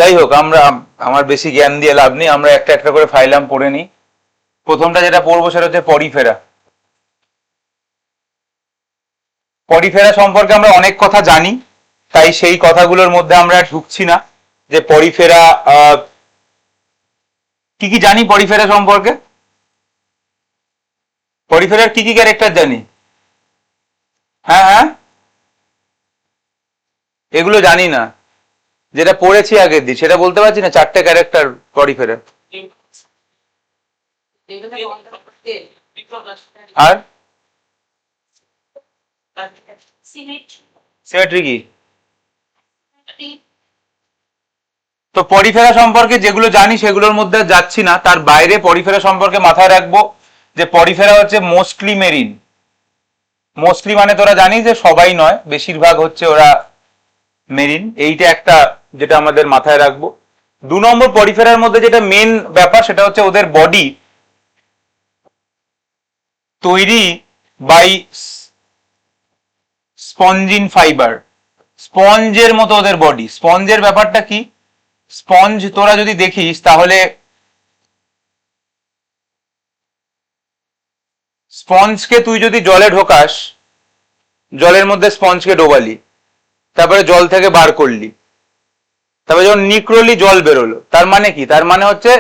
যাই হোক, আমরা আমার বেশি জ্ঞান দিয়ে লাভ নেই, আমরা একটা একটা করে ফাইলাম পড়ে নিই। প্রথমটা যেটা পড়বো সেটা হচ্ছে পরিফেরা। পরিফেরা সম্পর্কে আমরা অনেক কথা জানি, তাই সেই কথাগুলোর মধ্যে আমরা ঢুকছি না। যে পরিফেরা কি কি জানি পরিফেরা সম্পর্কে, পরিফেরার কি কি ক্যারেক্টার জানি? হ্যাঁ হ্যাঁ, এগুলো জানি না, যেটা পড়েছি আগের দিন সেটা বলতে পারছি না। চারটে ক্যারেক্টার পরিফেরার। আর সিমেট্রি কি? তো পরিফেরা সম্পর্কে যেগুলো জানি সেগুলোর মধ্যে যাচ্ছি না, তার বাইরে পরিফেরা সম্পর্কে মাথায় রাখবো যে পরিফেরা হচ্ছে মোস্টলি মেরিন। মোস্টলি মানে তোরা জানিস যে সবাই নয়, বেশিরভাগ হচ্ছে ওরা মেরিন, এইটা একটা যেটা আমাদের মাথায় রাখবো। 2 নম্বর, পরিফেরার মধ্যে যেটা মেন ব্যাপার সেটা হচ্ছে ওদের বডি তৈরি বাই স্পঞ্জিন ফাইবার। স্পঞ্জের মতো ওদের বডি। স্পঞ্জের ব্যাপারটা কি? স্পঞ্জ তোরা যদি দেখিস তাহলে স্পঞ্জকে তুই যদি জলে ঢোকাস, জলের মধ্যে স্পঞ্জকে ডোবালি, তারপরে জল থেকে বার করলি, তারপরে যখন নিকড়লি জল বেরোলো, তার মানে কি? তার মানে হচ্ছে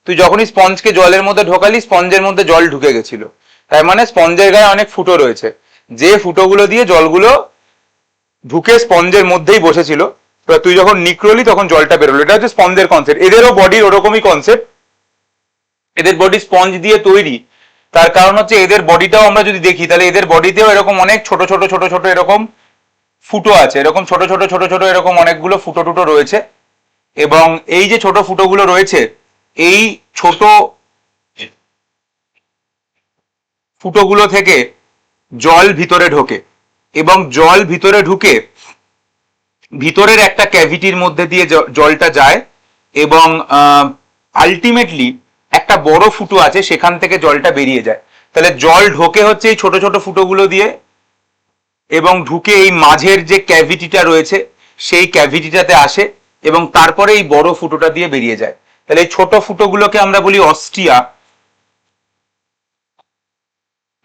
তুই যখনই স্পঞ্জকে জলের মধ্যে ঢোকালি স্পঞ্জের মধ্যে জল ঢুকে গেছিল, তার মানে স্পঞ্জের গায়ে অনেক ফুটো রয়েছে, যে ফুটোগুলো দিয়ে জলগুলো ঢুকে স্পঞ্জের মধ্যেই বসেছিল। তুই যখন নিকড়লি তখন জলটা বেরোলো, এটা হচ্ছে স্পঞ্জের কনসেপ্ট। এদেরও বডির ওরকমই কনসেপ্ট, এদের বডি স্পঞ্জ দিয়ে তৈরি। তার কারণ হচ্ছে এদের বডিটাও আমরা যদি দেখি তাহলে এদের বডিতেও এরকম অনেক ছোট ছোট ছোট ছোট এরকম ফুটো আছে, এরকম ছোট ছোট ছোট ছোট এরকম অনেকগুলো ফুটো টুটো রয়েছে। এবং এই যে ছোট ফুটোগুলো রয়েছে, এই ছোট ফুটোগুলো থেকে জল ভিতরে ঢোকে, এবং জল ভিতরে ঢুকে ভিতরের একটা ক্যাভিটির মধ্যে দিয়ে জলটা যায়, এবং আলটিমেটলি একটা বড় ফুটো আছে সেখান থেকে জলটা বেরিয়ে যায়। তাহলে জল ঢোকে হচ্ছে এই ছোট ছোট ফুটোগুলো দিয়ে, এবং ঢুকে এই মাঝের যে ক্যাভিটিটা রয়েছে সেই ক্যাভিটিটাতে আসে, এবং তারপরে এই বড় ফুটোটা দিয়ে বেরিয়ে যায়। তাহলে এই ছোট ফুটোগুলোকে আমরা বলি অস্টিয়া।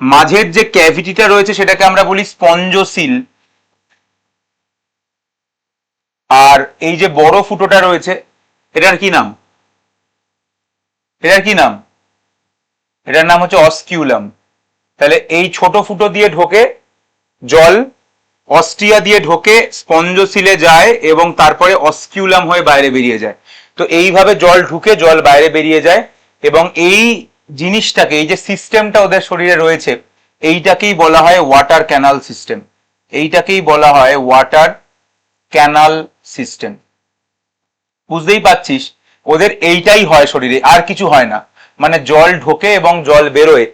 মাঝের যে ক্যাভিটিটা রয়েছে সেটাকে আমরা বলি স্পঞ্জোসিল। আর এই যে বড় ফুটোটা রয়েছে এটার কি নাম? এটার কি নাম? এটার নাম হচ্ছে অস্কিউলাম। তাহলে এই ছোট ফুটো দিয়ে ঢোকে জল, অস্ট্রিয়া দিয়ে ঢোকে, স্পঞ্জোসিলে যায়, এবং তারপরে অস্কিউলাম হয়ে বাইরে বেরিয়ে যায়। তো এইভাবে জল ঢুকে জল বাইরে বেরিয়ে যায়, এবং এই জিনিসটাকে, এই যে সিস্টেমটা ওদের শরীরে রয়েছে, এইটাকেই বলা হয় ওয়াটার ক্যানাল সিস্টেম। এইটাকেই বলা হয় ওয়াটার ক্যানাল সিস্টেম। বুঝতেই পাচ্ছিস ওদের এইটাই হয় শরীরে, আর কিছু হয় না। মানে জল ঢোকে এবং জল বেরোয়,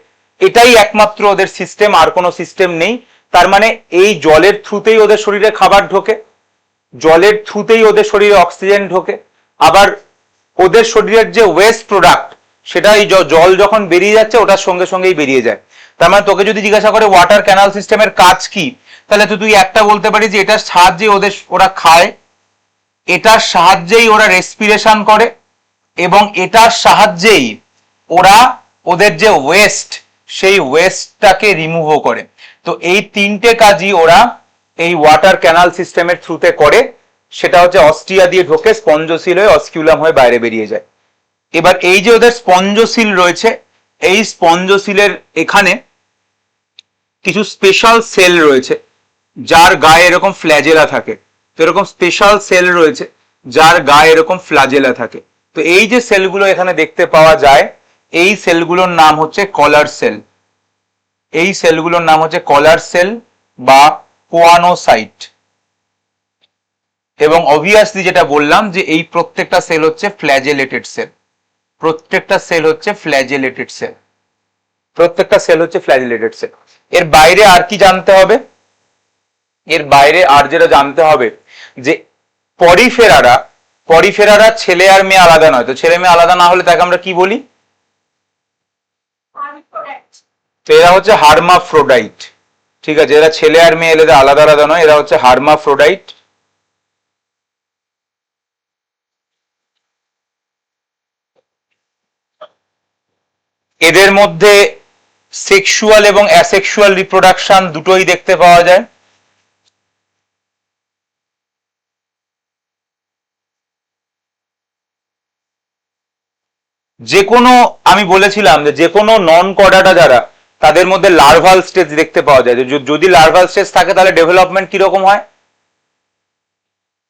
এটাই একমাত্র ওদের সিস্টেম, আর কোনো সিস্টেম নেই। তার মানে এই জলের থ্রুতেই ওদের শরীরে খাবার ঢোকে, জলের থ্রুতেই ওদের শরীরে অক্সিজেন ঢোকে, আবার ওদের শরীরের যে ওয়েস্ট প্রোডাক্ট সেটা এই জল যখন বেরিয়ে যাচ্ছে ওটার সঙ্গে সঙ্গেই বেরিয়ে যায়। তার মানে তোকে যদি জিজ্ঞাসা করে ওয়াটার ক্যানাল সিস্টেমের কাজ কি, তাহলে তো তুই একটা বলতে পারিস যে এটার সাহায্যে ওরা খায়, এটার সাহায্যেই ওরা রেসপিরেশন করে, এবং এটার সাহায্যেই ওরা ওদের যে ওয়েস্ট সেই ওয়েস্টটাকে রিমুভও করে। তো এই তিনটে কাজই ওরা এই ওয়াটার ক্যানাল সিস্টেমের থ্রুতে করে। সেটা হচ্ছে অস্ট্রিয়া দিয়ে ঢোকে, স্পঞ্জোসিল হয়ে অস্কিউলাম হয়ে বাইরে বেরিয়ে যায়। এবার এই যে ওদের স্পঞ্জোসিল রয়েছে, এই স্পঞ্জোসিলের এখানে কিছু স্পেশাল সেল রয়েছে যার গায়ে এরকম ফ্ল্যাজেলা থাকে। তো এরকম স্পেশাল সেল রয়েছে যার গায়ে এরকম ফ্ল্যাজেলা থাকে। তো এই যে সেলগুলো এখানে দেখতে পাওয়া যায়, এই সেলগুলোর নাম হচ্ছে কলার সেল। এই সেলগুলোর নাম হচ্ছে কলার সেল বা কোয়ানোসাইট। এবং অবভিয়াসলি যেটা বললাম যে এই প্রত্যেকটা সেল হচ্ছে ফ্ল্যাজেলেটেড সেল। প্রত্যেকটা সেল হচ্ছে ফ্ল্যাজেলেটেড সেল। প্রত্যেকটা সেল হচ্ছে ফ্ল্যাজেলেটেড সেল। এর বাইরে আর কি জানতে হবে? এর বাইরে আর যেটা জানতে হবে যে পরিফেরারা ছেলে আর মেয়ে আলাদা নয়। তো ছেলে মেয়ে আলাদা না হলে তাকে আমরা কি বলি? তো এরা হচ্ছে হার্মাফ্রোডাইট। ঠিক আছে, এরা ছেলে আর মেয়ে এদের আলাদা আলাদা নয়, এরা হচ্ছে হার্মাফ্রোডাইট। এদের মধ্যে সেক্সুয়াল এবং অ্যাসেক্সুয়াল রিপ্রোডাকশন দুটোই দেখতে পাওয়া যায়। যে কোনো, আমি বলেছিলাম যে কোনো নন কর্ডাটা যারা, তাদের মধ্যে লার্ভাল স্টেজ দেখতে পাওয়া যায়। যদি লার্ভাল স্টেজ থাকে তাহলে ডেভেলপমেন্ট কিরকম হয়?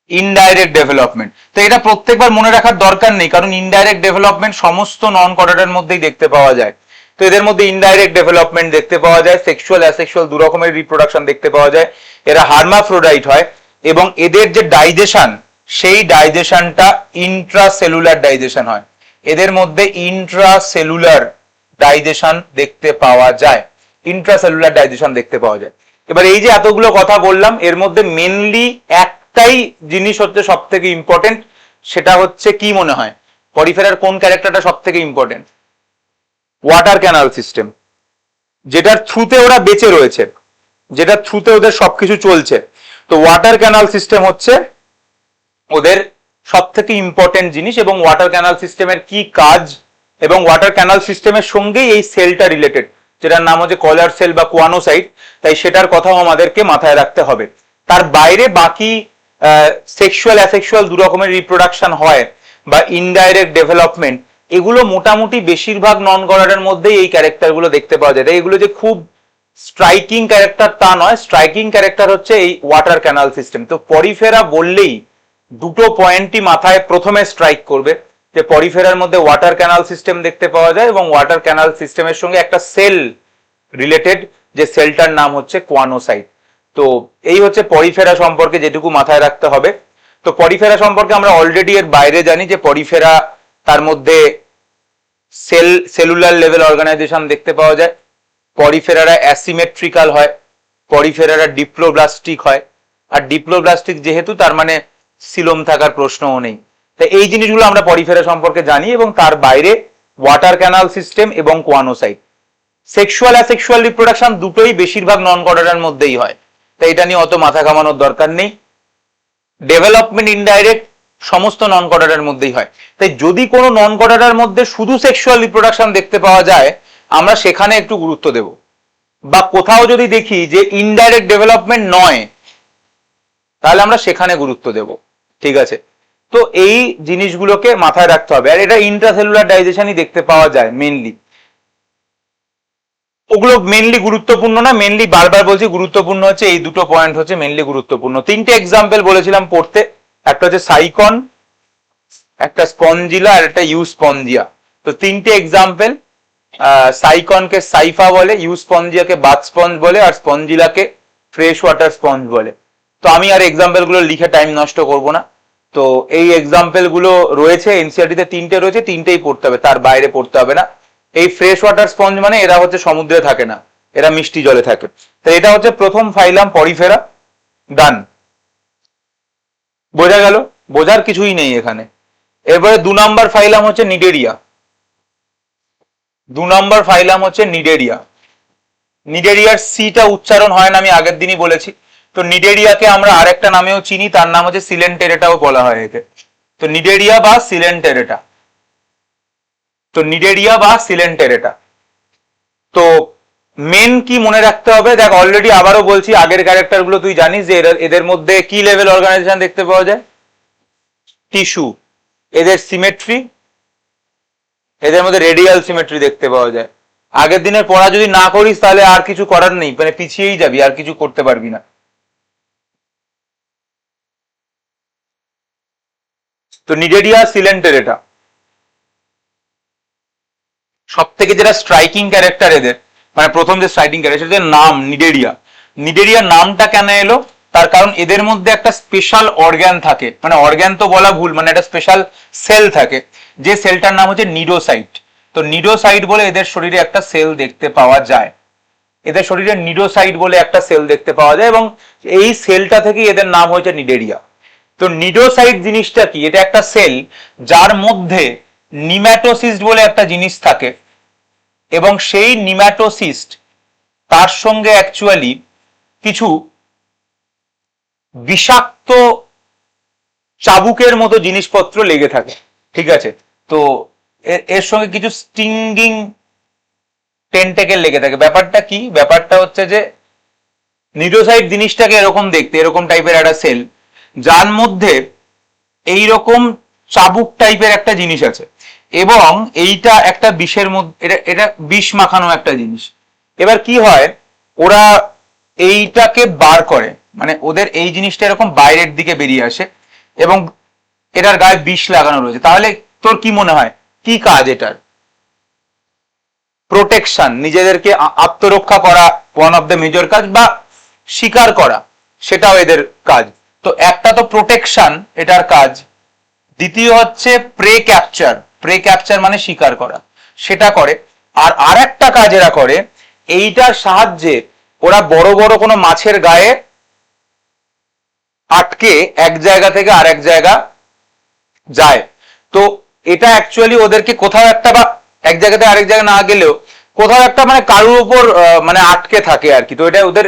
Indirect development. তো এটা প্রত্যেকবার মনে রাখার দরকার নেই, কারণ ইনডাইরেক্ট ডেভেলপমেন্ট সমস্ত নন কর্ডাটার মধ্যেই দেখতে পাওয়া যায়। তো এদের মধ্যে ইনডাইরেক্ট ডেভেলপমেন্ট দেখতে পাওয়া যায়, সেক্সুয়াল অ্যাসেক্সুয়াল দু রকমের রিপ্রোডাকশন দেখতে পাওয়া যায়। এরা হার্মাফ্রোডাইট হয় এবং এদের যে ডাইজেশন, সেই ডাইজেশনটা ইন্ট্রাসেলুলার ডাইজেশন হয়। এদের মধ্যে ইন্ট্রাসেলুলার ডাইজেশন দেখতে পাওয়া যায়, ইন্ট্রাসেলুলার ডাইজেশন দেখতে পাওয়া যায়। এবার এই যে এতগুলো কথা বললাম, এর মধ্যে মেনলি একটাই জিনিস হচ্ছে সব থেকে ইম্পর্টেন্ট, সেটা হচ্ছে কি মনে হয় পরিফেরার কোন ক্যারেক্টারটা সব থেকে ইম্পর্টেন্ট? ওয়াটার ক্যানাল সিস্টেম, যেটার থ্রুতে ওরা বেঁচে রয়েছে, যেটার থ্রুতে ওদের সবকিছু চলছে। তো ওয়াটার ক্যানাল সিস্টেম হচ্ছে ওদের সব থেকে ইম্পর্টেন্ট জিনিস। এবং ওয়াটার ক্যানাল সিস্টেমের কি কাজ, এবং ওয়াটার ক্যানাল সিস্টেমের সঙ্গেই এই সেলটা রিলেটেড, যেটার নাম হচ্ছে কলার সেল বা কোয়ানোসাইট, তাই সেটার কথাও আমাদেরকে মাথায় রাখতে হবে। তার বাইরে বাকি সেক্সুয়াল অ্যাসেক্সুয়াল দু রকমের রিপ্রোডাকশন হয় বা ইনডাইরেক্ট ডেভেলপমেন্ট, এগুলো মোটামুটি বেশিরভাগ নন কর্ডাটার মধ্যেই এই ক্যারেক্টারগুলো দেখতে পাওয়া যায়। তাই এগুলো যে খুব স্ট্রাইকিং ক্যারেক্টার তা নয়, স্ট্রাইকিং ক্যারেক্টার হচ্ছে এই ওয়াটার ক্যানাল সিস্টেম। তো পরিফেরা বললেই দুটো পয়েন্টই মাথায় প্রথমে স্ট্রাইক করবে, যে পরিফেরার মধ্যে ওয়াটার ক্যানাল সিস্টেম দেখতে পাওয়া যায় এবং ওয়াটার ক্যানাল সিস্টেমের সঙ্গে একটা সেল রিলেটেড, যে সেলটার নাম হচ্ছে কোয়ানোসাইট। তো এই হচ্ছে পরিফেরা সম্পর্কে যেটুকু মাথায় রাখতে হবে। তো পরিফেরা সম্পর্কে আমরা অলরেডি এর বাইরে জানি যে পরিফেরা, তার মধ্যে সেলুলার লেভেল অর্গানাইজেশন দেখতে পাওয়া যায়, পরিফেরারা অ্যাসিমেট্রিক্যাল হয়, পরিফেরারা ডিপ্লোব্লাস্টিক হয়। আর ডিপ্লোব্লাস্টিক যেহেতু, তার মানে সিলোম থাকার প্রশ্নও নেই। তাই এই জিনিসগুলো আমরা পরিফেরা সম্পর্কে জানি। এবং তার বাইরে ওয়াটার ক্যানাল সিস্টেম এবং কোয়ানোসাইট। সেক্সুয়াল অ্যাসেক্সুয়াল রিপ্রোডাকশন দুটোই বেশিরভাগ নন কর্ডাটার মধ্যেই হয়, তাই এটা নিয়ে অত মাথা ঘামানোর দরকার নেই। ডেভেলপমেন্ট ইনডাইরেক্ট সমস্ত নন কর্ডাটার মধ্যেই হয়। তাই যদি কোনো নন কর্ডাটার মধ্যে শুধু সেক্সুয়াল রিপ্রোডাকশন দেখতে পাওয়া যায়, আমরা সেখানে একটু গুরুত্ব দেব। বা কোথাও যদি দেখি যে ইনডাইরেক্ট ডেভেলপমেন্ট নয়, তাহলে আমরা সেখানে গুরুত্ব দেব। ঠিক আছে? তো এই জিনিসগুলোকে মাথায় রাখতে হবে। আর এটা ইন্ট্রাসেলুলার ডাইজেশনই দেখতে পাওয়া যায় মেনলি। ওগুলো মেনলি গুরুত্বপূর্ণ না, মেনলি বারবার বলছি গুরুত্বপূর্ণ হচ্ছে এই দুটো পয়েন্ট, হচ্ছে মেনলি গুরুত্বপূর্ণ। তিনটে এক্সাম্পল বলেছিলাম পড়তে, একটা হচ্ছে সাইকন, একটা স্পঞ্জিলা, আর একটা ইউস্পঞ্জিয়া। তো তিনটে এক্সাম্পল, সাইকনকে সাইফা বলে, ইউস্পঞ্জিয়াকে বাথ স্পঞ্জ বলে, আর স্পঞ্জিলাকে ফ্রেশ ওয়াটার স্পঞ্জ বলে। তো আমি আর এক্সাম্পল গুলো লিখে টাইম নষ্ট করব না। তো এই এক্সাম্পল গুলো রয়েছে এনসিইআরটি তে, তিনটে রয়েছে, তিনটেই পড়তে হবে, তার বাইরে পড়তে হবে না। এই ফ্রেশ ওয়াটার স্পঞ্জ মানে এরা হচ্ছে সমুদ্রে থাকে না, এরা মিষ্টি জলে থাকে। তো এটা হচ্ছে প্রথম ফাইলাম পরিফেরা। ডান, বোঝা গেল? বোঝার কিছুই নেই এখানে। এরপরে 2 নম্বর ফাইলাম হচ্ছে নিডেরিয়া। 2 নম্বর ফাইলাম হচ্ছে নিডেরিয়া। নিডেরিয়ার সিটা উচ্চারণ হয় না, আমি আগের দিনই বলেছি। তো নিডেরিয়াকে আমরা আরেকটা নামেও চিনি, তার নাম হচ্ছে সিলেন্টেরেটাও বলা হয় একে। তো নিডেরিয়া বা সিলেন্টেরেটা, তো নিডেরিয়া বা সিলেন্টেরেটা। তো মেন কি মনে রাখতে হবে, দেখ অলরেডি আবারও বলছি, আগের ক্যারেক্টার গুলো তুই জানিস যে এদের মধ্যে কি লেভেল অর্গানাইজেশন দেখতে পাওয়া যায়? টিস্যু। এদের সিমেট্রি, এদের মধ্যে রেডিয়াল সিমেট্রি দেখতে পাওয়া যায়। আগের দিনের পড়া যদি না করিস তাহলে আর কিছু করার নেই, মানে পিছিয়েই যাবি, আর কিছু করতে পারবি না। তো নিডেরিয়া সিলেন্টেরেটা সব থেকে যেটা স্ট্রাইকিং ক্যারেক্টার এদের, মানে প্রথম যে স্ট্রাইকিং ক্যারেক্টার নাম নিডেরিয়া। নিডেরিয়া নামটা কেন এলো? তার কারণ এদের মধ্যে একটা স্পেশাল অর্গ্যান থাকে, মানে অর্গ্যান তো বলা ভুল, মানে একটা স্পেশাল সেল থাকে, যে সেলটার নাম হচ্ছে নিডোসাইট। তো নিডোসাইট বলে এদের শরীরে একটা সেল দেখতে পাওয়া যায়, এদের শরীরে নিডোসাইট বলে একটা সেল দেখতে পাওয়া যায়, এবং এই সেলটা থেকে এদের নাম হয়েছে নিডেরিয়া। তো নিডোসাইট জিনিসটা কি? এটা একটা সেল যার মধ্যে নিম্যাটোসিস্ট বলে একটা জিনিস থাকে, এবং সেই নিম্যাটোসিস্ট তার সঙ্গে অ্যাকচুয়ালি কিছু বিষাক্ত চাবুকের মতো জিনিসপত্র লেগে থাকে। ঠিক আছে? তো এর সঙ্গে কিছু স্টিঙ্গিং টেন্টেকেল লেগে থাকে। ব্যাপারটা কি? ব্যাপারটা হচ্ছে যে নিউরোসাইট জিনিসটাকে এরকম দেখতে, এরকম টাইপের একটা সেল, যার মধ্যে এইরকম চাবুক টাইপের একটা জিনিস আছে, এবং এইটা একটা বিষের মধ্যে, এটা এটা বিষ মাখানো একটা জিনিস। এবার কি হয়, ওরা এইটাকে বার করে, মানে ওদের এই জিনিসটা এরকম বাইরের দিকে বেরিয়ে আসে, এবং এটার গায়ে বিষ লাগানো রয়েছে। তাহলে তোর কি মনে হয় কি কাজ এটার? প্রোটেকশন, নিজেদেরকে আত্মরক্ষা করা ওয়ান অফ দ্য মেজর কাজ, বা শিকার করা সেটাও এদের কাজ। তো একটা তো প্রোটেকশন এটার কাজ, দ্বিতীয় হচ্ছে প্রে ক্যাপচার, প্রে ক্যাপচার মানে শিকার করা, সেটা করে। আর আরেকটা কাজ এরা করে, এইটার সাহায্যে ওরা বড় বড় কোনো মাছের গায়ে আটকে এক জায়গা থেকে আরেক জায়গা যায়। তো এটা অ্যাকচুয়ালি ওদেরকে কোথাও একটা, বা এক জায়গা থেকে আরেক জায়গায় না গেলেও কোথাও একটা মানে কারোর উপর মানে আটকে থাকে আর কি। তো এটা ওদের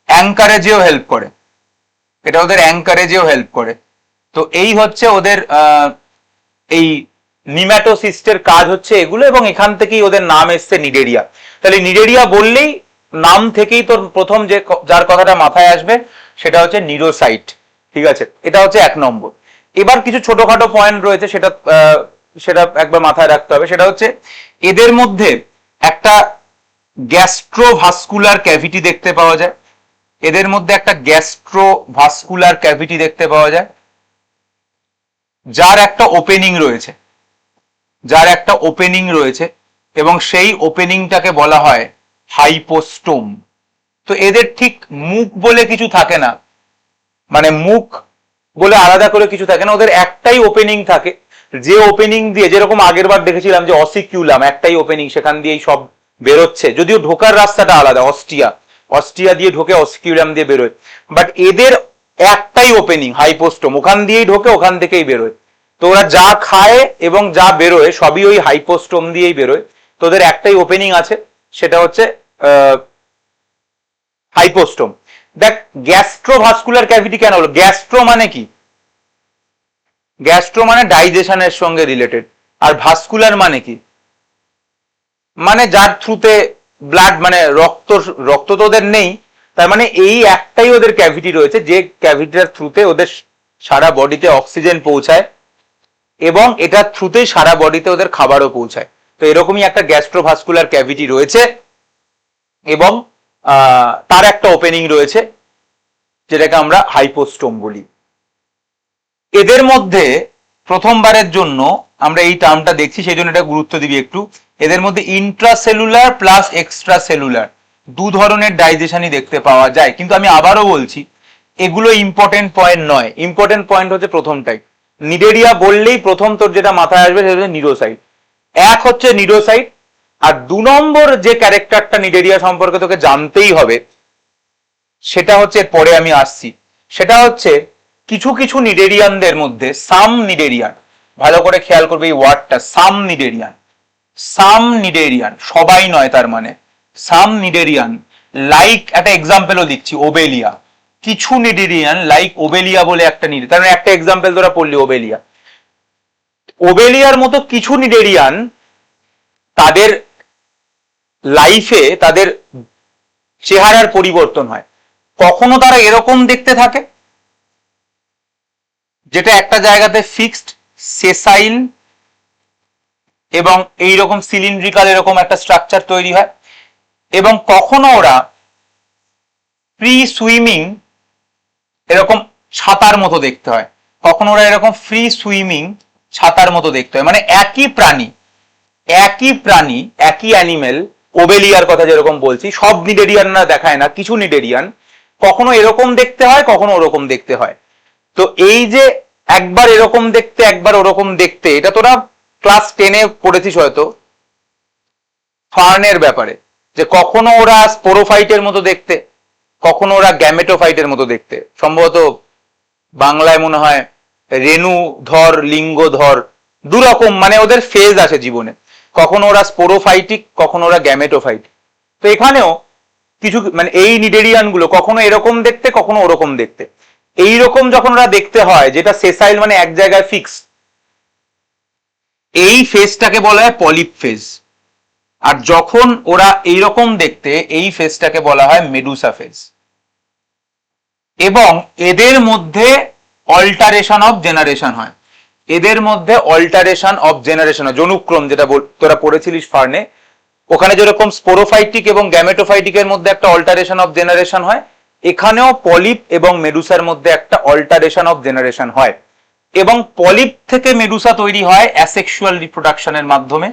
অ্যাঙ্কারেজেও হেল্প করে, এটা ওদের অ্যাঙ্কারেজেও হেল্প করে। তো এই হচ্ছে ওদের এই নিম্যাটোসিস্টের কাজ হচ্ছে এগুলো, এবং এখান থেকেই ওদের নাম এসছে নিডেরিয়া। তাহলে নিডেরিয়া বললেই নাম থেকেই তোর প্রথম যে যার কথাটা মাথায় আসবে সেটা হচ্ছে নিউরোসাইট। ঠিক আছে, এটা হচ্ছে 1 নম্বর। এবার কিছু ছোটখাটো পয়েন্ট রয়েছে, সেটা সেটা একবার মাথায় রাখতে হবে। সেটা হচ্ছে এদের মধ্যে একটা গ্যাস্ট্রোভাস্কুলার ক্যাভিটি দেখতে পাওয়া যায়, এদের মধ্যে একটা গ্যাস্ট্রোভাস্কুলার ক্যাভিটি দেখতে পাওয়া যায়, যার একটা ওপেনিং রয়েছে, যার একটা ওপেনিং রয়েছে, এবং সেই ওপেনিংটাকে বলা হয় হাইপোস্টোম। তো এদের ঠিক মুখ বলে কিছু থাকে না, মানে মুখ বলে আলাদা করে কিছু থাকে না, ওদের একটাই ওপেনিং থাকে, যে ওপেনিং দিয়ে, যেরকম আগের বার দেখেছিলাম যে অসিকিউলাম একটাই ওপেনিং, সেখান দিয়েই সব বেরোচ্ছে, যদিও ঢোকার রাস্তাটা আলাদা, অস্টিয়া দিয়ে ঢোকে, অসিকিউলাম দিয়ে বেরোয়, বাট এদের একটাই ওপেনিং হাইপোস্টোম, ওখান দিয়েই ঢোকে, ওখান থেকেই বেরোয়। তো ওরা যা খায় এবং যা বেরোয় সবই ওই হাইপোস্টোম দিয়েই বেরোয়। তো ওদের একটাই ওপেনিং আছে, সেটা হচ্ছে হাইপোস্টোম। দেখ, গ্যাস্ট্রোভাস্কুলার ক্যাভিটি কেন হলো? গ্যাস্ট্রো মানে কি? গ্যাস্ট্রো মানে ডাইজেশনের সঙ্গে রিলেটেড, আর ভাস্কুলার মানে কি? মানে যার থ্রুতে ব্লাড, মানে রক্ত, রক্ত তো ওদের নেই, তার মানে এই একটাই ওদের ক্যাভিটি রয়েছে, যে ক্যাভিটির থ্রুতে ওদের সারা বডিতে অক্সিজেন পৌঁছায়, এবং এটার থ্রুতেই সারা বডিতে ওদের খাবারও পৌঁছায়। তো এরকমই একটা গ্যাস্ট্রোভাস্কুলার ক্যাভিটি রয়েছে, এবং তার একটা ওপেনিং রয়েছে, যেটাকে আমরা হাইপোস্টোম বলি। এদের মধ্যে প্রথমবারের জন্য আমরা এই টার্মটা দেখছি, সেই জন্য এটা গুরুত্ব দিবি একটু। এদের মধ্যে ইন্ট্রাসেলুলার প্লাস এক্সট্রা সেলুলার দু ধরনের ডাইজেশনই দেখতে পাওয়া যায়। কিন্তু আমি আবারও বলছি, এগুলো ইম্পর্টেন্ট পয়েন্ট নয়, ইম্পর্টেন্ট পয়েন্ট হচ্ছে প্রথমটাই। নিডেরিয়া বললেই প্রথম তোর যেটা মাথায় আসবে সেটা হচ্ছে নিউরোসাইট। এক হচ্ছে নিউরোসাইট, আর 2 নম্বর যে ক্যারেক্টারটা নিডেরিয়া সম্পর্কে তোকে জানতেই হবে, সেটা হচ্ছে পরে আমি আসছি, সেটা হচ্ছে কিছু কিছু নিডেরিয়ানদের মধ্যে, সাম নিডেরিয়ান, ভালো করে খেয়াল করবে এই ওয়ার্ডটা, সাম নিডেরিয়ান, সাম নিডেরিয়ান, সবাই নয় তার মানে, সাম নিডেরিয়ান, লাইক একটা এক্সাম্পলও দিচ্ছি, ওবেলিয়া। কিছু নিডেরিয়ান লাইক ওবেলিয়া বলে একটা নিডেরিয়ান, তার মানে একটা এক্সাম্পল তোরা পড়লি, ওবেলিয়া। ওবেলিয়ার মতো কিছু নিডেরিয়ান তাদের লাইফে তাদের চেহারার পরিবর্তন হয়। কখনো তারা এরকম দেখতে থাকে, যেটা একটা জায়গাতে ফিক্সড, সেসাইল, এবং এইরকম সিলিন্ড্রিক্যাল এরকম একটা স্ট্রাকচার তৈরি হয়, এবং কখনো ওরা ফ্রি সুইমিং এরকম ছাতার মতো দেখতে হয়, কখনো ওরা এরকম ফ্রি সুইমিং ছাতার মতো দেখতে হয়। মানে একই প্রাণী, একই অ্যানিমেল, ওবেলিয়ার কথা যেরকম বলছি, সব নিডেরিয়ানরা দেখায় না, কিছু নিডেরিয়ান কখনো এরকম দেখতে হয়, কখনো ওরকম দেখতে হয়। তো এই যে একবার এরকম দেখতে একবার ওরকম দেখতে, এটা তোরা ক্লাস 10-এ পড়েছিস হয়তো ফার্নের ব্যাপারে, যে কখনো ওরা স্পোরোফাইটের মতো দেখতে, কখনো ওরা গ্যামেটোফাইটের মতো দেখতে, সম্ভবত বাংলায় মনে হয় রেণুধর, লিঙ্গধর, দুরকম মানে ওদের ফেজ আছে জীবনে, কখনো ওরা স্পোরোফাইটিক, কখনো ওরা গ্যামেটোফাইটিক। তো এখানেও কিছু মানে এই নিডেরিয়ান গুলো কখনো এরকম দেখতে, কখনো ওরকম দেখতে। এইরকম যখন ওরা দেখতে হয়, যেটা সেসাইল মানে এক জায়গায় ফিক্স, এই ফেজটাকে বলা হয় পলিপ ফেজ। আর যখন ওরা এইরকম দেখতে, এই ফেজটাকে বলা হয় মেডুসা ফেজ। এবং এদের মধ্যে অল্টারেশন অফ জেনারেশন হয়, এদের মধ্যে অল্টারেশন অফ জেনারেশন হয়, জনুক্রম যেটা তোরা পড়েছিলিস ফার্নে, ওখানে যেরকম স্পোরোফাইটিক এবং গ্যামেটোফাইটিকের মধ্যে একটা অল্টারেশন অফ জেনারেশন হয়, এখানেও পলিপ এবং মেডুসার মধ্যে একটা অল্টারেশন অফ জেনারেশন হয়। এবং পলিপ থেকে মেডুসা তৈরি হয় অ্যাসেক্সুয়াল রিপ্রোডাকশনের মাধ্যমে,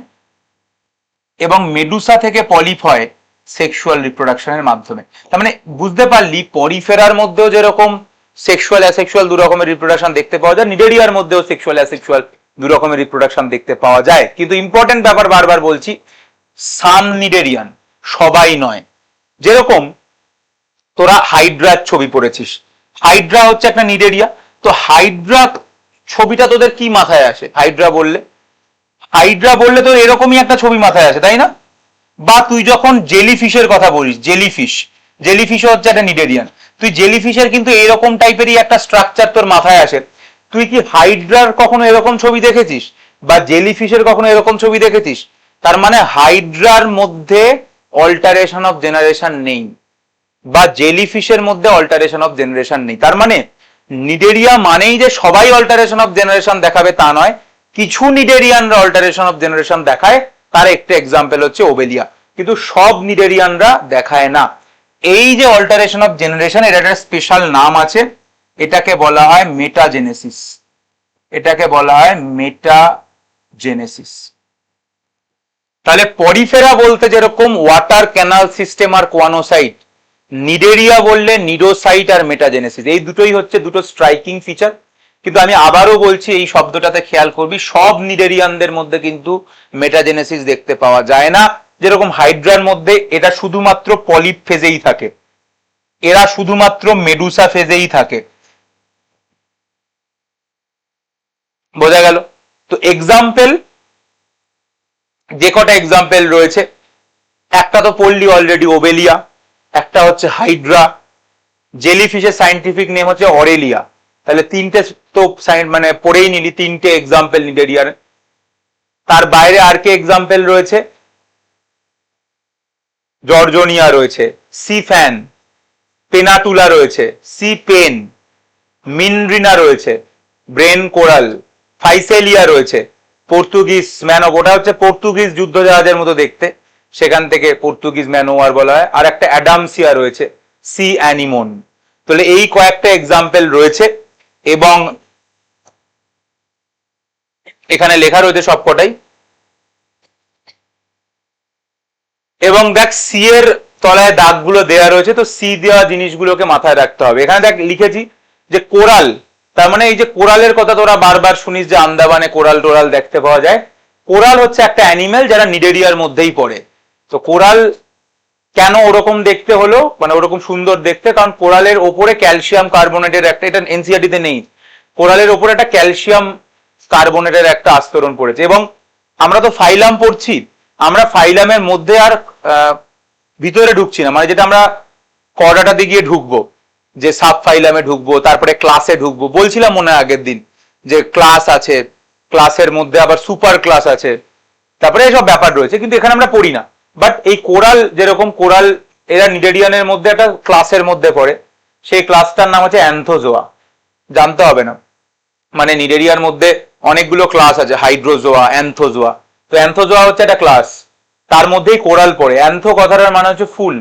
এবং মেডুসা থেকে পলিপ হয় সেক্সুয়াল রিপ্রোডাকশনের মাধ্যমে। তার মানে বুঝতে পারলি পরিফেরার মধ্যেও যেরকম সেক্সুয়াল অ্যাসেক্সুয়াল দু রকমের রিপ্রোডাকশন দেখতে পাওয়া যায়, নিডেরিয়ার মধ্যেও সেক্সুয়াল অ্যাসেক্সুয়াল দু রকমের রিপ্রোডাকশন দেখতে পাওয়া যায়। কিন্তু ইম্পর্টেন্ট ব্যাপার বারবার বলছি, সাম নিডেরিয়ান, সবাই নয়। যেরকম তোরা হাইড্রার ছবি পড়েছিস, হাইড্রা হচ্ছে একটা নিডেরিয়া, তো হাইড্রা ছবিটা তোদের কি মাথায় আসে? হাইড্রা বললে, হাইড্রা বললে তোর এরকমই একটা ছবি মাথায় আসে, তাই না? বা তুই যখন জেলিফিশের কথা বলিস, জেলিফিশ, জেলিফিশ হচ্ছে একটা নিডেরিয়ান, তুই জেলিফিশের কিন্তু এরকম টাইপেরই একটা স্ট্রাকচার তোর মাথায় আসে। তুই কি হাইড্রার কখনো এরকম ছবি দেখেছিস, বা জেলিফিশের কখনো এরকম ছবি দেখেছিস? তার মানে হাইড্রার মধ্যে অল্টারেশন অফ জেনারেশন নেই, বা জেলিফিশের মধ্যে অল্টারেশন অফ জেনারেশন নেই। তার মানে নিডেরিয়া মানেই যে সবাই অল্টারেশন অফ জেনারেশন দেখাবে তা নয়, কিছু নিডেরিয়ানরা অল্টারেশন অফ জেনারেশন দেখায়, তার একটা এক্সাম্পল হচ্ছে ওবেলিয়া, কিন্তু সব নিডেরিয়ানরা দেখায় না। এই যে অল্টারেশন অফ জেনারেশন, এর একটা স্পেশাল নাম আছে, এটাকে বলা হয় মেটাজেনেসিস, এটাকে বলা হয় মেটাজেনেসিস। তাহলে পরিফেরা বলতে যেরকম ওয়াটার ক্যানাল সিস্টেম আর কোয়ানোসাইট, নিডেরিয়া বললে নিডোসাইট আর মেটাজেনেসিস, এই দুটোই হচ্ছে দুটো স্ট্রাইকিং ফিচার। কিন্তু আমি আবারও বলছি, এই শব্দটাতে খেয়াল করবি, সব নিডেরিয়ানদের মধ্যে কিন্তু মেটাজেনেসিস দেখতে পাওয়া যায় না। যেরকম হাইড্রার মধ্যে এটা শুধুমাত্র পলিপ ফেজেই থাকে, এরা শুধুমাত্র মেডুসা ফেজেই থাকে। বোঝা গেল? তো এক্সাম্পল, যে কটা এক্সাম্পল রয়েছে, একটা তো পড়লি অলরেডি, ওবেলিয়া, একটা হচ্ছে হাইড্রা, জেলিফিশের সাইন্টিফিক নেম হচ্ছে অরেলিয়া। তাহলে তিনটে তো মানে পড়েই নিলি, তিনটে এক্সাম্পল নিডেরিয়ার। তার বাইরে আর কি এক্সাম্পল রয়েছে? জর্জনিয়া রয়েছে, সি ফ্যান, পেনাটুলা রয়েছে, সি পেন, মিনরিনা রয়েছে, ব্রেন কোরাল, ফাইসেলিয়া রয়েছে, পর্তুগিজ ম্যানো, ওটা হচ্ছে পর্তুগিজ যুদ্ধ জাহাজের মতো দেখতে, সেখান থেকে পর্তুগিজ ম্যানোয়ার বলা হয়। আর একটা অ্যাডামসিয়া রয়েছে, সি অ্যানিমন। তাহলে এই কয়েকটা এক্সাম্পল রয়েছে, এবং এখানে লেখা রয়েছে সবকটাই। এবং দেখ সি এর তলায় দাগগুলো দেওয়া রয়েছে, তো সি দেওয়া জিনিসগুলোকে মাথায় রাখতে হবে। এখানে দেখ লিখেছি যে কোরাল, তার মানে এই যে কোরালের কথা তোরা বারবার শুনিস যে আন্দামানে কোরাল টোরাল দেখতে পাওয়া যায়, কোরাল হচ্ছে একটা অ্যানিমেল যারা নিডেরিয়ার মধ্যেই পড়ে। তো কোরাল কেন ওরকম দেখতে হলো, মানে ওরকম সুন্দর দেখতে, কারণ কোরালের ওপরে ক্যালসিয়াম কার্বনেটের একটা, এটা এনসিআরটিতে নেই, কোরালের ওপরে একটা ক্যালসিয়াম কার্বনেটের একটা আস্তরণ পড়েছে। এবং আমরা তো ফাইলাম পড়ছি, আমরা ফাইলামের মধ্যে আর ভিতরে ঢুকছি না, মানে যেটা আমরা কর্ডাটাতে গিয়ে ঢুকবো, যে সাব ফাইলামে ঢুকবো, তারপরে ক্লাসে ঢুকবো, বলছিলাম মনে হয় আগের দিন যে ক্লাস আছে, ক্লাসের মধ্যে আবার সুপার ক্লাস আছে, তারপরে এসব ব্যাপার রয়েছে, কিন্তু এখানে আমরা পড়ি না। বাট এই কোরাল, যেরকম কোরাল এরা নিডেরিয়ানের মধ্যে একটা ক্লাসের মধ্যে পড়ে, সেই ক্লাসটার নাম হচ্ছে অ্যান্থোজোয়া। জানতে হবে না, মানে নিডেরিয়ার মধ্যে অনেকগুলো ক্লাস আছে, হাইড্রোজোয়া, অ্যান্থোজোয়া। তো অ্যান্থোজোয়া হচ্ছে একটা ক্লাস, তার মধ্যেই কোরাল পড়ে। অ্যান্থো কথাটার মানে হচ্ছে ফুল,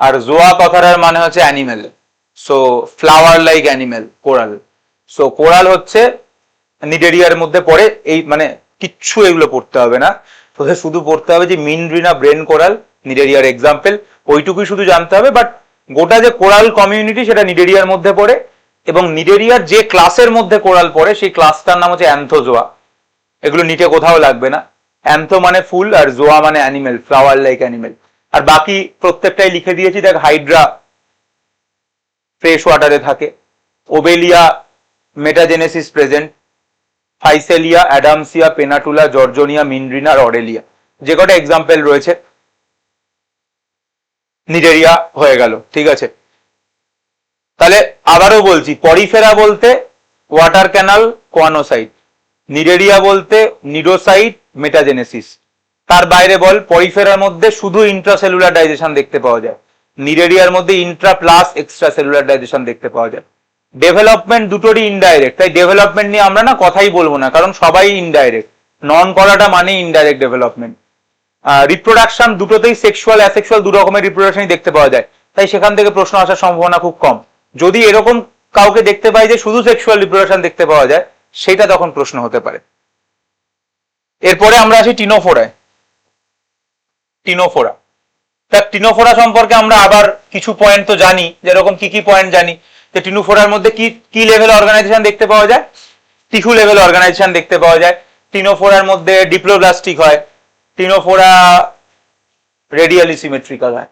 আর জোয়া কথাটার মানে হচ্ছে animal, so flower like animal coral. So coral হচ্ছে নিডেরিয়ার মধ্যে পড়ে। এই মানে কিচ্ছু এগুলো পড়তে হবে না, তোদের শুধু পড়তে হবে যে মিনরিনা, ব্রেন কোরাল নিডেরিয়ার এক্সাম্পল, ওইটুকুই শুধু জানতে হবে। বাট গোটা যে কোরাল কমিউনিটি সেটা নিডেরিয়ার মধ্যে পড়ে, এবং নিডেরিয়ার যে ক্লাসের মধ্যে কোরাল পড়ে সেই ক্লাসটার নাম হচ্ছে অ্যান্থোজোয়া। এগুলো নিচে কোথাও লাগবে না। অ্যান্থো মানে ফুল, আর জোয়া মানে অ্যানিমেল, ফ্লাওয়ার লাইক অ্যানিমেল। আর বাকি প্রত্যেকটাই লিখে দিয়েছি। দেখ, হাইড্রা ফ্রেশ ওয়াটারে থাকে, ওবেলিয়া মেটাজেনেসিস প্রেজেন্ট, ফাইসেলিয়া, অ্যাডামসিয়া, পেনাটুলা, জর্জনিয়া, মিনরিনা আর অরেলিয়া, যে কটা এক্সাম্পল রয়েছে নিডেরিয়া হয়ে গেল। ঠিক আছে, তাহলে আবারও বলছি, পরিফেরা বলতে ওয়াটার ক্যানাল, কোয়ানোসাইট, নিডেরিয়া বলতে নিডোসাইট, মেটাজেনেসিস, তার বাইরে বল, পরিফেরার মধ্যে শুধু ইন্ট্রাসেলুলার ডাইজেশন দেখতে পাওয়া যায়, নিরেডিয়ার মধ্যে Intra plus extra cellular digestion দেখতে পাওয়া যায়। ডেভেলপমেন্ট দুটোরই ইনডাইরেক্ট, তাই ডেভেলপমেন্ট নিয়ে আমরা না কথাই বলবো না, কারণ সবাই ইনডাইরেক্ট, নন করাটা মানে ইনডাইরেক্ট ডেভেলপমেন্ট। রিপ্রোডাকশন দুটোতেই সেক্সুয়াল অ্যাসেক্সুয়াল দু রকমের রিপ্রোডাকশনই দেখতে পাওয়া যায়, তাই সেখান থেকে প্রশ্ন আসার সম্ভাবনা খুব কম। যদি এরকম কাউকে দেখতে পাই যে শুধু সেক্সুয়াল রিপ্রোডাকশন দেখতে পাওয়া যায়, সেটা তখন প্রশ্ন হতে পারে। এরপরে আমরা আসি টিনোফোরায়। টিনোফোরা, তা টিনোফোরা সম্পর্কে আমরা আবার কিছু পয়েন্ট তো জানি, যেরকম কি কি পয়েন্ট জানি, যে টিনোফোরার মধ্যে কি কি লেভেল অর্গানাইজেশন দেখতে পাওয়া যায়, টিস্যু লেভেল অর্গানাইজেশন দেখতে পাওয়া যায়। টিনোফোরার মধ্যে ডিপ্লোব্লাস্টিক হয়, টিনোফোরা রেডিয়ালি সিমেট্রিক্যাল হয়।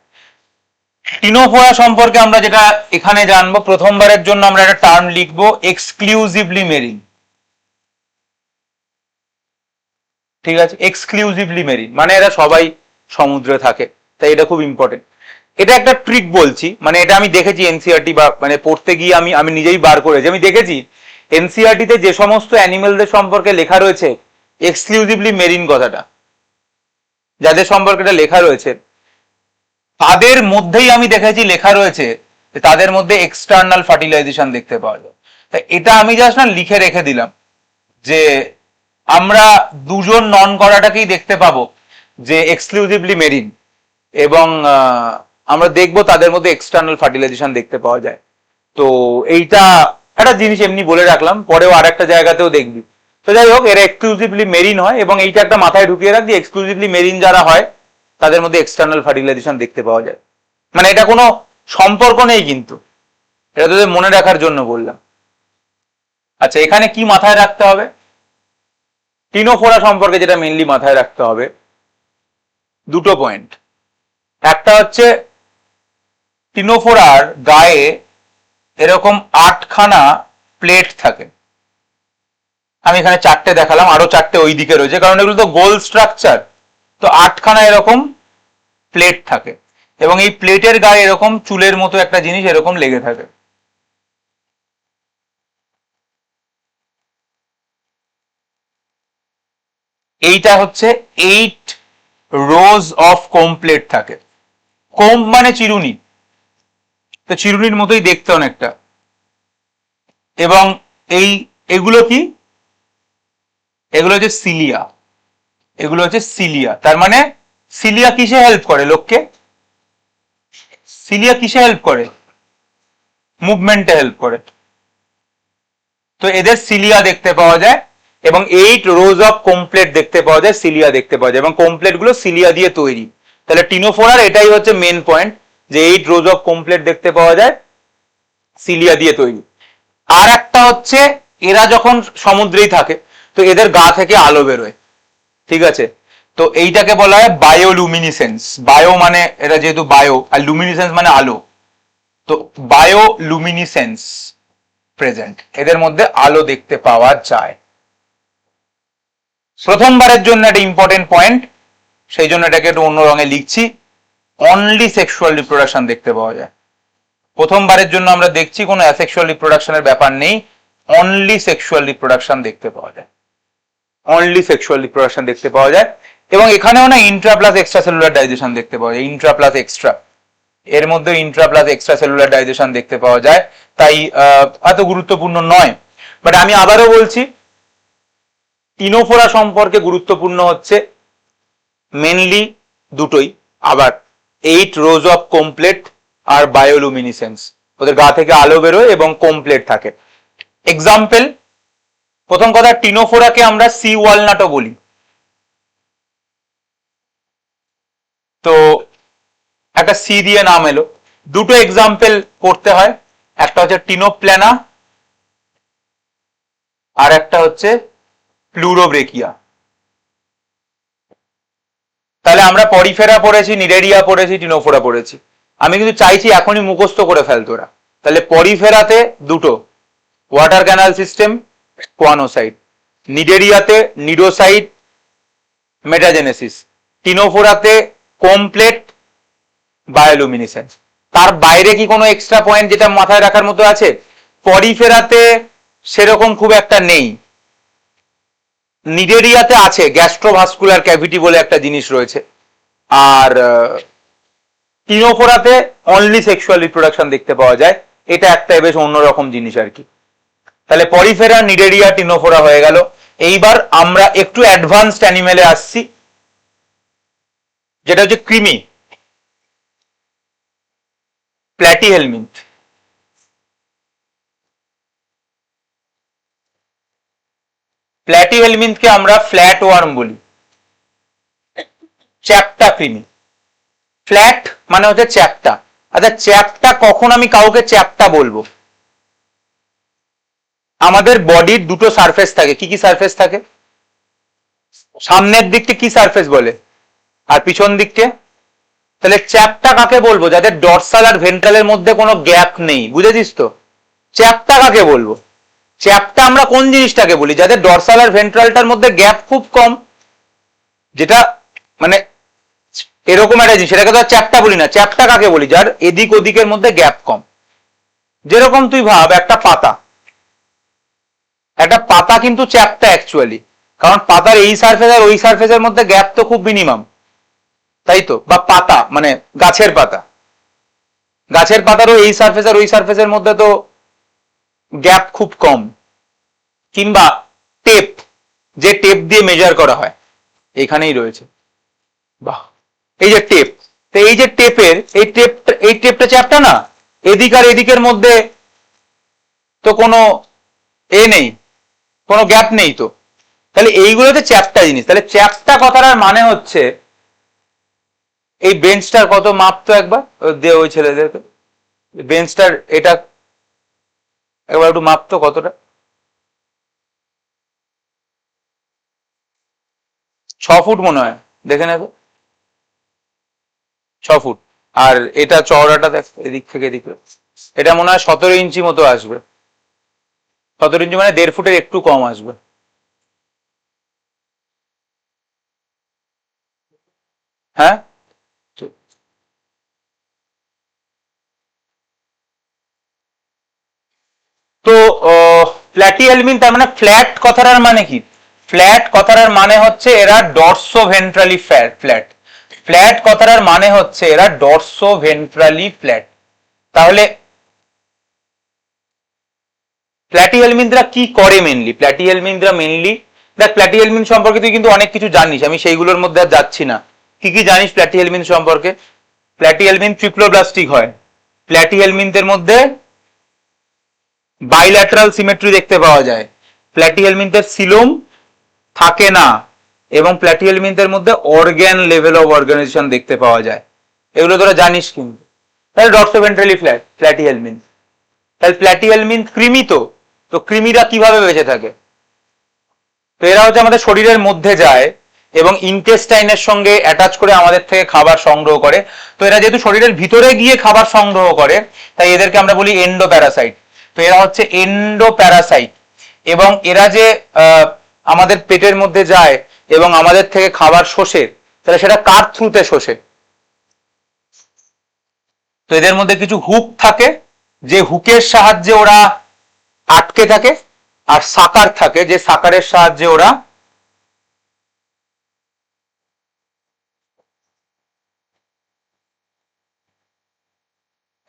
টিনোফোরা সম্পর্কে আমরা যেটা এখানে জানবো, প্রথমবারের জন্য আমরা একটা টার্ম লিখবো, এক্সক্লুসিভলি মেরিন। ঠিক আছে, এক্সক্লুসিভলি মেরিন মানে এরা সবাই সমুদ্রে থাকে, তাই এটা খুব ইম্পর্টেন্ট। এটা একটা ট্রিক বলছি, মানে এটা আমি দেখেছি এনসিআরটি বা মানে পড়তে গিয়ে আমি নিজেই বার করেছি, আমি দেখেছি এনসিআরটিতে যে সমস্ত অ্যানিমেলদের সম্পর্কে লেখা রয়েছে এক্সক্লুসিভলি মেরিন কথাটা, যাদের সম্পর্কে এটা লেখা রয়েছে তাদের মধ্যেই আমি দেখেছি লেখা রয়েছে তাদের মধ্যে এক্সটার্নাল ফার্টিলাইজেশন দেখতে পাওয়া যায়। তাই এটা আমি জাস্ট না লিখে রেখে দিলাম যে আমরা দুজন নন করাটাকেই দেখতে পাবো যে এক্সক্লুসিভলি মেরিন, এবং আমরা দেখবো তাদের মধ্যে এক্সটার্নাল ফার্টিলাইজেশন দেখতে পাওয়া যায়। তো এইটা একটা জিনিস এমনি বলে রাখলাম, পরেও আর একটা জায়গাতেও দেখবি। তো যাই হোক, এরা এক্সক্লুসিভলি মেরিন হয়, এবং এইটা একটা মাথায় ঢুকিয়ে রাখবি, এক্সক্লুসিভলি মেরিন যারা হয় তাদের মধ্যে এক্সটার্নাল ফার্টিলাইজেশন দেখতে পাওয়া যায়। মানে এটা কোনো সম্পর্ক নেই, কিন্তু এটা তোদের মনে রাখার জন্য বললাম। আচ্ছা, এখানে কি মাথায় রাখতে হবে? টিনোফোরা সম্পর্কে যেটা মেইনলি মাথায় রাখতে হবে, দুটো পয়েন্ট। একটা হচ্ছে টিনোফোরার গায়ে এরকম 8খানা প্লেট থাকে। আমি এখানে 4টে দেখালাম, আরো 4টে ওই দিকে রয়েছে, কারণ এগুলো তো গোল স্ট্রাকচার। তো 8খানা এরকম প্লেট থাকে, এবং এই প্লেটের গায়ে এরকম চুলের মতো একটা জিনিস এরকম লেগে থাকে। এইটা হচ্ছে 8 রোজ অফ কোম প্লেট থাকে। কোম মানে চিরুনি, তো চিরুনির মতোই দেখতে অনেকটা। এবং এগুলো কি? এগুলো হচ্ছে সিলিয়া। এগুলো হচ্ছে সিলিয়া। তার মানে সিলিয়া কিসে হেল্প করে লোককে? সিলিয়া কিসে হেল্প করে? মুভমেন্টে হেল্প করে। তো এদের সিলিয়া দেখতে পাওয়া যায়, এবং 8 রোজ অফ কমপ্লেট দেখতে পাওয়া যায়, সিলিয়া দেখতে পাওয়া যায়, এবং কমপ্লেট গুলো সিলিয়া দিয়ে তৈরি। তাহলে টিনোফোরার এটাই হচ্ছে মেন পয়েন্ট, যে 8 রোজ অফ কমপ্লেট দেখতে পাওয়া যায়, সিলিয়া দিয়ে তৈরি। আর একটা হচ্ছে এরা যখন সমুদ্রেই থাকে তো এদের গা থেকে আলো বেরোয়। ঠিক আছে, তো এইটাকে বলা হয় বায়োলুমিনিসেন্স। বায়ো মানে এটা যেহেতু বায়ো, আর লুমিনিসেন্স মানে আলো, তো বায়োলুমিনিসেন্স প্রেজেন্ট, এদের মধ্যে আলো দেখতে পাওয়া যায়। প্রথমবারের জন্য একটা ইম্পর্টেন্ট পয়েন্ট, সেই জন্য এটাকে একটু অন্য রঙে লিখছি, অনলি সেক্সুয়াল রিপ্রোডাকশন দেখতে পাওয়া যায়। প্রথমবারের জন্য আমরা দেখছি কোনো অ্যাসেক্সুয়াল রিপ্রোডাকশনের ব্যাপার নেই, অনলি সেক্সুয়াল রিপ্রোডাকশন দেখতে পাওয়া যায়। অনলি সেক্সুয়াল রিপ্রোডাকশন দেখতে পাওয়া যায়, এবং এখানেও না Intra plus extra cellular digestion দেখতে পাওয়া যায়। ইন্ট্রা প্লাস এক্সট্রা, এর মধ্যে Intra plus extra cellular digestion দেখতে পাওয়া যায়, তাই এত গুরুত্বপূর্ণ নয়। বাট আমি আবারও বলছি, টিনোফোরা সম্পর্কে গুরুত্বপূর্ণ হচ্ছে মেনলি দুটোই, আবার 8 রোজ অফ কমপ্লেট আর বায়োলুমিনিসেন্স, ওদের গা থেকে আলো বেরোয় এবং কমপ্লেট থাকে। এক্সাম্পল, প্রথম কথা, টিনোফোরাকে আমরা সি ওয়ালনাটও বলি। তো একটা সি দিয়ে নাম এলো, দুটো এক্সাম্পল করতে হয়, একটা হচ্ছে টিনোপ্ল্যানা আর একটা হচ্ছে প্লুরোব্রেকিয়া। তাহলে আমরা পরিফেরা পড়েছি, নিরেডিয়া পড়েছি, টিনোফোরা পড়েছি। আমি কিন্তু চাইছি এখনই মুখস্থ করে ফেলতো ওরা। তাহলে পরিফেরাতে দুটো, ওয়াটার ক্যানাল সিস্টেম, কোয়ানোসাইট। নিডেরিয়াতে নিডোসাইট, মেটাজেনেসিস। টিনোফোরাতে কমপ্লেট, বায়োলুমিনিসেন্স। তার বাইরে কি কোনো এক্সট্রা পয়েন্ট যেটা মাথায় রাখার মতো আছে? পরিফেরাতে সেরকম খুব একটা নেই, নিডেরিয়াতে আছে গ্যাস্ট্রোভাস্কুলার ক্যাভিটি বলে একটা জিনিস রয়েছে, আর টিনোফোরাতে অনলি সেক্সুয়াল রিপ্রোডাকশন দেখতে পাওয়া যায়। এটা একটা বেশ অন্যরকম জিনিস আর কি। তাহলে পরিফেরা, নিডেরিয়া, টিনোফোরা হয়ে গেল। এইবার আমরা একটু অ্যাডভান্সড অ্যানিমেলে আসছি, যেটা হচ্ছে কৃমি, প্ল্যাটিহেলমিন্থ। প্ল্যাটিহেলমিন্থকে আমরা ফ্ল্যাট ওয়ার্ম বলি, চ্যাপ্টা কৃমি। ফ্ল্যাট মানে হচ্ছে চ্যাপ্টা। আচ্ছা, চ্যাপ্টা কখন আমি কাউকে চ্যাপ্টা বলবো? আমাদের বডির দুটো সারফেস থাকে। কি কি সারফেস থাকে? সামনের দিকটা কি সারফেস বলে, আর পিছন দিককে? তাহলে চ্যাপ্টা কাকে বলবো? যাদের ডরসাল আর ভেন্ট্রালের মধ্যে কোনো গ্যাপ নেই। বুঝেছিস তো? চ্যাপ্টা কাকে বলবো? চ্যাপ্টা আমরা কোন জিনিসটাকে বলি? যাদের ডরসাল আর ভেন্ট্রালটার মধ্যে গ্যাপ খুব কম, যেটা মানে এরকম একটা জিনিস, সেটাকে তো চ্যাপ্টা বলি না। চ্যাপ্টা কাকে বলি? যার এদিক ওদিকের মধ্যে গ্যাপ কম। যেরকম তুই ভাব, একটা পাতা, একটা পাতা কিন্তু চ্যাপ্টা অ্যাকচুয়ালি, কারণ পাতার এই সারফেস আর ওই সারফেসের মধ্যে গ্যাপ তো খুব মিনিমাম, তাই তো? বা পাতা মানে গাছের পাতা, গাছের পাতারও এই সারফেস আর ওই সারফেসের মধ্যে তো গ্যাপ খুব কম। কিংবা টেপ, যে টেপ দিয়ে মেজার করা হয়, এখানেই রয়েছে। বাহ, এই যে টেপ, তো এই যে টেপের এই টেপটা চ্যাপ্টা না? এদিক আর এদিকের মধ্যে তো কোনো নেই, কোনো গ্যাপ নেই তো। তাহলে এইগুলোতে চ্যাপ্টা জিনিস। তাহলে চ্যাপ্টা কথাটার মানে হচ্ছে, এই বেঞ্চটার কত মাপ তো একবার দে ওই ছেলেদেরকে, বেঞ্চটার এটা একবার একটু মাপ তো কতটা? 6 ফুট মনে হয়, দেখে নেবে। 6 ফুট। আর এটা চওড়াটা দেখ, এদিক থেকে এদিকে, এটা মনে হয় 17 ইঞ্চি মতো আসবে। 17 ইঞ্চি মানে 1.5 ফুটের একটু কম আসবে। হ্যাঁ, তো প্ল্যাটিহেলমিন তার মানে ফ্ল্যাট কথাটার মানে কি? ফ্ল্যাট কথাটার মানে হচ্ছে এরা ডরসো ভেন্ট্রালি ফ্ল্যাট। ফ্ল্যাট কথাটার মানে হচ্ছে এরা ডরসো ভেন্ট্রালি ফ্ল্যাট। তাহলে প্ল্যাটিহেলমিনরা কি করে মেনলি? প্ল্যাটিহেলমিনরা মেনলি, দেখ প্ল্যাটিহেলমিন সম্পর্কে তুই কিন্তু অনেক কিছু জানিস, আমি সেইগুলোর মধ্যে আর যাচ্ছি না। কি কি জানিস প্ল্যাটিহেলমিন সম্পর্কে? প্ল্যাটিহেলমিন ট্রিপ্লোব্লাস্টিক হয়। প্ল্যাটিহেলমিনদের মধ্যে বাইল্যাটারাল সিমেট্রি দেখতে পাওয়া যায়। প্ল্যাটিহেলমিনদের সিলোম থাকে না, এবং প্ল্যাটিহেলমিনদের মধ্যে অর্গ্যান লেভেল অফ অর্গানাইজেশন দেখতে পাওয়া যায়। এগুলো তোরা জানিস কিন্তু। তাহলে ডরসোভেন্ট্রালি ফ্ল্যাট প্ল্যাটিহেলমিন। তাহলে প্ল্যাটিহেলমিন কৃমি তো, তো কৃমিরা কিভাবে বেঁচে থাকে? তো এরা হচ্ছে আমাদের শরীরের মধ্যে যায় এবং ইন্টেস্টাইনের সঙ্গে অ্যাটাচ করে আমাদের থেকে খাবার সংগ্রহ করে। তো এরা যেহেতু শরীরের ভিতরে গিয়ে খাবার সংগ্রহ করে, তাই এদেরকে আমরা বলি এন্ডো প্যারাসাইট। তো এরা হচ্ছে এন্ডো প্যারাসাইট, এবং এরা যে আমাদের পেটের মধ্যে যায় এবং আমাদের থেকে খাবার শোষে, তাহলে সেটা কার থ্রুতে শোষে? তো এদের মধ্যে কিছু হুক থাকে, যে হুকের সাহায্যে ওরা আটকে থাকে, আর সাকার থাকে, যে সাকারের সাহায্যে ওরা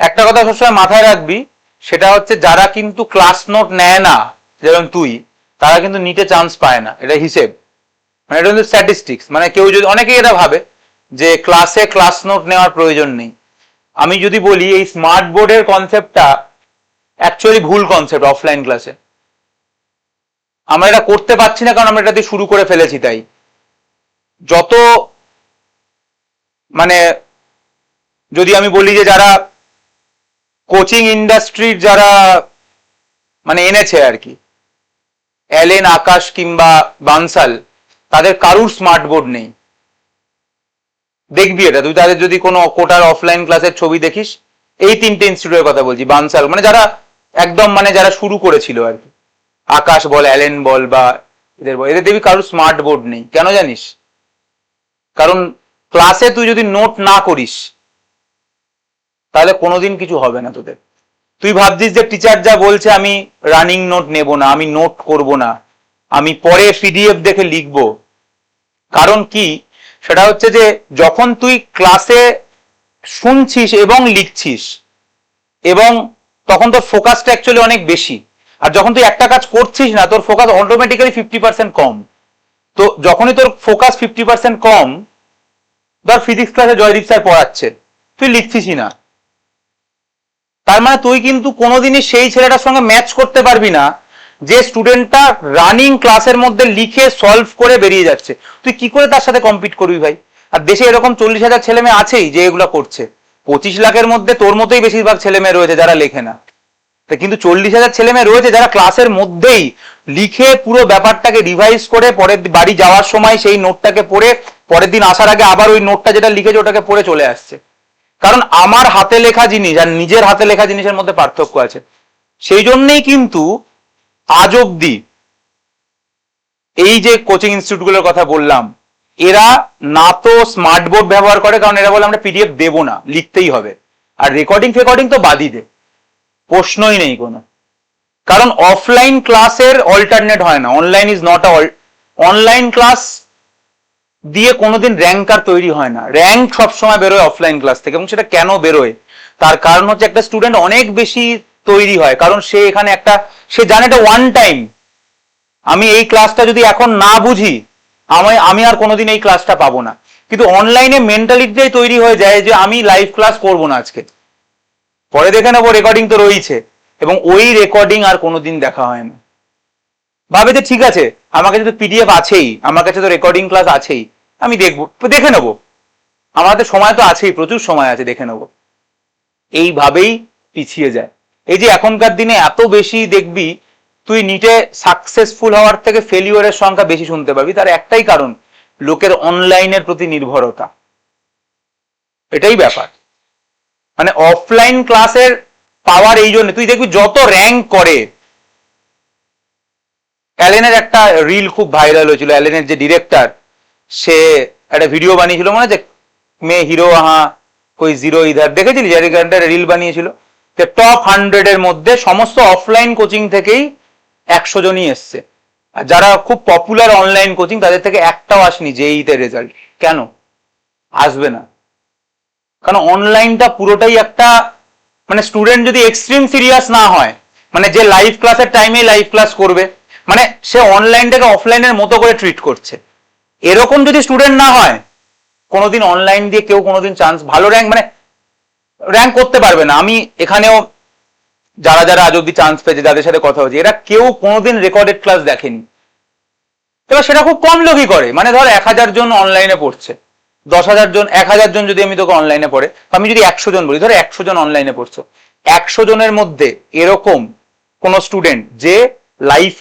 একটা কথা সবসময় মাথায় রাখবি, সেটা হচ্ছে যারা কিন্তু ক্লাস নোট নেয় না, যেমন তুই, তারা কিন্তু নিতে চান্স পায় না। এটা হিসেব, মানে এটা কিন্তু স্ট্যাটিস্টিক্স। মানে কেউ যদি, অনেকেই এটা ভাবে যে ক্লাসে ক্লাস নোট নেওয়ার প্রয়োজন নেই। আমি যদি বলি, এই স্মার্ট বোর্ডের কনসেপ্টটা অ্যাকচুয়ালি ভুল কনসেপ্ট। অফলাইন ক্লাসে আমরা এটা করতে পারছি না, কারণ আমরা এটাতে শুরু করে ফেলেছি। তাই যত মানে, যদি আমি বলি যে যারা কোচিং ইন্ডাস্ট্রির যারা মানে এনেছে আর কি, অ্যালেন, আকাশ কিংবা বানসাল, তাদের কারুর স্মার্ট বোর্ড নেই। দেখবি এটা তুই, তাদের যদি কোনো কোটার অফলাইন ক্লাসের ছবি দেখিস, এই 3টে ইনস্টিটিউটের কথা বলছি, বানসাল মানে যারা একদম মানে যারা শুরু করেছিল আর কি, আকাশ বল, অ্যালেন বল, বা এদের বল, এদের দেখবি কারুর স্মার্ট বোর্ড নেই। কেন জানিস? কারণ ক্লাসে তুই যদি নোট না করিস, তাহলে কোনোদিন কিছু হবে না তোদের। তুই ভাবছিস যে টিচার যা বলছে আমি রানিং নোট নেব না, আমি নোট করব না, আমি পরে পিডিএফ দেখে লিখবো। কারণ কি, সেটা হচ্ছে যে যখন তুই ক্লাসে শুনছিস এবং লিখছিস, এবং তখন তোর ফোকাসটা অ্যাকচুয়ালি অনেক বেশি। আর যখন তুই একটা কাজ করছিস না, তোর ফোকাস অটোমেটিক্যালি 50% কম। তো যখনই তোর ফোকাস 50% কম, ধর ফিজিক্স ক্লাসে জয়দীপ স্যার পড়াচ্ছে, তুই লিখছিসই না, তার মানে তুই কিন্তু কোনোদিনই সেই ছেলেটার সঙ্গে ম্যাচ করতে পারবি না যে স্টুডেন্টটা রানিং ক্লাসের মধ্যে লিখে সলভ করে বেরিয়ে যাচ্ছে। তুই কি করে তার সাথে কম্পিট করবি ভাই? আর দেশে এরকম 40,000 ছেলে মেয়ে আছেই যে এগুলো করছে। 25 লাখের মধ্যে তোর মতোই বেশিরভাগ ছেলে মেয়ে রয়েছে যারা লেখে না। কিন্তু 40,000 ছেলে মেয়ে রয়েছে যারা ক্লাসের মধ্যেই লিখে পুরো ব্যাপারটাকে রিভাইজ করে পরের বাড়ি যাওয়ার সময় সেই নোটটাকে পড়ে পরের দিন আসার আগে আবার ওই নোটটা যেটা লিখেছে ওটাকে পড়ে চলে আসছে। কারণ আমার হাতে লেখা জিনিস আর নিজের হাতে লেখা জিনিসের মধ্যে পার্থক্য আছে। সেই জন্যই কিন্তু আজ অব্দি এই যে কোচিং ইনস্টিটিউটগুলোর কথা বললাম, এরা না তো স্মার্ট বোর্ড ব্যবহার করে, কারণ এরা বলে আমরা পিডিএফ দেবো না, লিখতেই হবে। আর রেকর্ডিং তো বাদই দে, প্রশ্নই নেই কোনো। কারণ অফলাইন ক্লাসের অল্টারনেট হয় না, online is not online class দিয়ে কোনোদিন র্যাঙ্কার তৈরি হয় না। র্যাঙ্ক সবসময় বেরোয় অফলাইন ক্লাস থেকে। এবং সেটা কেন বেরোয়, তার কারণ হচ্ছে একটা স্টুডেন্ট অনেক বেশি তৈরি হয়, কারণ সে এখানে সে জানে এটা ওয়ান টাইম। আমি এই ক্লাসটা যদি এখন না বুঝি, আমি আর কোনোদিন এই ক্লাসটা পাবো না। কিন্তু অনলাইনে মেন্টালিটিটাই তৈরি হয়ে যায় যে আমি লাইভ ক্লাস করবো না আজকে, পরে দেখে নেবো, রেকর্ডিং তো রয়েছে। এবং ওই রেকর্ডিং আর কোনোদিন দেখা হয় না। ভাবে যে ঠিক আছে, আমার কাছে তো পিডিএফ আছেই, আমার কাছে তো রেকর্ডিং ক্লাস আছেই, আমি দেখবো, দেখে নেবো, আমাদের সময় তো আছেই, প্রচুর সময় আছে, দেখে নেবো। এইভাবেই পিছিয়ে যায়। এই যে এখনকার দিনে এত বেশি দেখবি, তুই নিটে সাকসেসফুল হওয়ার থেকে ফেলিওরের সংখ্যা বেশি শুনতে পাবি, তার একটাই কারণ, লোকের অনলাইনের প্রতি নির্ভরতা। এটাই ব্যাপার। মানে অফলাইন ক্লাসের পাওয়ার এই জন্য, তুই দেখবি যত র্যাঙ্ক করে, অ্যালেনের একটা রিল খুব ভাইরাল হয়েছিল, অ্যালেনের যে ডিরেক্টর, সে একটা ভিডিও বানিয়েছিল, মনে আছে, মে হিরো আহা কই জিরো ইধার, দেখেছিলি? যার রিল বানিয়েছিল, টপ 100 এর মধ্যে সমস্ত অফলাইন কোচিং থেকেই 100 জনই এসছে। আর যারা খুব পপুলার অনলাইন কোচিং, তাদের থেকে একটাও আসেনি জেইতে রেজাল্ট। কেন আসবে না? কারণ অনলাইনটা পুরোটাই একটা, মানে স্টুডেন্ট যদি এক্সট্রিম সিরিয়াস না হয়, মানে যে লাইভ ক্লাসের টাইমে লাইভ ক্লাস করবে, মানে সে অনলাইনটাকে অফলাইনের মতো করে ট্রিট করছে, এরকম যদি স্টুডেন্ট না হয়, কোনোদিন অনলাইন দিয়ে কেউ কোনোদিন চান্স ভালো র্যাঙ্ক করতে পারবে না। আমি এখানেও যারা যারা আজ অব্দি চান্স পেয়েছে, যাদের সাথে কথা হচ্ছে, এরা কেউ কোনোদিন রেকর্ডেড ক্লাস দেখেনি। এবার সেটা খুব কম লোকই করে। মানে ধর 1000 জন অনলাইনে পড়ছে, 10,000 জন, 1000 জন যদি আমি তোকে অনলাইনে পড়ে, আমি যদি 100 জন বলি, ধর 100 জন অনলাইনে পড়ছো, 100 জনের মধ্যে এরকম কোন স্টুডেন্ট যে লাইভ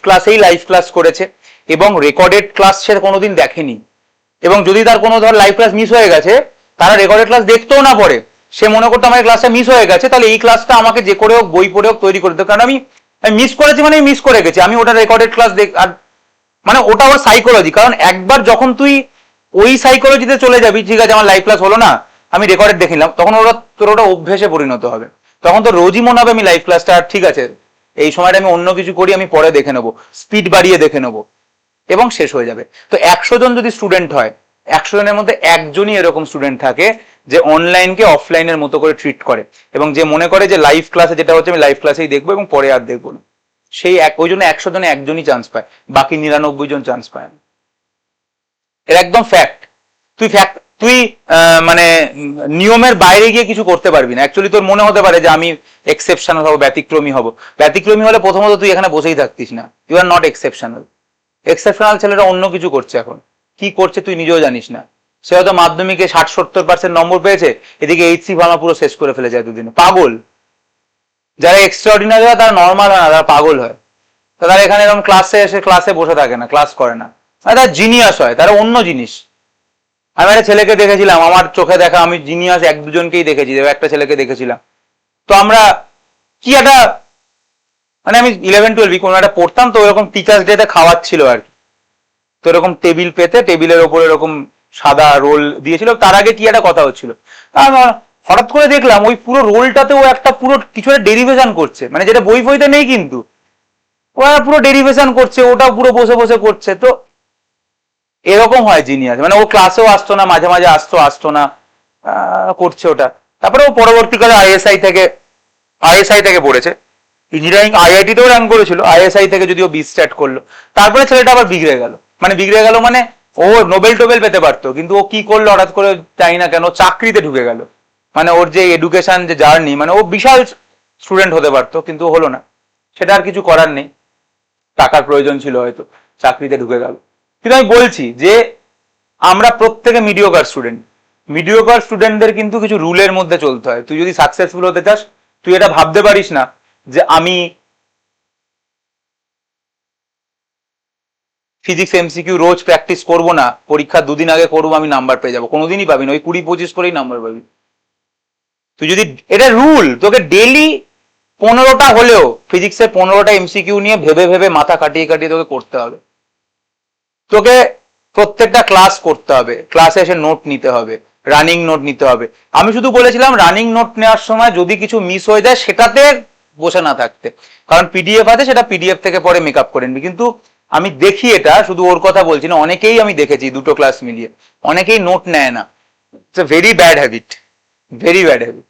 ক্লাস করেছে এবং রেকর্ডেড ক্লাস সে কোনোদিন দেখেনি, এবং যদি তার কোনো ধর লাইভ ক্লাস মিস হয়ে গেছে, তারা রেকর্ডেড ক্লাস দেখতেও না পড়ে, সে মনে করতো আমার ক্লাসটা মিস হয়ে গেছে, তাহলে এই ক্লাসটা আমাকে যে করে হোক, বই পড়ে হোক তৈরি করে দিতে, কারণ আমি মিস করেছি, মানে মিস করে গেছি, আমি ওটা রেকর্ডেড ক্লাস আর মানে ওটা ওর সাইকোলজি। কারণ একবার যখন তুই ওই সাইকোলজিতে চলে যাবি, ঠিক আছে আমার লাইভ ক্লাস হলো না, আমি রেকর্ডেড দেখিলাম, তখন তোর ওটা অভ্যেসে পরিণত হবে। তখন তো রোজই মনে হবে আমি লাইভ ক্লাসটা, ঠিক আছে এই সময়টা আমি অন্য কিছু করি, আমি পরে দেখে নেবো, স্পিড বাড়িয়ে দেখে নেবো, এবং শেষ হয়ে যাবে। তো 100 জন যদি স্টুডেন্ট হয়, 100 জনের মধ্যে একজনই এরকম স্টুডেন্ট থাকে যে অনলাইনকে অফলাইনের মতো করে ট্রিট করে, এবং যে মনে করে যে লাইভ ক্লাসে যেটা হচ্ছে আমি লাইভ ক্লাসেই দেখবো এবং পরে আর দেখবো না। সেই ওই জন্য 100 জনে একজনই চান্স পায়, বাকি 99 জন চান্স পায় না। এর একদম ফ্যাক্ট। তুই মানে নিয়মের বাইরে গিয়ে কিছু করতে পারবি না। অ্যাকচুয়ালি তোর মনে হতে পারে যে আমি এক্সেপশনাল হবো, ব্যতিক্রমী হবো। ব্যতিক্রমী হলে প্রথমত তুই এখানে বসেই থাকতিস না। You are not exceptional. Exceptional ছেলেরা অন্য কিছু করছে এখন, কি করছে তুই নিজেও জানিস না। সে হয়তো মাধ্যমিকে 60-70% নম্বর পেয়েছে, এদিকে এইচসি ভাঙা পুরো শেষ করে ফেলে যায় দুদিনে। পাগল। যারা এক্সট্রাঅর্ডিনারি হয় তারা নর্মাল হয় না, তারা পাগল হয়। তারা এখানে এরকম ক্লাসে এসে ক্লাসে বসে থাকে না, ক্লাস করে না, তারা জিনিয়াস হয়, তারা অন্য জিনিস। আমি একটা ছেলেকে দেখেছিলাম, আমার চোখে দেখা, আমি জিনিয়াস 1-2 জনকেই দেখেছি, একটা ছেলেকে দেখেছিলাম। তো আমরা কি একটা, মানে আমি 11-12 কোনো একটা পড়তাম, তো ওরকম টিচার্স ডেতে খাওয়াচ্ছিল আর কি। তো এরকম টেবিল পেতে, টেবিলের ওপর এরকম সাদা রোল দিয়েছিল, তার আগে কি একটা কথা হচ্ছিল। হঠাৎ করে দেখলাম ওই পুরো রোলটাতে ও একটা পুরো কিছু একটা ডেরিভেশন করছে, মানে যেটা বইতে নেই কিন্তু। ওরা পুরো ডেরিভেশন করছে, ওটা পুরো বসে বসে করছে। তো এরকম হয় জিনিয়াস, মানে ও ক্লাসেও আসতো না, মাঝে মাঝে আসতো আসতো না, করছে ওটা। তারপরে ও পরবর্তীকালে আইএসআই থেকে পড়েছে, ইঞ্জিনিয়ারিং আইআইটি তেও র্যাঙ্ক করেছিল, আইএসআই থেকে যদিও বি স্টার্ট করলো। তারপরে ছেলেটা আবার বিগড়ে গেল, মানে বিগড়ে গেল মানে ও নোবেল টোবেল পেতে পারতো, কিন্তু ও কি করলো হঠাৎ করে জানি না কেন চাকরিতে ঢুকে গেল। মানে ওর যে এডুকেশন যে জার্নি, মানে ও বিশাল স্টুডেন্ট হতে পারতো, কিন্তু হলো না। সেটা আর কিছু করার নেই, টাকার প্রয়োজন ছিল হয়তো, চাকরিতে ঢুকে গেল। কিন্তু আমি বলছি যে আমরা প্রত্যেকে মিডিওকার স্টুডেন্ট। মিডিওকার স্টুডেন্টদের কিন্তু কিছু রুলের মধ্যে চলতে হয়। তুই যদি সাকসেসফুল হতে চাস, তুই এটা ভাবতে পারিস না যে আমি ফিজিক্স এমসিকিউ রোজ প্র্যাকটিস করবো না, পরীক্ষা দুদিন আগে করবো, আমি নাম্বার পেয়ে যাবো। কোনোদিনই পাবি না, ওই 20-25 করেই নাম্বার পাবি। তুই যদি, এটা রুল, তোকে ডেলি 15টা হলেও ফিজিক্সের 15টা এমসিকিউ নিয়ে ভেবে ভেবে মাথা কাটিয়ে কাটিয়ে তোকে করতে হবে। তোকে প্রত্যেকটা ক্লাস করতে হবে, ক্লাসে এসে নোট নিতে হবে, রানিং নোট নিতে হবে। আমি শুধু বলেছিলাম রানিং নোট নেওয়ার সময় যদি কিছু মিস হয়ে যায় সেটাতে বসে না থাকতে, কারণ পিডিএফ আছে, সেটা পিডিএফ থেকে পরে মেকআপ করে নিবি। কিন্তু আমি দেখি, এটা শুধু ওর কথা বলছি না, অনেকেই আমি দেখেছি দুটো ক্লাস মিলিয়ে অনেকেই নোট নেয় না। It's a very bad habit, very bad habit.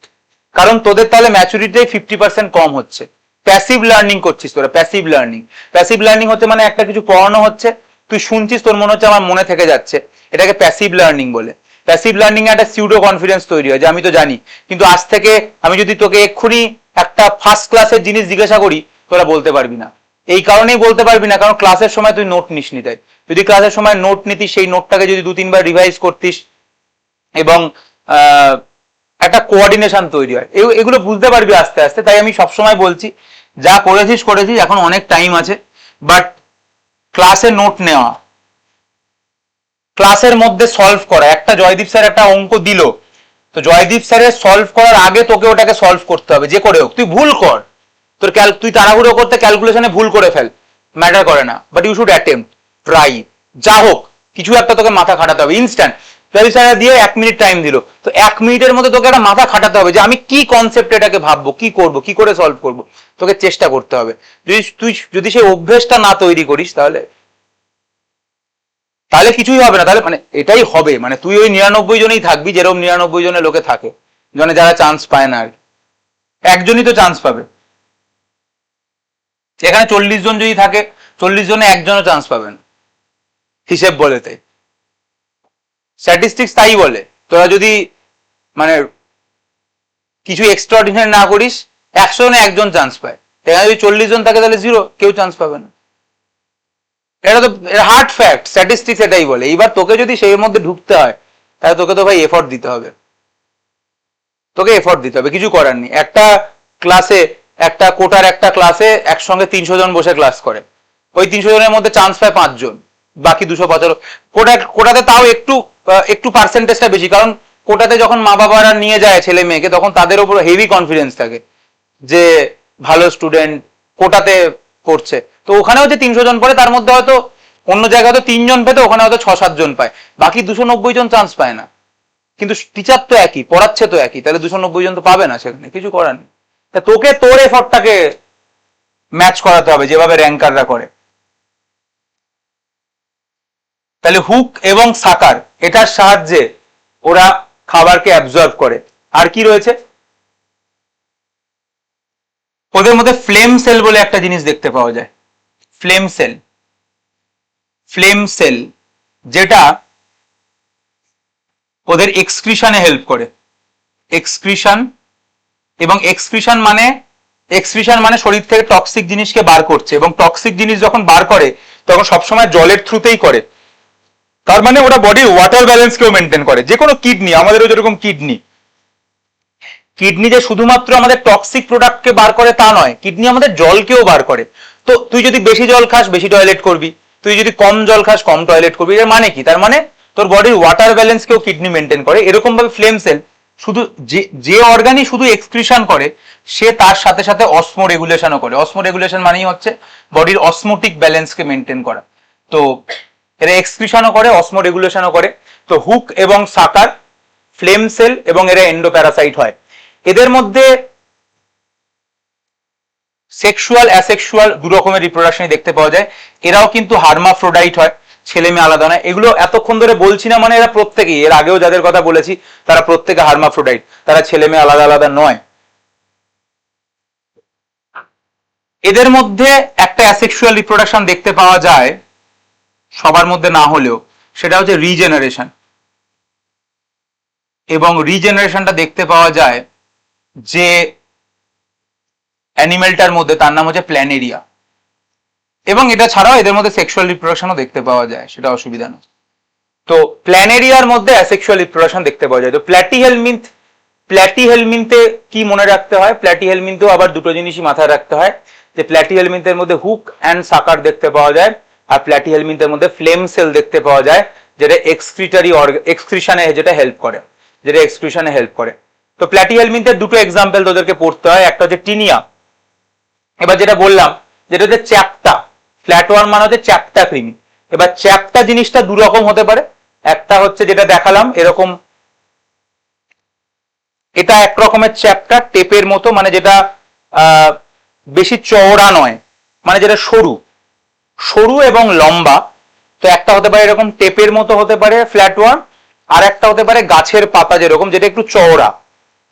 কারণ তোদের তাহলে ম্যাচুরিটিটাই 50% কম হচ্ছে। প্যাসিভ লার্নিং করছিস তোরা, প্যাসিভ লার্নিং। প্যাসিভ লার্নিং হচ্ছে মানে একটা কিছু পড়ানো হচ্ছে, তুই শুনছিস, তোর মনে হচ্ছে আমার মনে থেকে যাচ্ছে, এটাকে প্যাসিভ লার্নিং বলে। প্যাসিভ লার্নিং এ একটা সিউডো কনফিডেন্স তৈরি হয় যে আমি তো জানি, কিন্তু আজ থেকে আমি যদি তোকে এক্ষুনি একটা ফার্স্ট ক্লাসের জিনিস জিজ্ঞাসা করি, তোরা বলতে পারবি না। এই কারণেই বলতে পারবি না, কারণ ক্লাসের সময় তুই নোট নিস নি। তাই যদি ক্লাসের সময় নোট নিতিস, সেই নোটটাকে যদি 2-3 বার রিভাইজ করতিস এবং একটা কোঅর্ডিনেশন তৈরি হয়, এগুলো বুঝতে পারবি আস্তে আস্তে। তাই আমি সবসময় বলছি, যা করেছিস করেছিস, এখন অনেক টাইম আছে, বাট ক্লাসে নোট নেওয়া, ক্লাসের মধ্যে সলভ করা। একটা জয়দীপ স্যার একটা অঙ্ক দিল, তো জয়দীপ স্যারের সলভ করার আগে তোকে ওটাকে সলভ করতে হবে, যে করে হোক। তুই ভুল কর, তোর তুই তাড়াহুড়ো করতে ক্যালকুলেশনে ভুল করে ফেল, ম্যাটার করে না, but you should attempt, try, যা হোক কিছু একটা তোকে মাথা খাটাতে হবে। ইনস্ট্যান্ট জয়দীপ স্যার দিয়ে 1 মিনিট টাইম দিল, তো 1 মিনিটের মধ্যে তোকে একটা মাথা খাটাতে হবে যে আমি কি কনসেপ্ট এটাকে ভাববো, কি করব, কি করে সলভ করব, তোকে চেষ্টা করতে হবে। যদি সেই অভ্যেসটা না তৈরি করিস, তাহলে তাহলে কিছুই হবে না। তাহলে মানে এটাই হবে, মানে তুই ওই 99 জনেই থাকবি, যেরকম 99 জনের লোকে থাকে, মানে যারা চান্স পায় না আর কি। একজনই তো চান্স পাবে। এখানে 40 জন যদি থাকে, 40 জনে একজনও চান্স পাবেন, হিসেব বলে। তাই স্ট্যাটিস্টিক্স তাই বলে, তোরা যদি মানে কিছু এক্সট্রাঅর্ডিনারি না করিস, 100 জনে একজন চান্স পায়। এখানে যদি 40 জন থাকে, তাহলে 0, কেউ চান্স পাবে না। এটা তো হার্ড ফ্যাক্ট, স্ট্যাটিস্টিক্স এটাই বলে। এইবার তোকে যদি সেই মধ্যে ঢুকতে হয়, তাহলে তোকে তো ভাই এফর্ট দিতে হবে, তোকে এফর্ট দিতে হবে, কিছু করার নেই। একটা ক্লাসে, একটা কোটার একটা ক্লাসে একসঙ্গে 300 জন বসে ক্লাস করে, ওই 300 জনের মধ্যে চান্স পায় 5 জন, বাকি 275। কোটাতে তাও একটু একটু পার্সেন্টেজটা বেশি, কারণ কোটাতে যখন মা বাবারা নিয়ে যায় ছেলে মেয়েকে, তখন তাদের উপর হেভি কনফিডেন্স থাকে যে ভালো স্টুডেন্ট কোটাতে পড়ছে। তো ওখানেও যে 300 জন পড়ে, তার মধ্যে হয়তো অন্য জায়গায় হয়তো 3 জন পেতে, ওখানে হয়তো 6-7 জন পায়, বাকি 290 জন চান্স পায় না। কিন্তু টিচার তো একই, পড়াচ্ছে তো একই, তাহলে 290 জন তো পাবে না, সেখানে কিছু করার নেই। তা তোকে তোর এফর্টটাকে ম্যাচ করাতে হবে যেভাবে র্যাঙ্কাররা করে। তাহলে হুক এবং সাকার, এটার সাহায্যে ওরা খাবারকে অ্যাবজর্ব করে। আর কি রয়েছে ওদের মধ্যে? ফ্লেম সেল বলে একটা জিনিস দেখতে পাওয়া যায়, ফ্লেম সেল। ফ্লেম সেল যেটা ওদের এক্সক্রিশনে হেল্প করে। এক্সক্রিশন, এবং এক্সক্রিশন মানে শরীর থেকে টক্সিক জিনিসকে বার করছে, এবং টক্সিক জিনিস যখন বার করে তখন সবসময় জলের থ্রুতেই করে। তার মানে ওরা বডির ওয়াটার ব্যালেন্সকেও মেনটেন করে। যে কোনো কিডনি, আমাদেরও যেরকম কিডনি, কিডনি যে শুধুমাত্র আমাদের টক্সিক প্রোডাক্টকে বার করে তা নয়, কিডনি আমাদের জলকেও বার করে। তো তুই যদি বেশি জল খাস, বেশি টয়লেট করবি, তুই যদি কম জল খাস, কম টয়লেট করবি। এর মানে কি? তার মানে তোর বডির ওয়াটার ব্যালেন্সকেও কিডনি মেনটেন করে। এরকম ভাবে ফ্লেম সেল শুধু যে অর্গানই শুধু এক্সক্রিশন করে, সে তার সাথে সাথে অসমো রেগুলেশনও করে। অসমো রেগুলেশন মানেই হচ্ছে বডির অসমোটিক ব্যালেন্সকে মেনটেন করা। তো এরা এক্সক্রিশনও করে, অসমো রেগুলেশনও করে। তো হুক এবং সাকার ফ্লেম সেল, এবং এরা এন্ডোপ্যারাসাইট হয়। এদের মধ্যে সেক্সুয়াল অ্যাসেক্সুয়াল দু রকমের রিপ্রোডাকশনে দেখতে পাওয়া যায়। এরাও কিন্তু হার্মাফ্রোডাইট হয়, ছেলে মেয়ে আলাদা নয়। এগুলো এতক্ষণ ধরে বলছি না মানে এরা প্রত্যেকেই, এর আগেও যাদের কথা বলেছি তারা প্রত্যেকে হার্মাফ্রোডাইট, তারা ছেলে মেয়ে আলাদা আলাদা নয়। এদের মধ্যে একটা অ্যাসেক্সুয়াল রিপ্রোডাকশন দেখতে পাওয়া যায় সবার মধ্যে না হলেও, সেটা হচ্ছে রিজেনারেশন। এবং রিজেনারেশনটা দেখতে পাওয়া যায় যে অ্যানিমেলটার মধ্যে, তার নাম হচ্ছে প্ল্যানেরিয়া। এবং এটা ছাড়াও এদের মধ্যে সেক্সুয়াল রিপ্রোডাকশনও দেখতে পাওয়া যায়, সেটা অসুবিধা নেই। তো প্ল্যানেরিয়ার মধ্যে অ্যাসেক্সুয়াল রিপ্রোডাকশন দেখতে পাওয়া যায়। তো প্ল্যাটিহেলমিন্থ, প্ল্যাটিহেলমিন্থে কি মনে রাখতে হয়, প্ল্যাটিহেলমিন্থেও আবার দুটো জিনিসই মাথায় রাখতে হয়, যে প্ল্যাটিহেলমিন্থের মধ্যে হুক অ্যান্ড সাকার দেখতে পাওয়া যায়, আর প্ল্যাটিহেলমিন্থের মধ্যে ফ্লেম সেল দেখতে পাওয়া যায়, যেটা এক্সক্রিশনে যেটা হেল্প করে, যেটা এক্সক্রিশনে হেল্প করে। তো প্ল্যাটিহেলমিন্থের দুটো এক্সাম্পল তোদেরকে পড়তে হয়, একটা হচ্ছে টিনিয়া। এবার যেটা বললাম যেটা হচ্ছে চ্যাপ্টা, ফ্ল্যাটওয়ার্ম মানে হচ্ছে চ্যাপ্টা কৃমি। এবার চ্যাপ্টা জিনিসটা দু রকম হতে পারে, একটা হচ্ছে যেটা দেখালাম এরকম, এটা এক রকমের চ্যাপ্টা টেপের মতো, মানে যেটা বেশি চওড়া নয়, মানে যেটা সরু সরু এবং লম্বা। তো একটা হতে পারে এরকম টেপের মতো হতে পারে ফ্ল্যাটওয়ার্ম, আর একটা হতে পারে গাছের পাতা যেরকম, যেটা একটু চওড়া,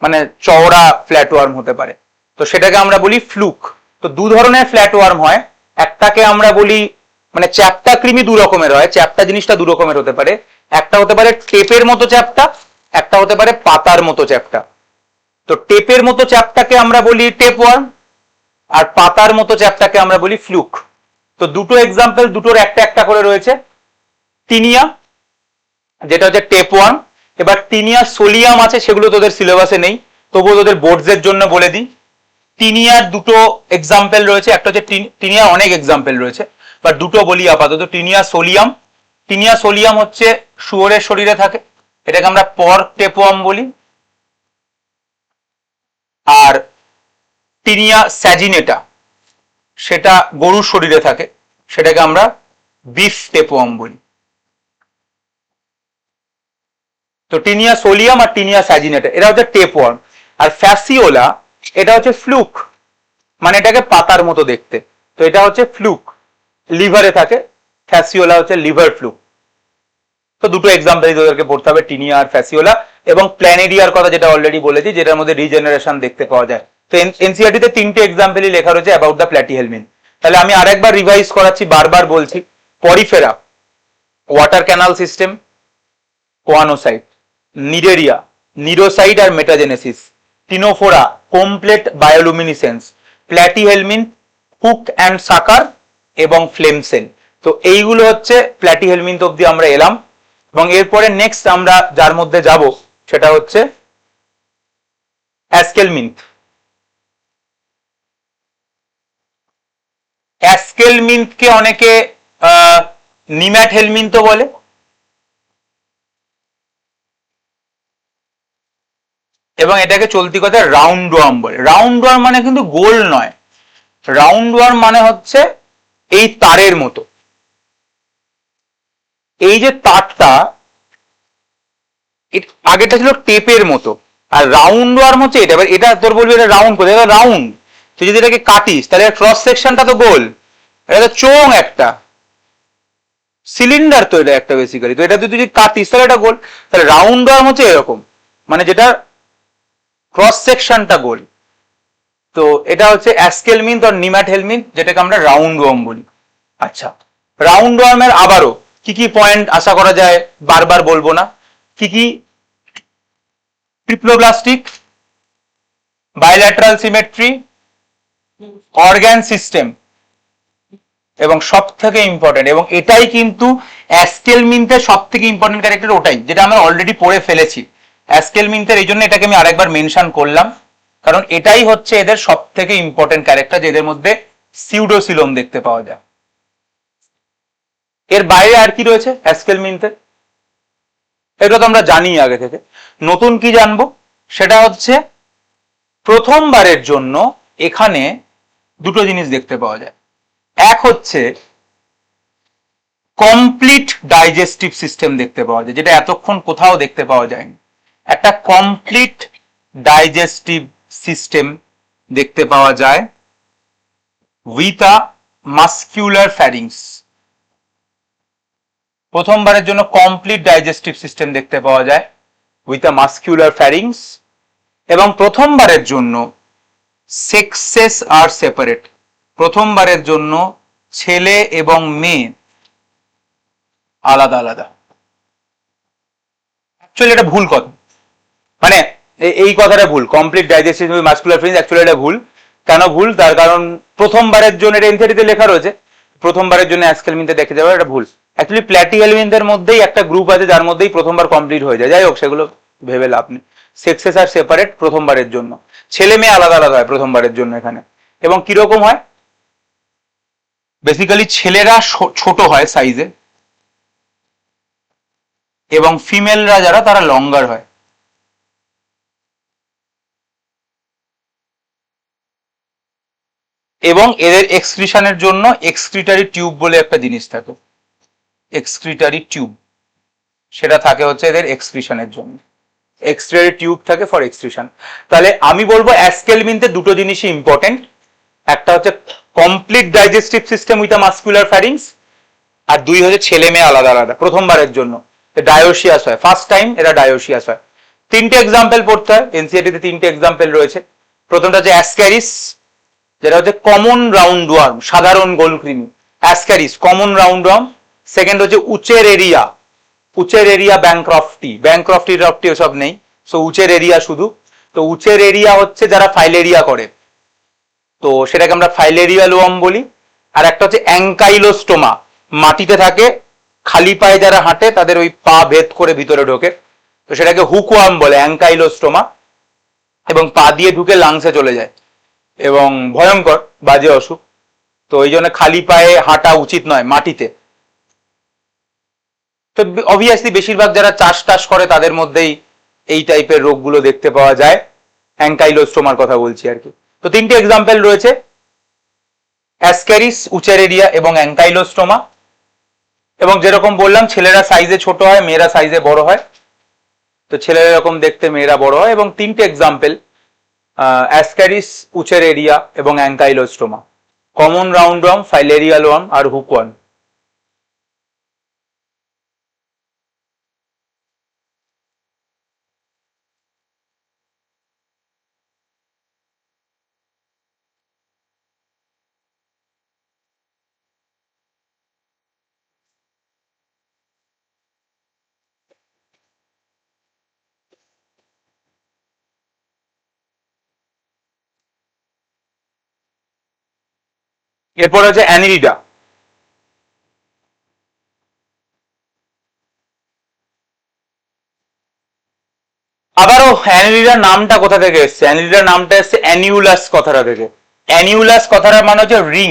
মানে চওড়া ফ্ল্যাটওয়ার্ম হতে পারে। তো সেটাকে আমরা বলি ফ্লুক। তো দু ধরনের ফ্ল্যাটওয়ার্ম হয়, একটাকে আমরা বলি, মানে চ্যাপ্টা কৃমি দু রকমের হয়, চ্যাপ্টা জিনিসটা দু রকমের হতে পারে, একটা হতে পারে টেপের মতো চ্যাপ্টা, একটা হতে পারে পাতার মতো চ্যাপ্টা। তো টেপের মতো চ্যাপ্টাকে আমরা বলি টেপওয়ার্ম, আর পাতার মতো চ্যাপ্টাকে আমরা বলি ফ্লুক। তো দুটো এক্সাম্পল, দুটোর একটা একটা করে রয়েছে। টিনিয়া যেটা হচ্ছে টেপওয়ার্ম। এবার টিনিয়া সোলিয়াম আছে, সেগুলো তোদের সিলেবাসে নেই, তবুও তোদের বোর্ডসের জন্য বলে দিই। টিনিয়ার দুটো এক্সাম্পল রয়েছে, একটা হচ্ছে টিনিয়ার অনেক এক্সাম্পল রয়েছে, বাট দুটো বলি আপাতত। টিনিয়া সোলিয়াম, টিনিয়া সোলিয়াম হচ্ছে শুয়োরের শরীরে থাকে, এটাকে আমরা পর্ক টেপওয়ার্ম বলি। আর টিনিয়া স্যাজিনেটা, সেটা গরুর শরীরে থাকে, সেটাকে আমরা বিফ টেপওয়ার্ম বলি। তো টিনিয়া সোলিয়াম আর টিনিয়া স্যাজিনেটা এরা হচ্ছে টেপওয়ার্ম। আর ফ্যাসিওলা এটা হচ্ছে ফ্লুক, মানে এটাকে পাতার মতো দেখতে, তো এটা হচ্ছে ফ্লুক, লিভারে থাকে। ফ্যাসিওলা হচ্ছে লিভার ফ্লুক। তো দুটো এক্সাম্পল তোদেরকে পড়তে হবে, টিনিয়া আর ফ্যাসিওলা। এবং প্ল্যানেরিয়ার কথা যেটা অলরেডি বলেছি, যেটার মধ্যে রিজেনারেশন দেখতে পাওয়া যায়। তো এনসিআরটি তে তিনটে এক্সাম্পলই লেখা রয়েছে অ্যাবাউট দ্য প্ল্যাটিহেলমিন। তাহলে আমি আরেকবার রিভাইজ করাচ্ছি, বারবার বলছি। Porifera, water canal system, choanocyte. Cnidaria, cnidocyte আর metagenesis. Ctenophora, comb plate bioluminescence. Platyhelminth, hook and sucker এবং ফ্লেম সেল। তো এইগুলো হচ্ছে প্ল্যাটিহেলমিন অব্দি আমরা এলাম। এবং এরপরে নেক্সট আমরা যার মধ্যে যাব সেটা হচ্ছে অ্যাস্কেলমিন্থ। অ্যাস্কেলমিন্থকে অনেকে নিম্যাটহেলমিন্থ বলে, এবং এটাকে চলতি কথা রাউন্ড ওয়ার্ম বলে। রাউন্ড ওয়ার্ম মানে কিন্তু গোল নয়, রাউন্ড ওয়ার্ম মানে হচ্ছে এই তারের মতো, এই যে তারটা আগেটা ছিল টেপের মতো, আর রাউন্ড ওয়ার্ম হচ্ছে এটা। এবার এটা তোর বলবি এটা রাউন্ড করে, এটা রাউন্ড, তুই যদি এটাকে কাটিস তাহলে ক্রস সেকশনটা তো গোল, এটা চোং একটা সিলিন্ডার, তো এটা একটা বেসিক্যালি। তো এটা তুই যদি কাটিস তাহলে এটা গোল। তাহলে রাউন্ড ওয়ার্ম হচ্ছে এরকম, মানে যেটা ক্রস সেকশনটা গোল। তো এটা হচ্ছে অ্যাস্কেলমিন্থ আর নিম্যাটহেলমিন্থ, যেটাকে আমরা রাউন্ড ওয়ার্ম বলি। আচ্ছা, রাউন্ড ওয়ার্মের আবারও কি কি পয়েন্ট আশা করা যায়, বারবার বলবো না। কি কি? Triploblastic, bilateral symmetry, organ system, এবং সব থেকে ইম্পর্টেন্ট, এবং এটাই কিন্তু অ্যাস্কেলমিন্থের সব থেকে ইম্পর্টেন্ট ক্যারেক্টার, ওটাই যেটা আমরা অলরেডি পড়ে ফেলেছি অ্যাস্কেলমিন্থের। এই জন্য এটাকে আমি আরেকবার মেনশন করলাম, কারণ এটাই হচ্ছে এদের সব থেকে ইম্পর্টেন্ট ক্যারেক্টার, যে এদের মধ্যে সিউডোসিলোম দেখতে পাওয়া যায়। এর বাইরে আর কি রয়েছে অ্যাস্কেলমিন্থে, এটা তো আমরা জানি আগে থেকে। নতুন কি জানবো সেটা হচ্ছে প্রথমবারের জন্য এখানে দুটো জিনিস দেখতে পাওয়া যায়। এক হচ্ছে কমপ্লিট ডাইজেস্টিভ সিস্টেম দেখতে পাওয়া যায়, যেটা এতক্ষণ কোথাও দেখতে পাওয়া যায়নি। একটা কমপ্লিট ডাইজেস্টিভ সিস্টেম দেখতে পাওয়া যায়। With a muscular ফ্যারিংস। প্রথমবারের জন্য কমপ্লিট ডাইজেস্টিভ সিস্টেম দেখতে পাওয়া যায় উইথ আ মাস্কিউলার ফ্যারিংস, এবং প্রথমবারের জন্য সেক্সেস আর সেপারেট। প্রথমবারের জন্য ছেলে এবং মেয়ে আলাদা আলাদা। অ্যাকচুয়ালি এটা ভুল কথা, মানে এই কথাটা ভুল, কমপ্লিট ডাইজেস্টিভ মাস্কুলার ফ্যারিংস, অ্যাকচুয়ালি এটা ভুল। কেন ভুল? তার কারণ প্রথমবারের জন্য এটা এনথেরিতে লেখা রয়েছে, প্রথমবারের জন্য অ্যাসকেলমিনতে দেখে যাবে, এটা ভুল। অ্যাকচুয়ালি প্ল্যাটিহেলমিনথের মধ্যেই একটা গ্রুপ আছে যার মধ্যেই প্রথমবার কমপ্লিট হয়ে যায়। যাই হোক, সেগুলো ভেবে লাভ নেই। সেক্সেস আর সেপারেট প্রথমবারের জন্য, ছেলে মেয়ে আলাদা আলাদা হয় প্রথমবারের জন্য এখানে। এবং কিরকম হয়? বেসিক্যালি ছেলেরা ছোট হয় সাইজে, এবং ফিমেলরা যারা তারা লঙ্গার হয়। এবং এদের এক্সক্রিশনের জন্য এক্সক্রিটারি টিউব বলে একটা জিনিস থাকে, এক্সক্রিটারি টিউব, সেটা থাকে হচ্ছে এদের এক্সক্রিশনের জন্য। এক্সক্রিটারি টিউব থাকে ফর এক্সক্রিশন। তাহলে আমি বলবো অ্যাসকেলমিনতে দুটো জিনিসই ইম্পর্টেন্ট, একটা হচ্ছে complete digestive system with a muscular pharynx, আর দুই হচ্ছে ছেলে মেয়ে আলাদা আলাদা প্রথমবারের জন্য। ডায়োসিয়াস হয়, ফার্স্ট টাইম এরা ডায়োসিয়াস হয়। তিনটে এক্সাম্পল পড়তে হয়, এনসিইআরটি তে তিনটে এক্সাম্পল রয়েছে। প্রথমটা হচ্ছে অ্যাসক্যারিস, যেটা হচ্ছে কমন রাউন্ড ওয়ার্ম, সাধারণ গোলকৃমি, অ্যাসক্যারিস কমন রাউন্ড ওয়ার্ম। সেকেন্ড হচ্ছে উচের এরিয়া, উচের এরিয়া ব্যাংক্রফটি, ব্যাংক্রফটি রফটি ওসব নেই, সো উচের এরিয়া শুধু। তো উচের এরিয়া হচ্ছে যারা ফাইলেরিয়া করে, তো সেটাকে আমরা ফাইলেরিয়াল ওয়ার্ম বলি। আর একটা হচ্ছে অ্যাঙ্কাইলোস্টোমা, মাটিতে থাকে, খালি পায়ে যারা হাঁটে তাদের ওই পা ভেদ করে ভিতরে ঢোকে, তো সেটাকে হুকওয়ার্ম বলে, অ্যাঙ্কাইলোস্টোমা, এবং পা দিয়ে ঢুকে লাংসে চলে যায় এবং ভয়ঙ্কর বাজে অসুখ। তো এই জন্য খালি পায়ে হাঁটা উচিত নয় মাটিতে। তো অবভিয়াসলি বেশিরভাগ যারা চাষ টাস করে তাদের মধ্যেই এই টাইপের রোগগুলো দেখতে পাওয়া যায়, অ্যাঙ্কাইলোস্টোমার কথা বলছি আর কি। তো তিনটে এক্সাম্পল রয়েছে, অ্যাসক্যারিস, উচেরেরিয়া এবং অ্যাঙ্কাইলোস্টোমা। এবং যেরকম বললাম, ছেলেরা সাইজে ছোট হয়, মেয়েরা সাইজে বড় হয়। তো ছেলেরা এরকম দেখতে, মেয়েরা বড় হয়। এবং তিনটে এক্সাম্পল, অ্যাসক্যারিস, উচেরেরিয়া এবং অ্যাঙ্কাইলোস্টোমা, কমন রাউন্ড ওয়ার্ম, ফাইলেরিয়াল ওয়ার্ম আর হুকওয়ার্ম। এরপর আছে অ্যানিলিডা। আবারও অ্যানিলিডার নামটা কোথা থেকে এসছে? অ্যানিলিডার নামটা এসছে অ্যানিউলাস কথাটা থেকে। অ্যানিউলাস কথাটার মানে হচ্ছে রিং,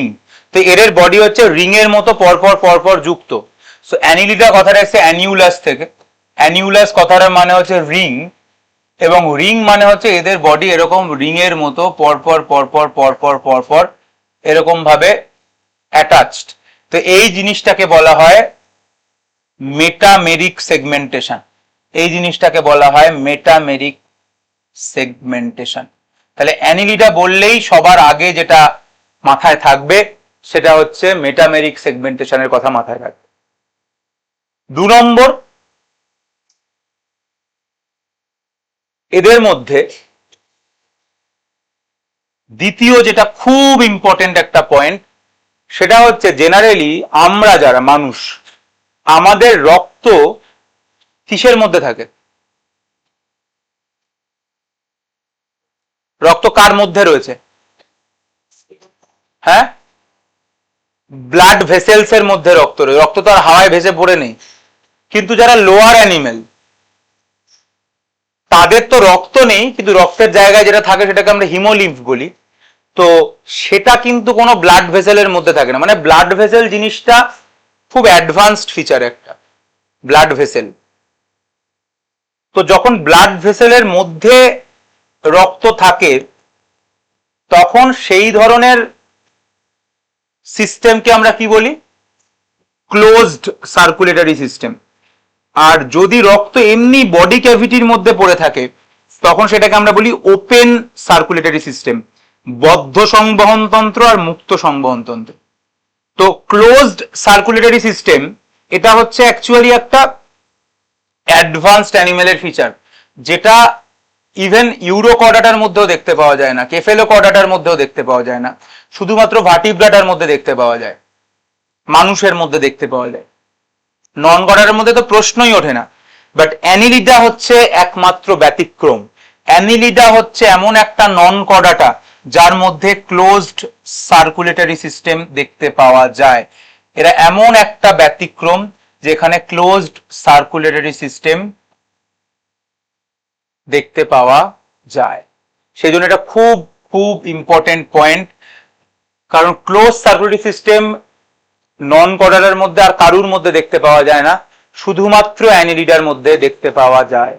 তো এর বডি হচ্ছে রিং এর মতো পরপর পরপর যুক্ত। সো অ্যানিলিডা কথাটা এসছে অ্যানিউলাস থেকে। অ্যানিউলাস কথাটার মানে হচ্ছে রিং, এবং রিং মানে হচ্ছে এদের বডি এরকম রিং এর মতো পরপর পরপর পরপর পরপর এরকম ভাবে অ্যাটাচড। তো এই জিনিসটাকে বলা হয় মেটামেরিক সেগমেন্টেশন। এই জিনিসটাকে বলা হয় মেটামেরিক সেগমেন্টেশন। তাহলে অ্যানিলিডা বললেই সবার আগে যেটা মাথায় থাকবে সেটা হচ্ছে মেটামেরিক সেগমেন্টেশনের কথা মাথায় রাখবে। 2 নম্বর, এদের মধ্যে দ্বিতীয় যেটা খুব ইম্পর্টেন্ট একটা পয়েন্ট, সেটা হচ্ছে জেনারেলি আমরা যারা মানুষ, আমাদের রক্ত কিসের মধ্যে থাকে? রক্ত কার মধ্যে রয়েছে? হ্যাঁ, ব্লাড ভেসেলস এর মধ্যে রক্ত রয়েছে। রক্ত তো আর হাওয়ায় ভেসে পড়ে নেই। কিন্তু যারা লোয়ার অ্যানিমেল, তাদের তো রক্ত নেই, কিন্তু রক্তের জায়গায় যেটা থাকে সেটাকে আমরা হিমোলিম্ফ বলি। তো সেটা কিন্তু কোনো ব্লাড ভেসেলের মধ্যে থাকে না। মানে ব্লাড ভেসেল জিনিসটা খুব অ্যাডভান্সড ফিচার একটা, ব্লাড ভেসেল। তো যখন ব্লাড ভেসেলের মধ্যে রক্ত থাকে তখন সেই ধরনের সিস্টেমকে আমরা কি বলি? Closed circulatory system. আর যদি রক্ত এমনি বডি ক্যাভিটির মধ্যে পড়ে থাকে তখন সেটাকে আমরা বলি ওপেন সার্কুলেটরি সিস্টেম। বদ্ধ সংবহন তন্ত্র আর মুক্ত সংবহন তন্ত্র। তো ক্লোজড সার্কুলেটরি সিস্টেম এটা হচ্ছে অ্যাকচুয়ালি একটা অ্যাডভান্সড অ্যানিমেলের ফিচার, যেটা ইভেন ইউরোকর্ডাটার মধ্যেও দেখতে পাওয়া যায় না, কেফেলোকর্ডাটার মধ্যেও দেখতে পাওয়া যায় না, শুধুমাত্র ভার্টিব্রাটার মধ্যে দেখতে পাওয়া যায়, মানুষের মধ্যে দেখতে পাওয়া যায়, নন কর্ডাটার মধ্যে তো প্রশ্নই ওঠে না। বাট অ্যানিলিডা হচ্ছে একমাত্র ব্যতিক্রম। অ্যানিলিডা হচ্ছে এমন একটা নন কর্ডাটা যার মধ্যে ক্লোজড সার্কুলেটরি সিস্টেম দেখতে পাওয়া যায়। এরা এমন একটা ব্যতিক্রম যেখানে ক্লোজড সার্কুলেটরি সিস্টেম দেখতে পাওয়া যায়। সেই জন্য এটা খুব খুব ইম্পর্টেন্ট পয়েন্ট, কারণ ক্লোজ সার্কুলেটরি সিস্টেম নন কর্ডাটার মধ্যে আর কারুর মধ্যে দেখতে পাওয়া যায় না, শুধুমাত্র অ্যানিলিডার মধ্যে দেখতে পাওয়া যায়।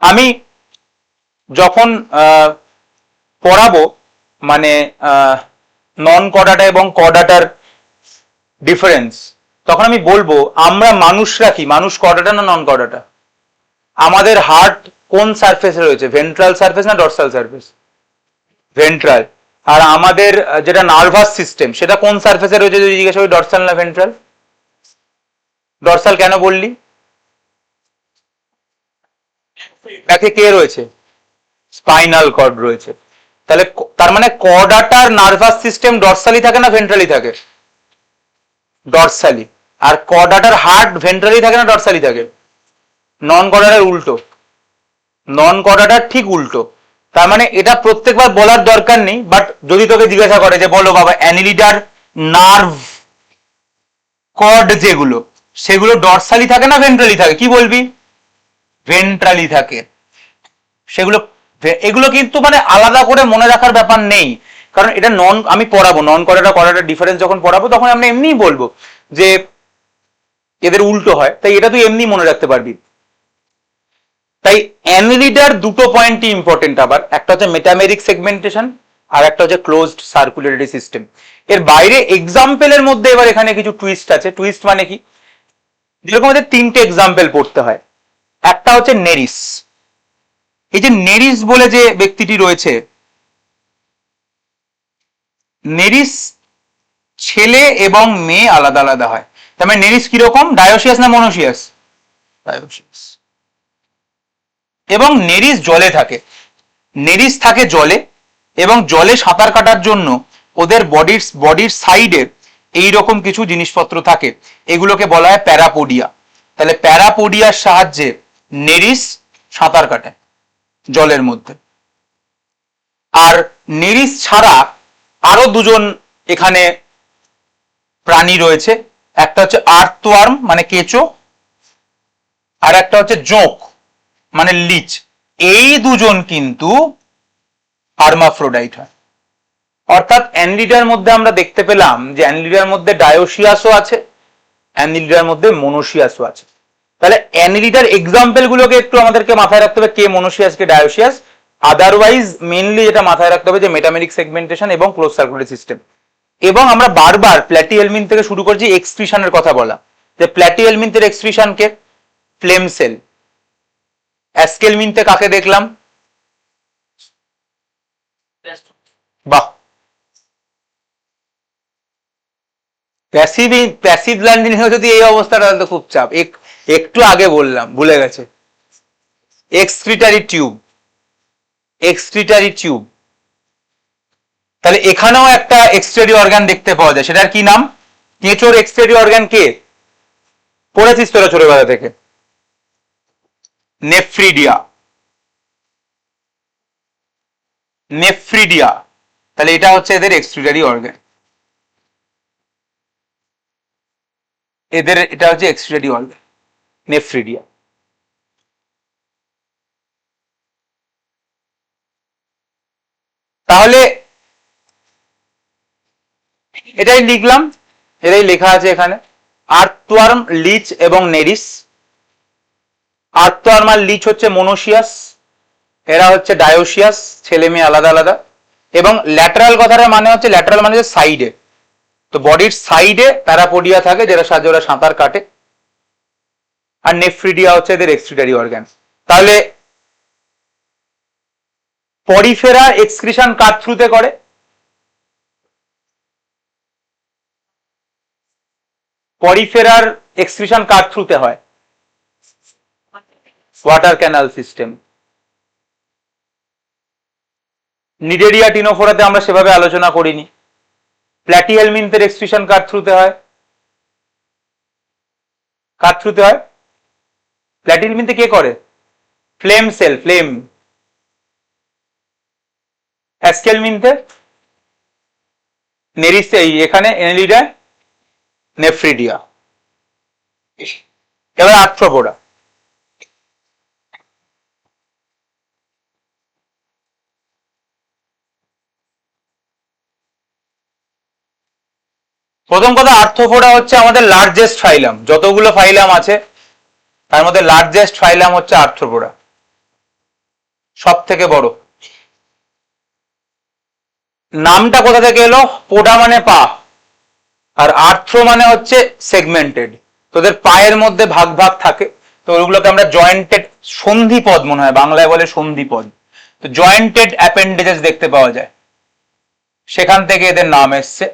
আমি যখন পড়াবো মানে নন কর্ডাটা এবং কর্ডাটার ডিফারেন্স, তখন আমি বলবো আমরা মানুষরা কি, মানুষ কর্ডাটা না নন কর্ডাটা? আমাদের হার্ট কোন সারফেসে রয়েছে, ভেন্ট্রাল সারফেস না ডরসাল সারফেস? ভেন্ট্রাল। আর আমাদের যেটা নার্ভাস সিস্টেম সেটা কোন সারফেসে রয়েছে যদি জিজ্ঞাসা করি, ডরসাল না ভেন্ট্রাল? ডরসাল কেন বললি? ব্যাকে কে রয়েছে? স্পাইনাল কর্ড রয়েছে। তাহলে তার মানে কর্ডাটার নার্ভাস সিস্টেম ডরসালি থাকে না ভেন্ট্রালি থাকে? ডরসালি। আর কর্ডাটার হার্ট ভেন্ট্রালি থাকে না ডরসালি থাকে? নন কর্ডাটার উল্টো, নন কর্ডাটার ঠিক উল্টো। তার মানে এটা প্রত্যেকবার বলার দরকার নেই, বাট যদি তোকে জিজ্ঞাসা করে যে বলো বাবা অ্যানিলিডার নার্ভ কর্ড যেগুলো সেগুলো ডরসালি থাকে না ভেন্ট্রালি থাকে, কি বলবি? ভেন্ট্রালি থাকে। সেগুলো এগুলো কিন্তু মানে আলাদা করে মনে রাখার ব্যাপার নেই, কারণ এটা নন, আমি পড়াবো নন কর্ডাটা কর্ডাটার ডিফারেন্স যখন পড়াবো তখন আমরা এমনিই বলবো যে এদের উল্টো হয়, তাই এটা তুই এমনি মনে রাখতে পারবি। তাই অ্যানিলিডার দুটো পয়েন্টই ইম্পর্টেন্ট আবার, একটা হচ্ছে মেটামেরিক সেগমেন্টেশন আর একটা হচ্ছে ক্লোজড সার্কুলেটরি সিস্টেম। এর বাইরে এক্সাম্পলের মধ্যে এবার এখানে কিছু টুইস্ট আছে। টুইস্ট মানে কি, যেরকম আমাদের তিনটে এক্সাম্পল পড়তে হয়। একটা হচ্ছে নেরিস। এই যে নেরিস বলে যে ব্যক্তিটি রয়েছে, নেরিস ছেলে এবং মেয়ে আলাদা আলাদা হয়। তার মানে নেরিস কিরকম, ডায়োসিয়াস না মনোসিয়াস? ডায়োসিয়াস। এবং নেরিস জলে থাকে, নেরিস থাকে জলে, এবং জলে সাঁতার কাটার জন্য ওদের বডির সাইডে এইরকম কিছু জিনিসপত্র থাকে, এগুলোকে বলা হয় প্যারাপোডিয়া। তাহলে প্যারাপোডিয়ার সাহায্যে নেরিস সাঁতার কাটে জলের মধ্যে। আর নেরিস ছাড়া আরো দুজন এখানে প্রাণী রয়েছে, একটা হচ্ছে আর্থওয়ার্ম মানে কেঁচো, আর একটা হচ্ছে জোঁক মানে লিচ। এই দুজন কিন্তু হার্মাফ্রোডাইট হয়। অর্থাৎ অ্যানিলিডার মধ্যে আমরা দেখতে পেলাম যে অ্যানিলিডার মধ্যে ডায়োসিয়াসও আছে, অ্যানিলিডার মধ্যে মনোসিয়াসও আছে। তাহলে অ্যানিলিডার এক্সাম্পল গুলোকে একটু আমাদেরকে মাথায় রাখতে হবে, কে মনোসিয়াস কে ডায়োসিয়াস। আদারওয়াইজ মেনলি যেটা মাথায় রাখতে হবে যে মেটামেরিক সেগমেন্টেশন এবং ক্লোজ সার্কুলেটরি সিস্টেম। এবং আমরা বারবার প্ল্যাটিহেলমিন থেকে শুরু করছি এক্সক্রিশনের কথা বলা, যে প্ল্যাটিহেলমিনের এক্সক্রিশন কে, ফ্লেম সেল। অ্যাস্কেলমিনতে কাকে দেখলাম? বাহ, প্যাসিভ গ্ল্যান্ডিং যদি এই অবস্থাটা, তো খুব চাপ। একটু আগে বললাম, ভুলে গেছে, এক্সক্রিটারি টিউব, এক্সক্রিটারি টিউব। তাহলে এখানেও একটা এক্সক্রিটারি অর্গান দেখতে পাওয়া যায়, সেটার কি নাম? কেঁচোর এক্সক্রিটারি অর্গান কে পড়েছিস তোরা ছোটবেলা থেকে? Nephridia, nephridia. তাহলে এটা হচ্ছে এদের এক্সক্রিটারি অর্গান, এদের এটা হচ্ছে এক্সক্রিটারি অর্গান নেফ্রিডিয়া। তাহলে এটাই লিখলাম, এটাই লেখা আছে এখানে, আর্থওয়ার্ম, লিচ এবং নেরিস। আর্থওয়ার্ম আর লিচ হচ্ছে মনোসিয়াস, এরা হচ্ছে ডায়োসিয়াস, ছেলে মেয়ে আলাদা আলাদা। এবং ল্যাটারাল কথাটা মানে হচ্ছে, ল্যাটারাল মানে হচ্ছে সাইডে, তো বডির সাইডে প্যারাপোডিয়া থাকে যেটা সাহায্যে ওরা সাঁতার কাটে। আর নেফ্রিডিয়া হচ্ছে এদের এক্সক্রিটারি অর্গান। তাহলে পরিফেরা এক্সক্রিশন কার থ্রুতে করে? পরিফেরার এক্সক্রিশন কার থ্রুতে হয়? Water canal system. নিডেরিয়া টিনোফোরাতে আমরা সেভাবে আলোচনা করিনি। প্ল্যাটিহেলমিন্থের এক্সক্রিশন কার থ্রুতে হয়? কার থ্রুতে হয়? প্ল্যাটিহেলমিন্থে কে করে? Flame sell, flame. অ্যাস্কেলমিন্থে এখানে এনেলিডা নেফ্রিডিয়া। এবার আর্থ্রোপোডা। প্রথম কথা, আর্থ্রোপোডা হচ্ছে আমাদের লার্জেস্ট ফাইলাম। যতগুলো ফাইলাম আছে তার মধ্যে লার্জেস্ট ফাইলাম হচ্ছে আর্থ্রোপোডা, সব থেকে বড়। নামটা কোথা থেকে এলো? পোডা মানে পা, আর আর্থ্রো মানে হচ্ছে সেগমেন্টেড। তোদের পায়ের মধ্যে ভাগ ভাগ থাকে, তো ওইগুলোকে আমরা জয়েন্টেড, সন্ধিপদ মনে হয় বাংলায় বলে সন্ধিপদ। তো জয়েন্টেড অ্যাপেন্ডেজেস দেখতে পাওয়া যায়, সেখান থেকে এদের নাম এসছে।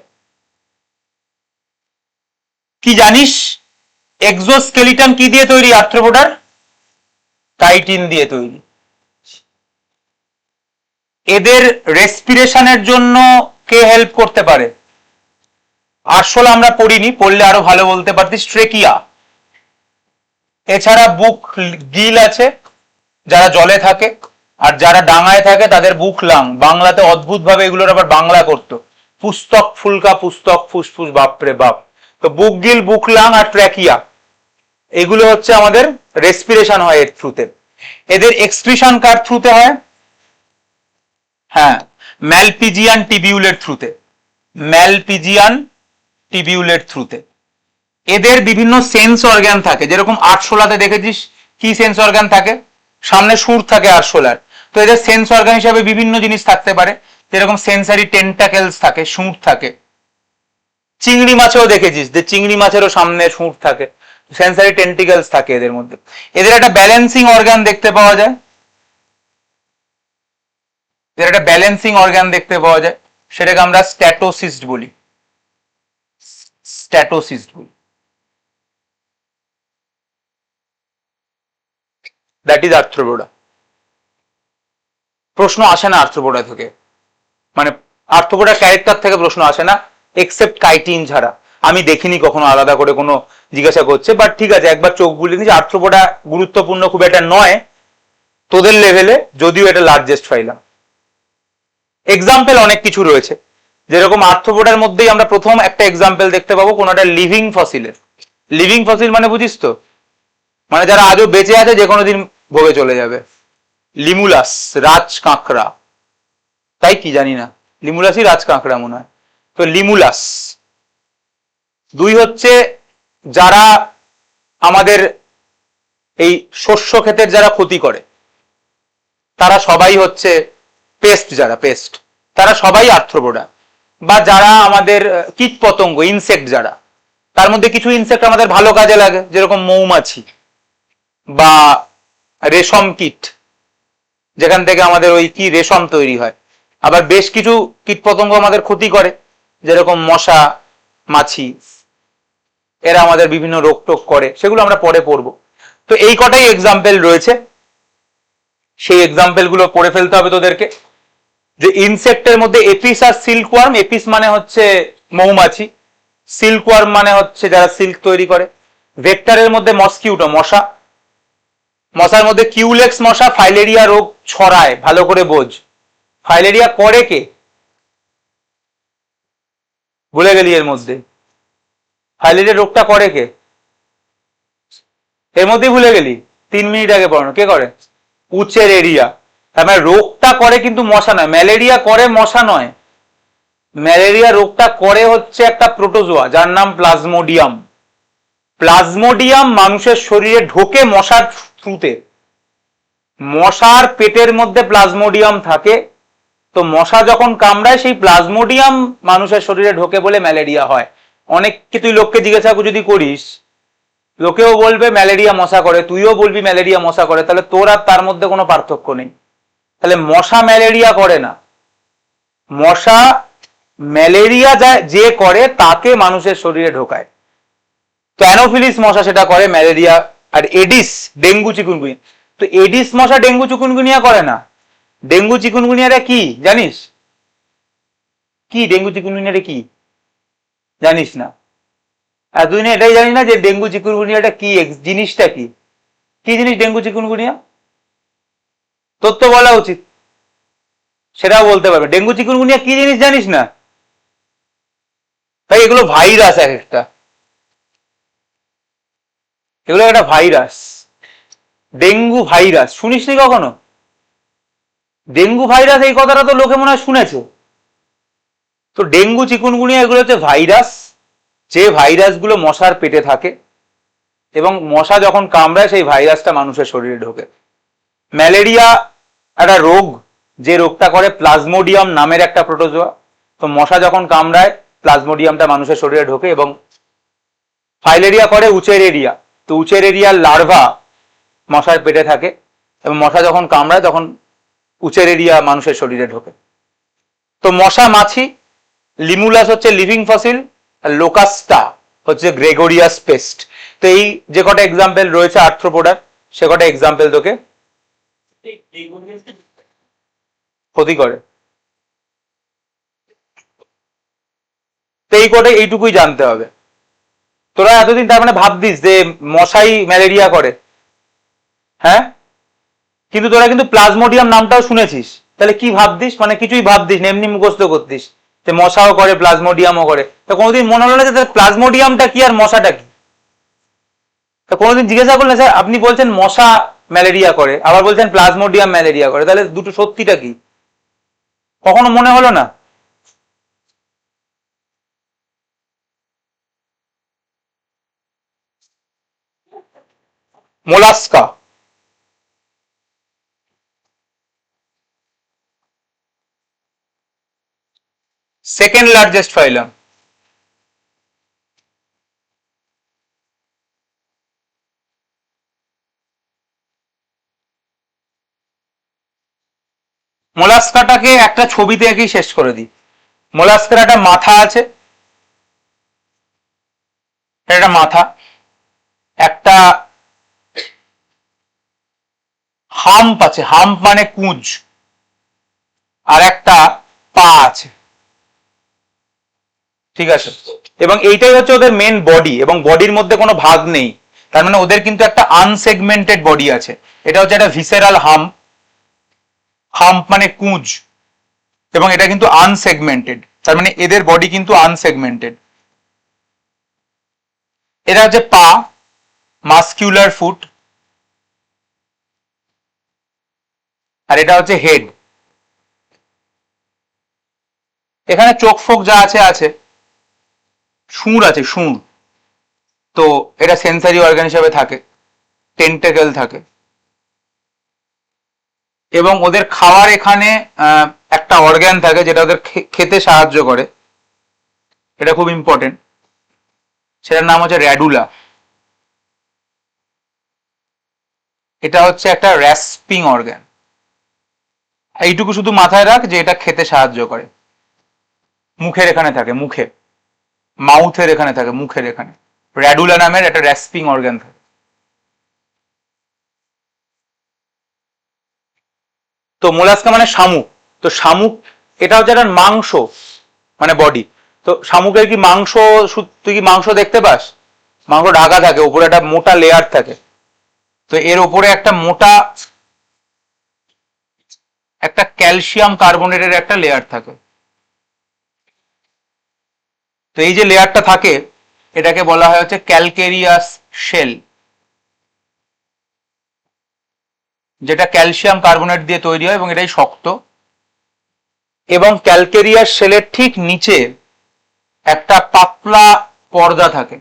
কি জানিস এক্সোস্কেলিটন কি দিয়ে তৈরি আর্থ্রোপোডার? কাইটিন দিয়ে তৈরি। এদের রেসপিরেশনের জন্য কে হেল্প করতে পারে? আরশোলা আমরা পড়িনি, পড়লে আরো ভালো বলতে পারতিস। ট্রেকিয়া। এছাড়া বুক গিল আছে যারা জলে থাকে, আর যারা ডাঙায় থাকে তাদের বুক লাং। বাংলাতে অদ্ভুত ভাবে এগুলোর আবার বাংলা করতো, পুস্তক ফুলকা, পুস্তক ফুসফুস, বাপরে বাপ। তো বুক গিল, বুক লাং আর ট্র্যাকিয়া, এগুলো হচ্ছে আমাদের রেসপিরেশন হয় এর থ্রুতে। এদের এক্সক্রিশন কার থ্রুতে হয়? হ্যাঁ, ম্যালপিজিয়ান টিবিউলের থ্রুতে। ম্যালপিজিয়ান টিবিউলের থ্রুতে। এদের বিভিন্ন সেন্স অর্গান থাকে, যেরকম আরশোলাতে দেখেছিস কি সেন্স অর্গান থাকে? সামনে সুর থাকে আরশোলার। তো এদের সেন্স অর্গান হিসাবে বিভিন্ন জিনিস থাকতে পারে, যেরকম সেন্সারি টেন্টাকেলস থাকে, সুর থাকে। চিংড়ি মাছেও দেখেছিস যে চিংড়ি মাছেরও সামনে সুর থাকে, সেন্সারি টেন্টিকেলস থাকে এদের মধ্যে। এদের একটা ব্যালেন্সিং অর্গান দেখতে পাওয়া যায়, এদের একটা ব্যালেন্সিং অর্গান দেখতে পাওয়া যায়, সেটাকে আমরা স্ট্যাটোসিস্ট বলি। স্ট্যাটোসিস্ট বলি। That is arthropoda. প্রশ্ন আসে না আর্থ্রোপোডা থেকে, মানে আর্থ্রোপোডার ক্যারেক্টার থেকে প্রশ্ন আসে না, এক্সেপ্ট কাইটিন ছাড়া। আমি দেখিনি কখনো আলাদা করে কোনো জিজ্ঞাসা করছে, বাট ঠিক আছে, একবার চোখ বুলিয়ে দিচ্ছি। আর্থ্রোপোডা গুরুত্বপূর্ণ খুব একটা নয় তোদের লেভেলে, যদিও এটা লার্জেস্ট ফাইলাম। এক্সাম্পল অনেক কিছু রয়েছে, যেরকম আর্থ্রোপোডার মধ্যেই আমরা প্রথম একটা এক্সাম্পল দেখতে পাবো কোন একটা লিভিং ফসিলের। লিভিং ফসিল মানে বুঝিস তো, মানে যারা আজও বেঁচে আছে, যে কোনো দিন ভোগে চলে যাবে। লিমুলাস, রাজ কাঁকড়া, তাই কি জানি না, লিমুলাসই রাজ কাঁকড়া মনে হয়। তো লিমুলাস। দুই হচ্ছে যারা আমাদের এই শস্য ক্ষেতের যারা ক্ষতি করে, তারা সবাই হচ্ছে পেস্ট, যারা পেস্ট তারা সবাই আর্থ্রোপোডা। বা যারা আমাদের কীট পতঙ্গ, ইনসেক্ট যারা, তার মধ্যে কিছু ইনসেক্ট আমাদের ভালো কাজে লাগে, যেরকম মৌমাছি বা রেশম কীট, যেখান থেকে আমাদের ওই কি রেশম তৈরি হয়। আবার বেশ কিছু কীট পতঙ্গ আমাদের ক্ষতি করে, যেরকম মশা, মাছি, এরা আমাদের বিভিন্ন রোগ টোগ করে, সেগুলো আমরা পরে পড়বো। তো এই কটাই এক্সাম্পল রয়েছে, সেই এক্সাম্পল গুলো পড়ে ফেলতে হবে তোদেরকে। যে ইনসেক্টের মধ্যে এপিস আর সিল্কওয়ার্ম। এপিস মানে হচ্ছে মৌমাছি, সিল্কওয়ার্ম মানে হচ্ছে যারা সিল্ক তৈরি করে। ভেক্টরের মধ্যে মসকিউটো, মশা। মশার মধ্যে কিউলেক্স মশা ফাইলেরিয়া রোগ ছড়ায়, ভালো করে বোঝ। ফাইলেরিয়া করে কে? ভুলে গেলি এর মধ্যে ফাইলেরিয়া রোগটা করে কে? এর মধ্যেই ভুলে গেলি, 3 মিনিট আগে পড়ানো। কে করে? উচের এরিয়া। তার মানে রোগটা করে কিন্তু মশা নয়। ম্যালেরিয়া করে, মশা নয়। ম্যালেরিয়া রোগটা করে হচ্ছে একটা প্রোটোজোয়া যার নাম প্লাজমোডিয়াম। প্লাজমোডিয়াম মানুষের শরীরে ঢোকে মশার থ্রুতে। মশার পেটের মধ্যে প্লাজমোডিয়াম থাকে, তো মশা যখন কামড়ায় সেই প্লাজমোডিয়াম মানুষের শরীরে ঢোকে বলে ম্যালেরিয়া হয়। অনেক তুই লোককে জিজ্ঞাসা যদি করিস লোকেও বলবে ম্যালেরিয়া মশা করে, তুইও বলবি ম্যালেরিয়া মশা করে, তাহলে তোর আর তার মধ্যে কোনো পার্থক্য নেই। তাহলে মশা ম্যালেরিয়া করে না, মশা ম্যালেরিয়া যে করে তাকে মানুষের শরীরে ঢোকায়। তো অ্যানোফিলিস মশা সেটা করে ম্যালেরিয়া। আর এডিস ডেঙ্গু চিকুনগুনিয়া, তো এডিস মশা ডেঙ্গু চিকুনগুনিয়া করে না। ডেঙ্গু চিকুনগুনিয়াটা কি জানিস? কি ডেঙ্গু চিকুনগুনিয়াটা কি জানিস না? আর তুই না এটাই জানিস না যে ডেঙ্গু চিকুনগুনিয়াটা কি, জিনিসটা কি, কি জিনিস ডেঙ্গু চিকুনগুনিয়া? তোর তো বলা উচিত, সেটাও বলতে পারবে। ডেঙ্গু চিকুনগুনিয়া কি জিনিস জানিস না? তাই এগুলো ভাইরাস, এক একটা এগুলো একটা ভাইরাস। ডেঙ্গু ভাইরাস শুনিসনি কখনো? ডেঙ্গু ভাইরাস এই কথাটা তো লোকে মনে হয় শুনেছে। তো ডেঙ্গু চিকুনগুনিয়া এগুলো হচ্ছে ভাইরাস, যে ভাইরাসগুলো মশার পেটে থাকে এবং মশা যখন কামড়ায় সেই ভাইরাসটা মানুষের শরীরে ঢোকে। ম্যালেরিয়া একটা রোগ, যে রোগটা করে প্লাজমোডিয়াম নামের একটা প্রোটোজোয়া। তো মশা যখন কামড়ায় প্লাজমোডিয়ামটা মানুষের শরীরে ঢোকে। এবং ফাইলেরিয়া করে উচেরেরিয়া, তো উচেরেরিয়ার লার্ভা মশার পেটে থাকে এবং মশা যখন কামড়ায় তখন উচেরেরিয়া মানুষের শরীরে ঢোকে। তো মশা মাছি, লিমুলাস হচ্ছে লিভিং ফসিল, আর লোকাস্টা হচ্ছে গ্রেগোরিয়াস পেস্ট। তো এই যে কটা এক্সাম্পল রয়েছে আর্থ্রোপোডার, সে কটা এক্সাম্পল তোকে ক্ষতি করে। তো এই কটা এইটুকুই জানতে হবে। তোরা এতদিন তার মানে ভাবতিস যে মশাই ম্যালেরিয়া করে, হ্যাঁ, কিন্তু তোরা কিন্তু প্লাজমোডিয়াম নামটাও শুনেছিস। তাহলে কি ভাবতিস? মানে কিছুই ভাবতিস না, এমনি মুখস্থ করতিস যে মশাও করে প্লাজমোডিয়ামও করে। তো কোনোদিন মনে হলো না যে প্লাজমোডিয়ামটা কি আর মশাটা কি? তো কোনোদিন জিজ্ঞাসা করলেন স্যার আপনি বলছেন মশা ম্যালেরিয়া করে, আবার বলছেন প্লাজমোডিয়াম ম্যালেরিয়া করে, তাহলে দুটো সত্যিটা কি? কখনো মনে হলো না? Mollusca, second largest phylum. মোলাস্কাটাকে একটা ছবিতে একেই শেষ করে দিই। মোলাস্কার একটা মাথা আছে, একটা মাথা, একটা হাম্প আছে, হাম্প মানে কুঁজ, আর একটা পা আছে, ঠিক আছে? এবং এইটাই হচ্ছে ওদের মেন বডি, এবং বডির মধ্যে কোনো ভাগ নেই। তার মানে ওদের কিন্তু একটা আনসেগমেন্টেড বডি আছে। এটা হচ্ছে একটা ভিসেরাল হাম্প, হাম্প মানে কুঁজ, এবং এটা কিন্তু আনসেগমেন্টেড, তার মানে এদের বডি কিন্তু আনসেগমেন্টেড। এটা হচ্ছে পা, মাস্কিউলার ফুট, আর এটা হচ্ছে হেড। এখানে চোখ ফোক যা আছে আছে, সুর আছে সুর, তো এটা সেন্সারি অর্গান হিসাবে থাকে, টেন্টেকেল থাকে। এবং ওদের খাওয়ার এখানে একটা অর্গান থাকে যেটা ওদের খেতে সাহায্য করে, এটা খুব ইম্পর্টেন্ট, সেটার নাম হচ্ছে র্যাডুলা। এটা হচ্ছে একটা র্যাসপিং অর্গান। এইটুকু শুধু মাথায় রাখ যে এটা খেতে সাহায্য করে। মুখের এখানে থাকে, মুখে, মাউথের এখানে থাকে, মুখের এখানে র্যাডুলা নামের একটা র্যাসপিং অর্গান থাকে। তো মোলাস্কা মানে শামুক। তো শামুক এটা হচ্ছে একটা মাংস, মানে বডি। তো শামুকের কি মাংস, তুই কি মাংস দেখতে পাস? মাংস ঢাকা থাকে, উপরে একটা মোটা লেয়ার থাকে। তো এর উপরে একটা মোটা, একটা ক্যালসিয়াম কার্বনেটের একটা লেয়ার থাকে। তো এই যে লেয়ারটা থাকে এটাকে বলা হয় হচ্ছে ক্যালকেরিয়াস শেল, যেটা ক্যালসিয়াম কার্বনেট দিয়ে তৈরি হয় এবং এটাই শক্ত। এবং ক্যালকেরিয়াস শেলের ঠিক নিচে একটা পাতলা পর্দা থাকে,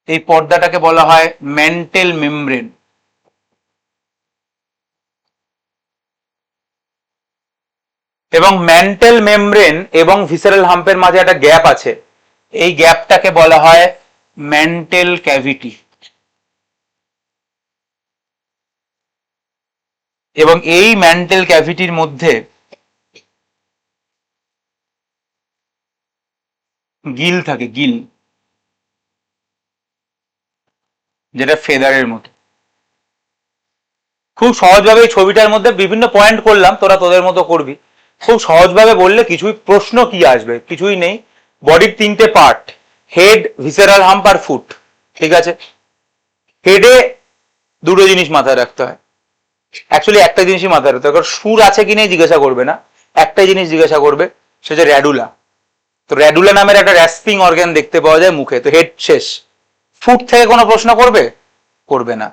এই পর্দাটাকে বলা হয় ম্যান্টেল মেমব্রেন। এবং ম্যান্টেল মেমব্রেন এবং ভিসারাল হাম্পের মাঝে একটা গ্যাপ আছে, এই গ্যাপটাকে বলা হয় মেন্টাল ক্যাভিটি। এবং এই মেন্টাল ক্যাভিটির মধ্যে গিল থাকে, গিল, যেটা ফেদারের মতো। খুব সহজভাবে এই ছবিটার মধ্যে বিভিন্ন পয়েন্ট করলাম, তোরা তোদের মতো করবি। খুব সহজভাবে বললে কিছুই, প্রশ্ন কি আসবে, কিছুই নেই। বডির তিনটে পার্ট, হেড, ভিসেরাল হাম্প আর ফুট, ঠিক আছে। হেডে দুটো জিনিস মাথায় রাখতে হয়, অ্যাকচুয়ালি একটা জিনিসই মাথায় রাখতে হয়, কারণ সুর আছে কি নেই জিজ্ঞাসা করবে না, একটাই জিনিস জিজ্ঞাসা করবে, সেটা র্যাডুলা। তো র্যাডুলা নামের একটা র্যাস্পিং অর্গান দেখতে পাওয়া যায় মুখে, তো হেড শেষ। ফুট থেকে কোনো প্রশ্ন করবে? করবে না।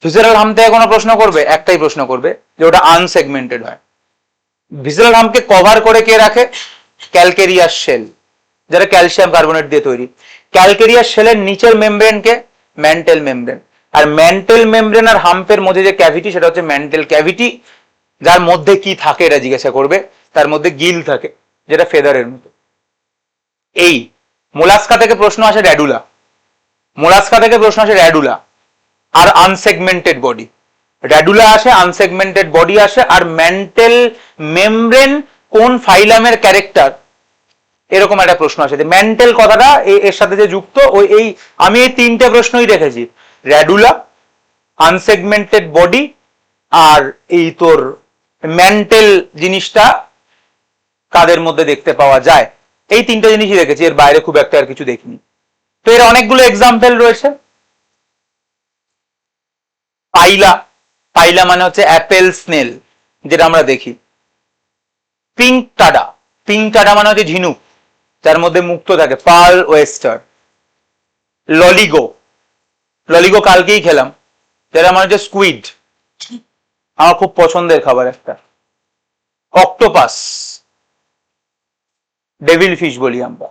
ভিসেরাল হাম থেকে কোনো প্রশ্ন করবে? একটাই প্রশ্ন করবে, যে ওটা আনসেগমেন্টেড হয়। ভিসেরাল হামকে কভার করে কে রাখে? ক্যালকেরিয়াস শেল, যারা ক্যালসিয়াম কার্বনেট দিয়ে তৈরি। ক্যালকেরিয়াস শেলের নিচের মেমব্রেনকে ম্যান্টেল মেমব্রেন। আর ম্যান্টেল মেমব্রেন আর হাম্পের মধ্যে যে ক্যাভিটি, সেটা হচ্ছে ম্যান্টেল ক্যাভিটি। যার মধ্যে কি থাকে এটা জিজ্ঞাসা করবে, তার মধ্যে গিল থাকে, যেটা ফেদারের মতো। এই মোলাস্কা থেকে প্রশ্ন আসে র্যাডুলা, মোলাস্কা থেকে প্রশ্ন আসে র্যাডুলা আর আনসেগমেন্টেড বডি। র্যাডুলা আসে, আনসেগমেন্টেড বডি আসে, আর মেন্টাল মেমব্রেন কোন ফাইলামের ক্যারেক্টার, এরকম একটা প্রশ্ন আসে। মেন্টাল কথাটা এর সাথে যে যুক্ত, ওই এই আমি এই তিনটে প্রশ্নই রেখেছি, র্যাডুলা, আনসেগমেন্টেড বডি, আর এই তোর মেন্টাল জিনিসটা কাদের মধ্যে দেখতে পাওয়া যায়, এই তিনটে জিনিসই রেখেছি, এর বাইরে খুব একটা আর কিছু দেখিনি। তো এর অনেকগুলো এক্সাম্পল রয়েছে। পাইলা, পাইলা মানে হচ্ছে অ্যাপেল স্নেল, যেটা আমরা দেখি। পিঙ্ক টাডা, পিঙ্ক টাডা মানে হচ্ছে ঝিনুক, যার মধ্যে মুক্ত থাকে, পার্ল ওয়েস্টার। ললিগো, ললিগো কালকেই খেলাম, যেটা মানে হচ্ছে স্কুইড, আমার খুব পছন্দের খাবার একটা। অক্টোপাস, ডেভিল ফিশ বলি আমরা।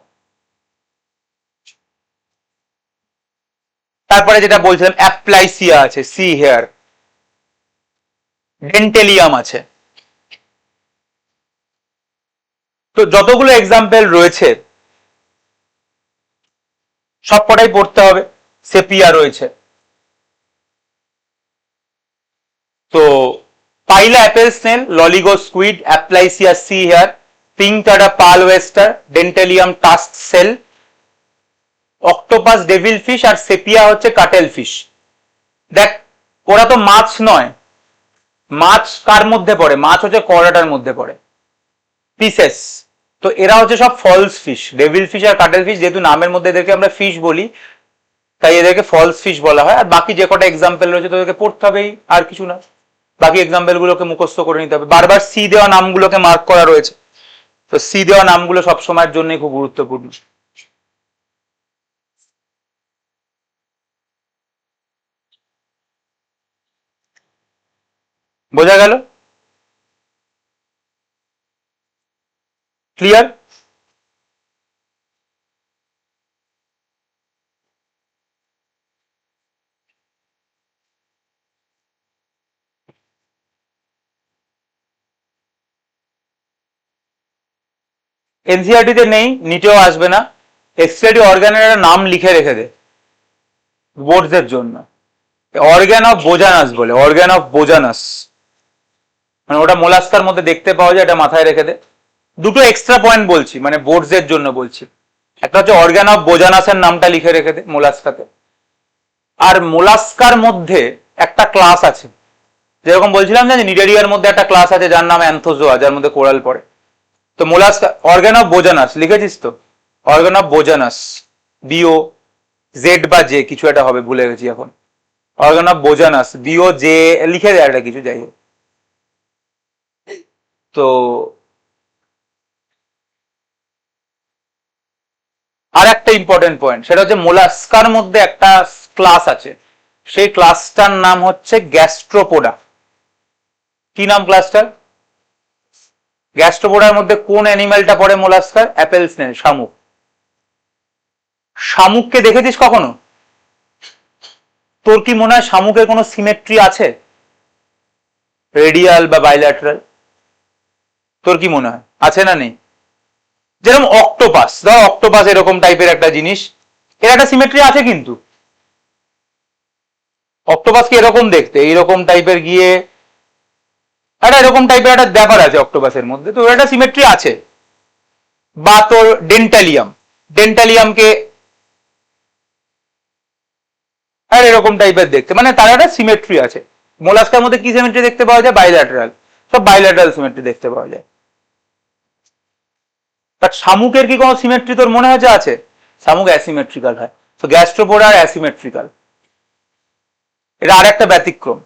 তারপরে যেটা বলছিলাম অ্যাপ্লাইসিয়া আছে, সি হেয়ার। ডেন্টেলিয়াম আছে। তো যতগুলো এক্সাম্পল রয়েছে সবকটাই পড়তে হবে। সেপিয়া রয়েছে। তো Pila apple snail, Loligo squid, Aplysia sea hare, Pinctada pearl oyster, Dentalium tusk shell, octopus devil fish, আর সেপিয়া হচ্ছে কাটেল ফিশ। দেখ, ওরা তো মাছ নয়, মাছ কার মধ্যে পড়ে? মাছ হচ্ছে করাটার মধ্যে পড়ে, পিসেস। তো এরা হচ্ছে সব ফলস ফিশ। ডেভিল ফিশ আর কাটেল ফিশ, যেহেতু নামের মধ্যে এদেরকে আমরা ফিশ বলি, তাই এদেরকে ফলস ফিশ বলা হয়। আর বাকি যে কটা এক্সাম্পল রয়েছে তোদেরকে পড়তে হবেই, আর কিছু না। বাকি এক্সাম্পল গুলোকে মুখস্থ করে নিতে হবে। বারবার সি দেওয়া নামগুলোকে মার্ক করা রয়েছে, তো সি দেওয়া নামগুলো সবসময়ের জন্য খুব গুরুত্বপূর্ণ। বোঝা গেল? ক্লিয়ার? এনসিআরটি তে নেই, নিটেও আসবে না। এক্সট্রাটি অর্গানের একটা নাম লিখে রেখে দে বোর্ডসের জন্য, অর্গান অফ বোজানাস বলে, অর্গান অফ বোজানাস, মানে ওটা মোলাস্কার মধ্যে দেখতে পাওয়া যায়, এটা মাথায় রেখে দে। দুটো এক্সট্রা পয়েন্ট বলছি, মানে বোর্ডসের জন্য বলছি। একটা হচ্ছে অর্গান অফ বোজানাসের নামটা লিখে রেখে দে মোলাস্কাতে। আর মোলাস্কার মধ্যে একটা ক্লাস আছে, যেরকম বলছিলাম যে নিডেরিয়ার মধ্যে একটা ক্লাস আছে যার নাম অ্যান্থোজোয়া, যার মধ্যে কোরাল পড়ে। তো মোলাস্কা, অর্গান অফ বোজানাস লিখেছিস তো? অর্গান অফ বোজানাস, বিও জেড বা জে কিছু একটা হবে, ভুলে গেছি এখন। অর্গান অফ বোজানাস, বিও জে লিখে দেয় একটা কিছু, যাই হোক। তো আর একটা ইম্পর্টেন্ট পয়েন্ট, সেটা হচ্ছে মোলাস্কার মধ্যে একটা ক্লাস আছে, সেই ক্লাসটার নাম হচ্ছে গ্যাস্ট্রোপোডা। কি নাম ক্লাসটার? গ্যাস্ট্রোপোডার মধ্যে কোন অ্যানিমেলটা পড়ে মোলাস্কার? অ্যাপেল স্নেল, শামুক। শামুককে দেখেছিস কখনো? তোর কি মনে হয় শামুকের কোনো সিমেট্রি আছে, রেডিয়াল বা বাইল্যাটারাল? তোর কি মনে হয় আছে না নেই? যেরকম অক্টোপাস, ধর অক্টোপাস এরকম টাইপের একটা জিনিস, এর একটা সিমেট্রি আছে কিন্তু। অক্টোপাস কি এরকম দেখতে, এইরকম টাইপের গিয়ে একটা এরকম টাইপের একটা ব্যাপার আছে অক্টোপাসের মধ্যে, তো একটা সিমেট্রি আছে। বা তোর ডেন্টালিয়াম, ডেন্টালিয়ামকে আর এরকম টাইপের দেখতে, মানে তার একটা সিমেট্রি আছে। মোলাস্কার মধ্যে কি সিমেট্রি দেখতে পাওয়া যায়? বাইল্যাটারাল, সব বাইল্যাটারাল সিমেট্রি দেখতে পাওয়া যায়। বাট শামুকের কি কোনো সিমেট্রি তোর মনে হচ্ছে আছে? শামুক অ্যাসিমেট্রিক্যাল হয়, তো গ্যাস্ট্রোপোডা অ্যাসিমেট্রিক্যাল, এটা আর একটা ব্যতিক্রম।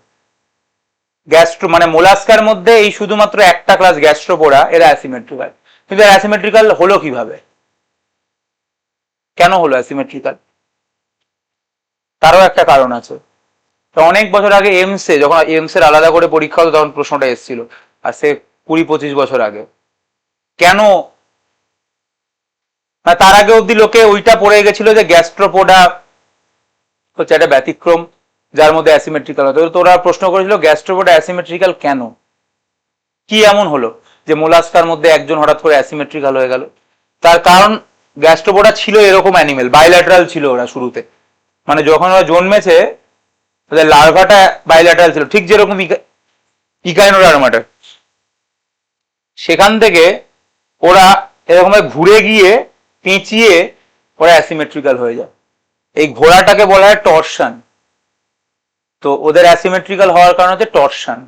গ্যাস্ট্রো মানে মোলাস্কার মধ্যে এই শুধুমাত্র একটা ক্লাস গ্যাস্ট্রোপোডা, এরা অ্যাসিমেট্রিক্যাল। কিন্তু অ্যাসিমেট্রিক্যাল হলো কিভাবে, কেন হলো অ্যাসিমেট্রিক্যাল? তারও একটা কারণ আছে। তো অনেক বছর আগে এমসে, যখন এমসের আলাদা করে পরীক্ষা হতো, তখন প্রশ্নটা এসেছিল, আর সে 20-25 বছর আগে। কেন না, তার আগে অব্দি লোকে ওইটা পড়ে গেছিল যে গ্যাস্ট্রোপোডা হচ্ছে একটা ব্যতিক্রম যার মধ্যে অ্যাসিমেট্রিক্যাল হতো। তোরা প্রশ্ন করেছিল গ্যাস্ট্রোপোডা অ্যাসিমেট্রিক্যাল কেন, কি এমন হলো যে মোলাস্কার মধ্যে একজন হঠাৎ করে অ্যাসিমেট্রিক্যাল হয়ে গেল? তার কারণ গ্যাস্ট্রোপোডা ছিল এরকম অ্যানিমেল, বাইল্যাটারাল ছিল ওরা শুরুতে, মানে যখন ওরা জন্মেছে ওদের লার্ভাটা বাইল্যাটারাল ছিল, ঠিক যেরকম ইকাইনোডার্মাটা। সেখান থেকে ওরা এরকম ঘুরে গিয়ে পেঁচিয়ে ওরা অ্যাসিমেট্রিক্যাল হয়ে যায়। এই ঘোড়াটাকে বলা হয় টর্শন। তো ওদের অ্যাসিমেট্রিক্যাল হওয়ার কারণ হচ্ছে টর্শন।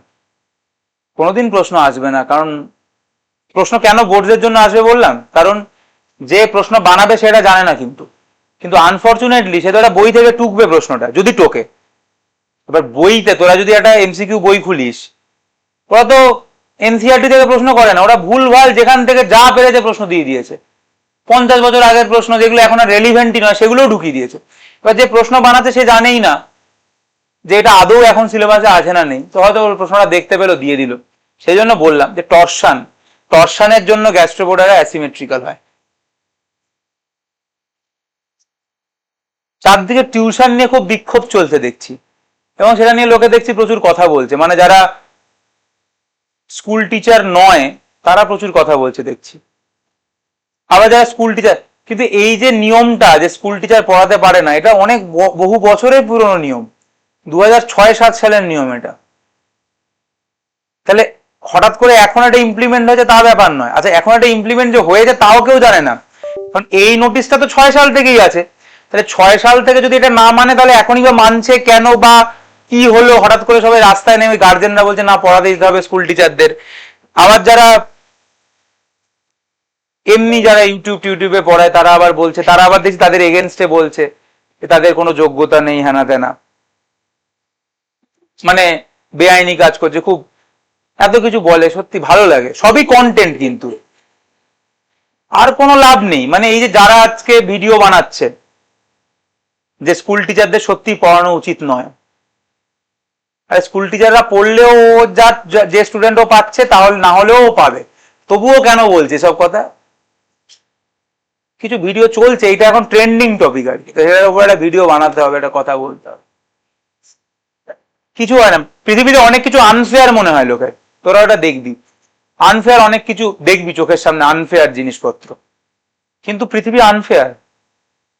কোনোদিন প্রশ্ন আসবে না, কারণ প্রশ্ন কেন বোর্ডের জন্য আসবে বললাম, কারণ যে প্রশ্ন বানাবে সেটা জানে না, কিন্তু কিন্তু আনফর্চুনেটলি সে তো একটা বই থেকে টুকবে প্রশ্নটা, যদি টোকে। এবার বইতে তোরা যদি একটা এমসিকিউ বই খুলিস, ওরা তো এনসিআরটি থেকে প্রশ্ন করে না, ওরা ভুলভাল যেখান থেকে যা পেরেছে প্রশ্ন দিয়ে দিয়েছে। 50 বছর আগের প্রশ্ন যেগুলো এখন আর রেলিভেন্টই নয় সেগুলোও ঢুকিয়ে দিয়েছে। এবার যে প্রশ্ন বানাতে সে জানেই না যে এটা আদৌ এখন সিলেবাসে আছে না নেই, তো হয়তো ওর প্রশ্নটা দেখতে পেলো দিয়ে দিল। সেই জন্য বললাম যে টর্শন, টর্শনের জন্য গ্যাস্ট্রোপোডারা অ্যাসিমেট্রিক্যাল হয়। চারদিকে টিউশন নিয়ে খুব বিক্ষোভ চলছে দেখছি, এবং সেটা নিয়ে লোকে দেখছি প্রচুর কথা বলছে, মানে যারা স্কুল টিচার নয় তারা প্রচুর কথা বলছে দেখছি। আবার যারা স্কুল টিচার, কিন্তু এই যে নিয়মটা যে স্কুল টিচার পড়াতে পারে না, এটা অনেক বহু বছরের পুরনো নিয়ম, 2006-7 সালের নিয়ম এটা। তাহলে হঠাৎ করে এখন একটা ইমপ্লিমেন্ট হয়েছে তা ব্যাপার নয়। আচ্ছা, এখন একটা ইমপ্লিমেন্ট যে হয়েছে তাও কেউ জানে না, কারণ এই নোটিশটা তো 6 সাল থেকেই আছে। তাহলে 6 সাল থেকে যদি এটা না মানে, তাহলে এখনই বা মানছে কেন, বা কি হলো হঠাৎ করে সবাই রাস্তায় নেমে গার্জেনরা বলছে না পড়াতে দিতে হবে স্কুল টিচারদের। আবার যারা এমনি যারা ইউটিউবে পড়ায় তারা আবার বলছে, তারা আবার দেখছি তাদের এগেনস্টে বলছে তাদের কোনো যোগ্যতা নেই, হ্যানা তেনা, মানে বেআইনি কাজ করছে, খুব এত কিছু বলে, সত্যি ভালো লাগে, সবই কন্টেন্ট, কিন্তু আর কোনো লাভ নেই। মানে এই যে যারা আজকে ভিডিও বানাচ্ছে যে স্কুল টিচারদের সত্যি পড়ানো উচিত নয়, আর স্কুল টিচাররা পড়লেও যে স্টুডেন্টও পাচ্ছে, তাহলে না হলেও পাবে, তবুও কেন বলছে সব কথা? কিছু ভিডিও চলছে, এটা এখন ট্রেন্ডিং টপিক আর কি, তো সেটার উপর একটা ভিডিও বানাতে হবে, একটা কথা বলতে হবে। কিছু হয় না পৃথিবীতে, অনেক কিছু আনফেয়ার মনে হয় লোকের, তোরা ওটা দেখবি, আনফেয়ার অনেক কিছু দেখবি চোখের সামনে, আনফেয়ার জিনিসপত্র, কিন্তু পৃথিবী আনফেয়ার,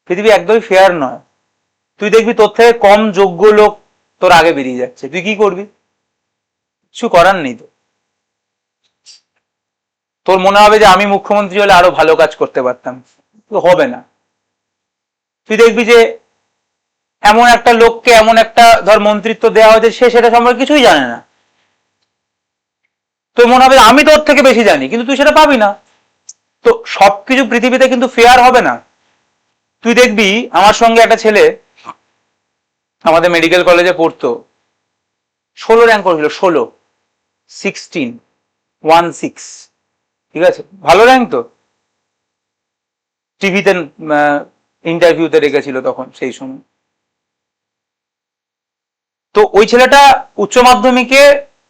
পৃথিবী একদমই ফেয়ার নয়। তুই দেখবি তোর থেকে কম যোগ্য লোক তোর আগে বেরিয়ে যাচ্ছে, তুই কি করবি? কিছু করার নেই তো। তোর মনে হবে যে আমি মুখ্যমন্ত্রী হলে আরো ভালো কাজ করতে পারতাম, হবে না। তুই দেখবি যে এমন একটা লোককে এমন একটা ধর মন্ত্রিত্ব দেওয়া হয়েছে, সে সেটা সম্পর্কে কিছুই জানে না, তোর মনে হবে আমি তোর থেকে বেশি জানি, কিন্তু তুই সেটা পাবি না। তো সবকিছু পৃথিবীতে কিন্তু ফেয়ার হবে না। তুই দেখবি আমার সঙ্গে একটা ছেলে আমাদের মেডিকেল কলেজে পড়তো, 16 র্যাঙ্ক করেছিল, 16, ঠিক আছে, ভালো র্যাঙ্ক তো, টিভিতে ইন্টারভিউতে রেখেছিল তখন সেই সময়। তো ওই ছেলেটা উচ্চ মাধ্যমিকে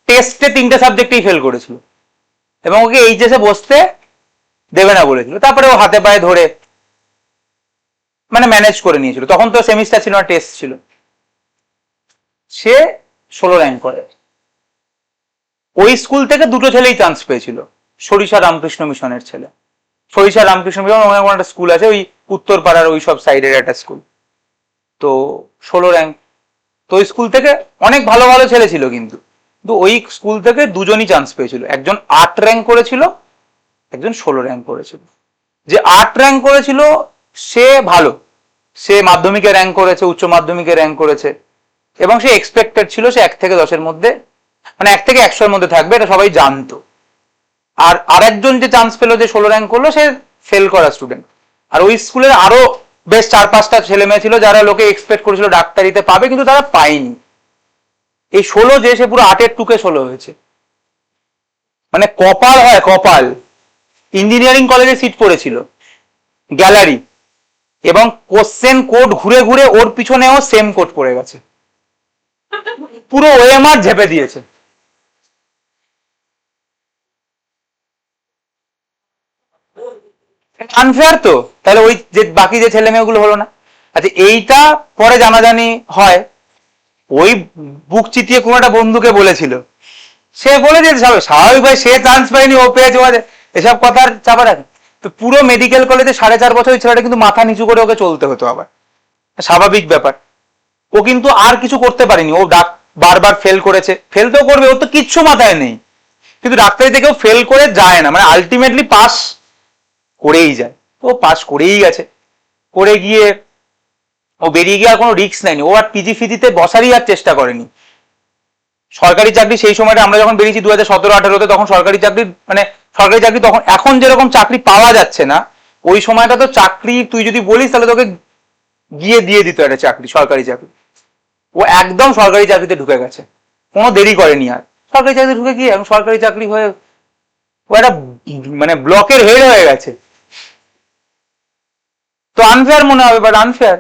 টেস্টে 3টে সাবজেক্টেই ফেল করেছিল, এবং ওকে এইচএসে বসতে দেবে না বলেছিল, তারপরে ও হাতে পায়ে ধরে মানে ম্যানেজ করে নিয়েছিল, তখন তো সেমিস্টার ছিল না, টেস্ট ছিল, সে 16 র্যাঙ্ক করে। ওই স্কুল থেকে দুটো ছেলেই চান্স পেয়েছিল, সরিষা রামকৃষ্ণ মিশনের ছেলে, সরিষা রামকৃষ্ণ মিশন ওখানে একটা স্কুল আছে, ওই উত্তরপাড়ার ওই সব সাইডের একটা স্কুল। তো 16 র্যাঙ্ক। তো ওই স্কুল থেকে অনেক ভালো ভালো ছেলে ছিল, কিন্তু ওই স্কুল থেকে দুজনই চান্স পেয়েছিল, একজন 8 র্যাঙ্ক করেছিল, একজন 16 র্যাঙ্ক করেছিল। যে 8 র্যাঙ্ক করেছিল সে ভালো, সে মাধ্যমিকে র্যাঙ্ক করেছে, উচ্চ মাধ্যমিকে র্যাঙ্ক করেছে, এবং সে এক্সপেক্টেড ছিল সে 1 থেকে 10-এর মধ্যে, মানে 1 থেকে 100-এর মধ্যে থাকবে, এটা সবাই জানতো। আর আরেকজন যে চান্স পেলো, যে 16 র্যাঙ্ক করলো, সে ফেল করা স্টুডেন্ট। আর ওই স্কুলের আরো বেশ 4-5টা ছেলে মেয়ে ছিল যারা লোকে এক্সপেক্ট করেছিল ডাক্তারিতে পাবে, কিন্তু তারা পায়নি। এই 16 যে, সে পুরো 8-এর টুকে 16 হয়েছে। মানে কপাল হয়, কপাল। ইঞ্জিনিয়ারিং কলেজে সিট পড়েছিল, গ্যালারি, এবং কোশ্চেন কোড ঘুরে ঘুরে ওর পিছনেও সেম কোড পড়ে গেছে, পুরো ওএমআর ঝেপে দিয়েছে। আনফেয়ার তো, তাহলে ওই যে বাকি যে ছেলে মেয়েগুলো হলো না। আচ্ছা, এইটা পরে জানাজানি হয়, ওই বুক চিতিয়ে কোনো একটা বন্ধুকে বলেছিল, সে বলেছে স্বাভাবিক ভাই, সে চান্স পায়নি, ও পেয়েছে, এসব কথার চাপা রাখে। তো পুরো মেডিকেল কলেজে 4.5 বছর ওই ছেলেটা কিন্তু মাথা নিচু করে ওকে চলতে হতো, আবার স্বাভাবিক ব্যাপার। ও কিন্তু আর কিছু করতে পারেনি, ও বারবার ফেল করেছে, ফেল তো করবে, ওর তো কিচ্ছু মাথায় নেই, কিন্তু ডাক্তারি থেকেও ফেল করে যায় না, মানে আলটিমেটলি পাস করেই যায়। ও পাস করেই গেছে, করে গিয়ে ও বেরিয়ে গিয়ে আর কোনো রিস্ক নেয়নি, ও আর পিজি ফিজিতে বসারই আর চেষ্টা করেনি। সরকারি চাকরি সেই সময়টা আমরা যখন বেরিয়েছি 2017-18-তে, তখন সরকারি চাকরি, মানে সরকারি চাকরি তখন এখন যেরকম চাকরি পাওয়া যাচ্ছে না, ওই সময়টা তো চাকরি তুই যদি বলিস তাহলে তোকে গিয়ে দিয়ে দিত একটা চাকরি, সরকারি চাকরি। ও একদম সরকারি চাকরিতে ঢুকে গেছে, কোনো দেরি করেনি আর, সরকারি চাকরি ঢুকে গিয়ে এখন সরকারি চাকরি হয়ে ও একটা মানে ব্লকের হেড হয়ে গেছে। তো আনফেয়ার মনে হবে, বাট আনফেয়ার,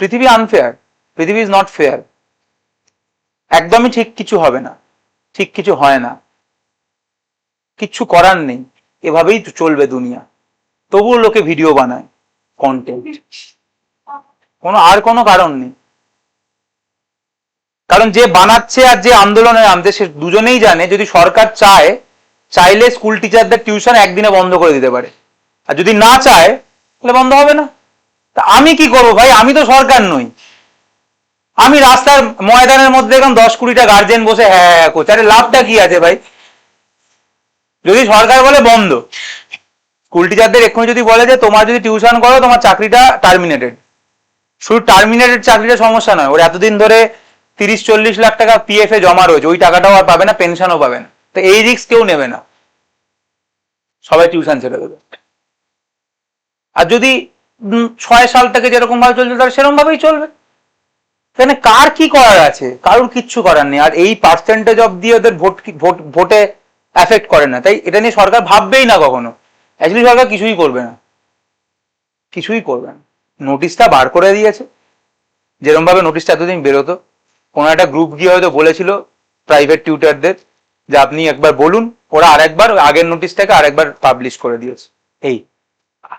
পৃথিবী আনফেয়ার, পৃথিবী ইজ নট ফেয়ার। একদমই ঠিক কিছু হবে না, ঠিক কিছু হয় না, কিচ্ছু করার নেই, এভাবেই চলবে দুনিয়া। তবুও লোকে ভিডিও বানায়, কন্টেন্ট, আর কোনো কারণ নেই। কারণ যে বানাচ্ছে আর যে আন্দোলনে নামছে, সে দুজনেই জানে যদি সরকার চাইলে স্কুল টিচারদের টিউশন একদিনে বন্ধ করে দিতে পারে, আর যদি না চায় তাহলে বন্ধ হবে না। তা আমি কি করবো ভাই, আমি তো সরকার নই। আমি রাস্তার ময়দানের মধ্যে দেখলাম 10-20টা গার্জেন বসে হ্যাঁ হ্যাঁ করছে, আরে লাভটা কি আছে ভাই? যদি সরকার বলে বন্ধ, স্কুল টিচারদের এক্ষুনি যদি বলে যে তোমার যদি টিউশন করো তোমার চাকরিটা টার্মিনেটেড, শুধু টার্মিনেটেড চাকরিটা সমস্যা নয়, ওর এতদিন ধরে 30-40 লাখ টাকা পিএফ এ জমা রয়েছে, ওই টাকাটাও আর পাবে না, পেনশনও পাবে না। তো এই রিস্ক কেউ নেবে না, সবাই টিউশন ছেড়ে দেবে। আর যদি 6 সাল থেকে যেরকম ভাবে চলছে তাহলে সেরকম ভাবেই চলবে। এখানে কার কি করার আছে? কারোর কিচ্ছু করার নেই। আর এই পার্সেন্টেজ অফ দিয়ে ওদের ভোটে এফেক্ট করে না, তাই এটা নিয়ে সরকার ভাববেই না কখনো। অ্যাকচুয়ালি সরকার কিছুই করবে না, কিছুই করবে না। নোটিশটা বার করে দিয়েছে, যেরকম ভাবে নোটিশটা এতদিন বেরোতো, কোনো একটা গ্রুপ গিয়ে হয়তো বলেছিল প্রাইভেট টিউটারদের যে আপনি একবার বলুন, ওরা আরেকবার আগের নোটিশটাকে আরেকবার পাবলিশ করে দিয়েছে। এই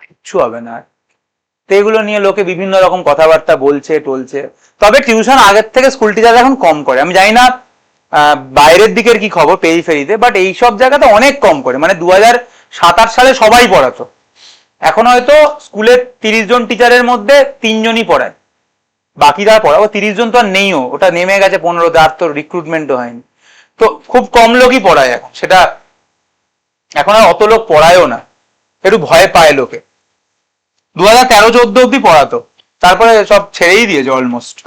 কিচ্ছু হবে না। তো এগুলো নিয়ে লোকে বিভিন্ন রকম কথাবার্তা বলছে টলছে। তবে টিউশন আগের থেকে স্কুল টিচার এখন কম করে, আমি জানি না বাইরের দিকের কি খবর পেরিফেরিতে, বাট এইসব জায়গাতে অনেক কম করে। মানে 2007-8 সালে সবাই পড়াতো, এখন হয়তো স্কুলের 30 জন টিচারের মধ্যে 3 জনই পড়ায়, বাকি যারা পড়াবো 30 জন তো আর নেইও, ওটা নেমে গেছে 15-তে, আর তো রিক্রুটমেন্টও হয়নি। তো খুব কম লোকই পড়ায় এখন, সেটা এখন আর অত লোক পড়ায়ও না, একটু ভয় পায় লোকে। 2013-14 অব্দি পড়াতো, তারপরে সব ছেড়েই দিয়েছে অলমোস্ট।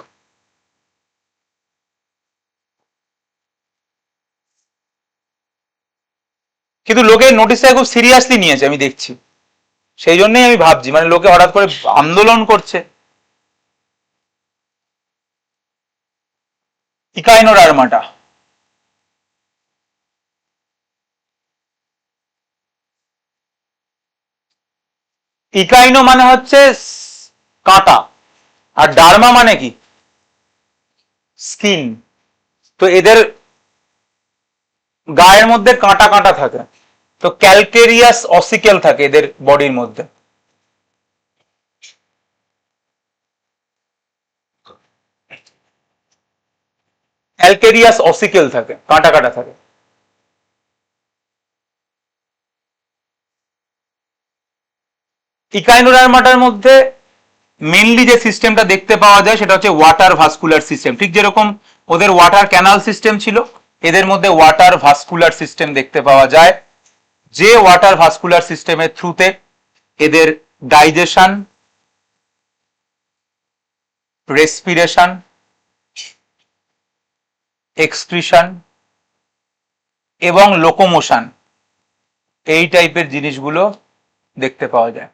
কিন্তু লোকে নোটিশটা খুব সিরিয়াসলি নিয়েছে আমি দেখছি, সেই জন্যই আমি ভাবছি, মানে লোকে হঠাৎ করে আন্দোলন করছে। ইকাইনোর আর্মাটা, ইকাইনো মানে হচ্ছে কাঁটা, আর ডার্মা মানে কি? স্কিন। তো এদের গায়ের মধ্যে কাঁটা কাঁটা থাকে, তো ক্যালকেরিয়াস অসিকেল থাকে এদের বডির মধ্যে। ক্যালকেরিয়াস অসিকেল থাকে, কাঁটা কাঁটা থাকে। ইকাইনোডার্মাটার মধ্যে মেনলি যে সিস্টেমটা দেখতে পাওয়া যায় সেটা হচ্ছে ওয়াটার ভাস্কুলার সিস্টেম। ঠিক যেরকম ওদের ওয়াটার ক্যানাল সিস্টেম ছিল, এদের মধ্যে ওয়াটার ভাস্কুলার সিস্টেম দেখতে পাওয়া যায়, যে ওয়াটার ভাস্কুলার সিস্টেমের থ্রুতে এদের ডাইজেশন, রেসপিরেশন, এক্সক্রিশন এবং লোকোমোশন এই টাইপের জিনিসগুলো দেখতে পাওয়া যায়।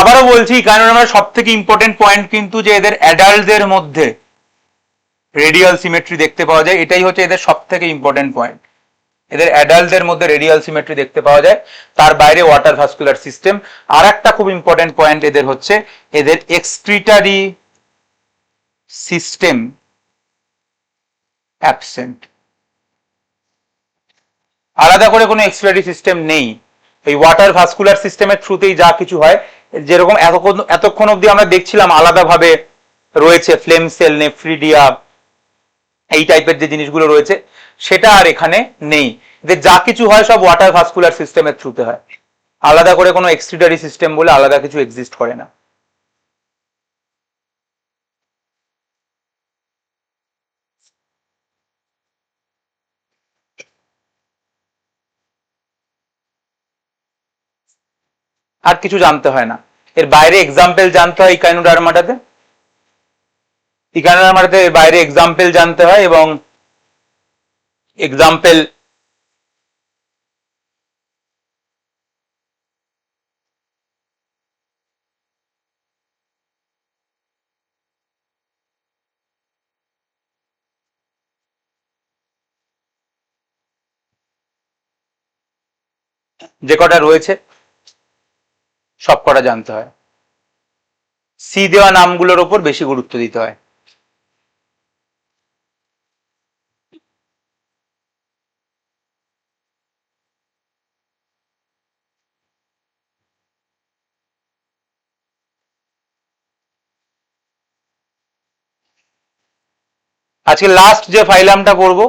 আবারও বলছি, কারণ আমার সব থেকে ইম্পর্টেন্ট পয়েন্ট কিন্তু যে এদের অ্যাডাল্টদের মধ্যে রেডিয়াল সিমেট্রি দেখতে পাওয়া যায়, এটাই হচ্ছে এদের সব থেকে ইম্পর্টেন্ট পয়েন্ট। এদের অ্যাডাল্টদের মধ্যে রেডিয়াল সিমেট্রি দেখতে পাওয়া যায়, তার বাইরে ওয়াটার ভাস্কুলার সিস্টেম। আর একটা খুব ইম্পর্টেন্ট পয়েন্ট এদের হচ্ছে এদের এক্সক্রিটারি সিস্টেম অ্যাবসেন্ট। আলাদা করে কোনো এক্সক্রিটারি সিস্টেম নেই, এই ওয়াটার ভাস্কুলার সিস্টেমের থ্রুতেই যা কিছু হয়। যেরকম এতক্ষণ অব্দি আমরা দেখছিলাম আলাদাভাবে রয়েছে ফ্লেম সেল, নেফ্রিডিয়া, এই টাইপের যে জিনিসগুলো রয়েছে সেটা আর এখানে নেই। যে যা কিছু হয় সব ওয়াটার ভাস্কুলার সিস্টেমের থ্রুতে হয়, আলাদা করে কোনো এক্সক্রিটারি সিস্টেম বলে আলাদা কিছু এক্সিস্ট করে না। আর কিছু জানতে হয় না, এর বাইরে এক্সাম্পল জানতে হয় ইকাইনোডার্মাটাতে। ইকাইনোডার্মাটাতে এর বাইরে এক্সাম্পল জানতে হয় এবং এক্সাম্পল যে কটা রয়েছে সব কটা জানতে হয়। সি দেওয়া নামগুলোর ওপর বেশি গুরুত্ব দিতে হয়। আজকে লাস্ট যে ফাইলামটা পড়বো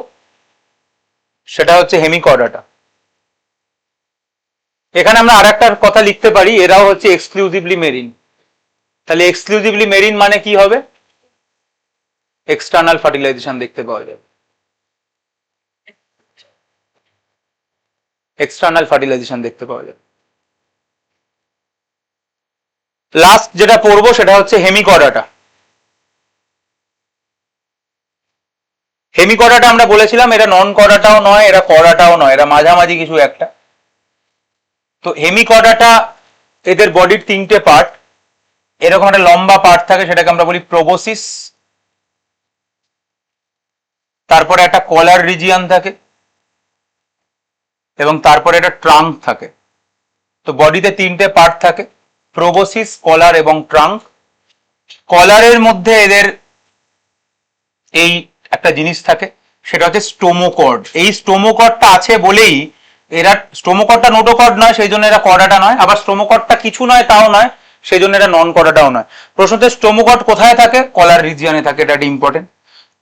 সেটা হচ্ছে হেমিকর্ডাটা। এখানে আমরা আর একটা কথা লিখতে পারি, এরাও হচ্ছে এক্সক্লুসিভলি মেরিন। তাহলে এক্সক্লুসিভলি মেরিন মানে কি হবে? এক্সটার্নাল ফার্টিলাইজেশন দেখতে পাওয়া যাবে, এক্সটার্নাল ফার্টিলাইজেশন দেখতে পাওয়া যাবে। লাস্ট যেটা পড়বো সেটা হচ্ছে হেমিকর্ডাটা। হেমিকর্ডাটা আমরা বলেছিলাম এরা নন কর্ডাটাও নয়, এরা কর্ডাটাও নয়, এরা মাঝামাঝি কিছু একটা। তো হেমিকর্ডাটা এদের বডির তিনটে পার্ট, এরকম একটা লম্বা পার্ট থাকে সেটাকে আমরা বলি প্রোবোসিস, তারপরে একটা কলার রিজিয়ন থাকে এবং তারপরে একটা ট্রাঙ্ক থাকে। তো বডিতে তিনটে পার্ট থাকে, প্রোবোসিস, কলার এবং ট্রাঙ্ক। কলারের মধ্যে এদের এই একটা জিনিস থাকে সেটা হচ্ছে স্টোমোকর্ড। এই স্টোমোকর্ডটা আছে বলেই এরা, স্টোমোকর্ডটা নোটোকর্ড নয় সেই জন্য এরা কর্ডাটা নয়, আবার স্টোমোকর্ডটা কিছু নয় তাও নয় সেই জন্য এরা নন কর্ডাটাও নয়। প্রশ্নতে স্টোমোকর্ড কোথায় থাকে? কলার রিজিয়নে থাকে, এটা একটা ইম্পর্টেন্ট।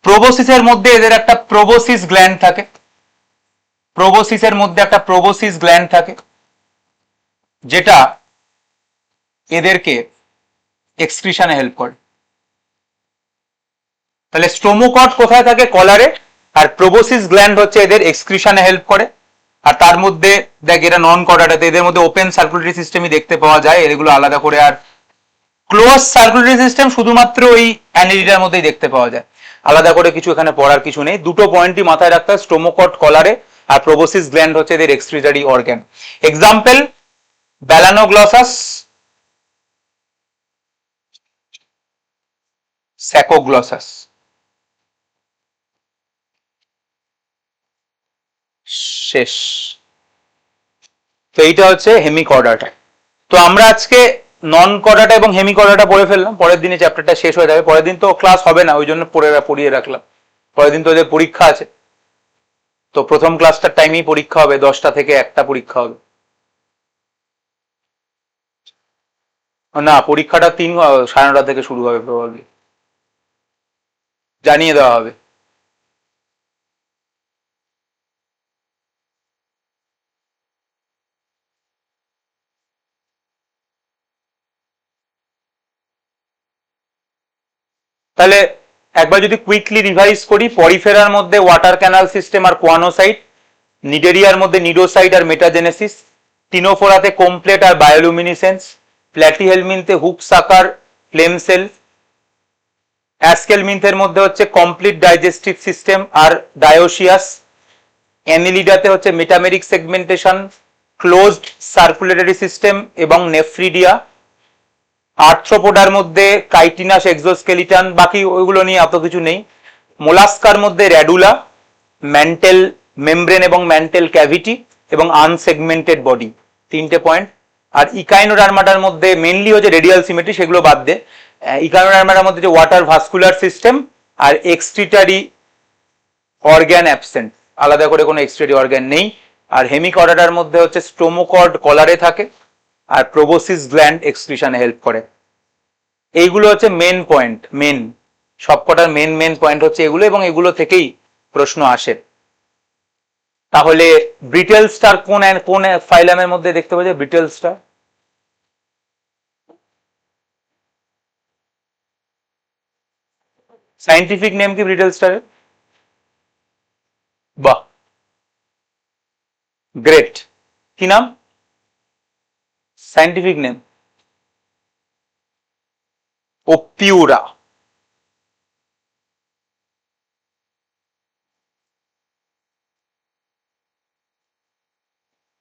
প্রোবোসিসের মধ্যে এদের একটা প্রোবোসিস গ্ল্যান্ড থাকে, প্রোবোসিসের মধ্যে একটা প্রোবোসিস গ্ল্যান্ড থাকে যেটা এদেরকে এক্সক্রিশনে হেল্প করে। তাহলে স্টোমোকট কোথায় থাকে? কলারে, আর প্রোবোসিস গ্ল্যান্ড হচ্ছে এদের এক্সক্রিশনে হেল্প করে। আর তার মধ্যে দেখ এরা নন কর্ডাটাতে, এদের মধ্যে ওপেন সার্কুলেটরি সিস্টেমই দেখতে পাওয়া যায়, এগুলো আলাদা করে। আর ক্লোজ সার্কুলেটরি সিস্টেম শুধুমাত্র ওই অ্যানিলিডার মধ্যেই দেখতে পাওয়া যায়, আলাদা করে কিছু এখানে পড়ার কিছু নেই। দুটো পয়েন্টই মাথায় রাখতে হয়, স্টোমোকট কলারে আর প্রোবোসিস গ্ল্যান্ড হচ্ছে এদের এক্সক্রিটারি অর্গান। এক্সাম্পল ব্যালানোগ্লসাস, স্যাকোগ্লসাস। শেষ। তো এইটা হচ্ছে হেমিকর্ডাটা। তো আমরা আজকে নন কর্ডাটা এবং হেমিকর্ডাটা পড়ে ফেললাম, পরের দিনে চ্যাপ্টারটা শেষ হয়ে যাবে। পরের দিন তো ক্লাস হবে না, ওই জন্য পড়িয়ে রাখলাম। পরের দিন তো ওদের পরীক্ষা আছে, তো প্রথম ক্লাসটার টাইমেই পরীক্ষা হবে, 10টা থেকে 1টা পরীক্ষা হবে। না, পরীক্ষাটা 3, 9:30 থেকে শুরু হবে প্রবাবলি, জানিয়ে দেওয়া হবে। তাহলে একবার যদি কুইকলি রিভাইজ করি, পরিফেরার মধ্যে ওয়াটার ক্যানাল সিস্টেম আর কোয়ানোসাইট, নিডেরিয়ার মধ্যে নিডোসাইট আর মেটাজেনেসিস, টিনোফোরাতে কমপ্লেট আর বায়োলুমিনিসেন্স, প্ল্যাটিহেলমিনতে হুক সাকার ফ্লেম সেল, অ্যাসকেলমিনথের মধ্যে হচ্ছে কমপ্লিট ডাইজেস্টিভ সিস্টেম আর ডায়োসিয়াস, অ্যানিলিডাতে হচ্ছে মেটামেরিক সেগমেন্টেশন, ক্লোজড সার্কুলেটরি সিস্টেম এবং নেফ্রিডিয়া, আর্থ্রোপোডার মধ্যে কাইটিনাস এক্সোস্কেলিটন, বাকি ওইগুলো নিয়ে এত কিছু নেই। মোলাস্কার মধ্যে র্যাডুলা, ম্যান্টেল মেমব্রেন এবং ম্যান্টেল ক্যাভিটি এবং আনসেগমেন্টেড বডি, তিনটে পয়েন্ট। আর ইকাইনোডার্মাটার মধ্যে মেনলি হচ্ছে রেডিয়াল সিমেট্রি, সেগুলো বাদ দে। ইকাইনোডার্মাটার মধ্যে যে ওয়াটার ভাস্কুলার সিস্টেম আর এক্সট্রিটারি অর্গ্যান অ্যাবসেন্ট, আলাদা করে কোনো এক্সট্রিটারি অর্গ্যান নেই। আর হেমিকর্ডাটার মধ্যে হচ্ছে স্টোমোকর্ড কলারে থাকে আর প্রোবোসিস গ্ল্যান্ড এক্সক্রিশনে হেল্প করে। এইগুলো হচ্ছে মেন পয়েন্ট, মেন সবকটার মেন পয়েন্ট হচ্ছে এগুলো, এবং এগুলো থেকেই প্রশ্ন আসে। তাহলে ব্রিটেল স্টার কোন কোন ফাইলামের মধ্যে দেখতে পাওয়া যায়? ব্রিটেল স্টার সাইন্টিফিক নেম কি ব্রিটেল স্টারের? বাহ, গ্রেট। কি নাম সাইন্টিফিক নেম? ওপিউরা।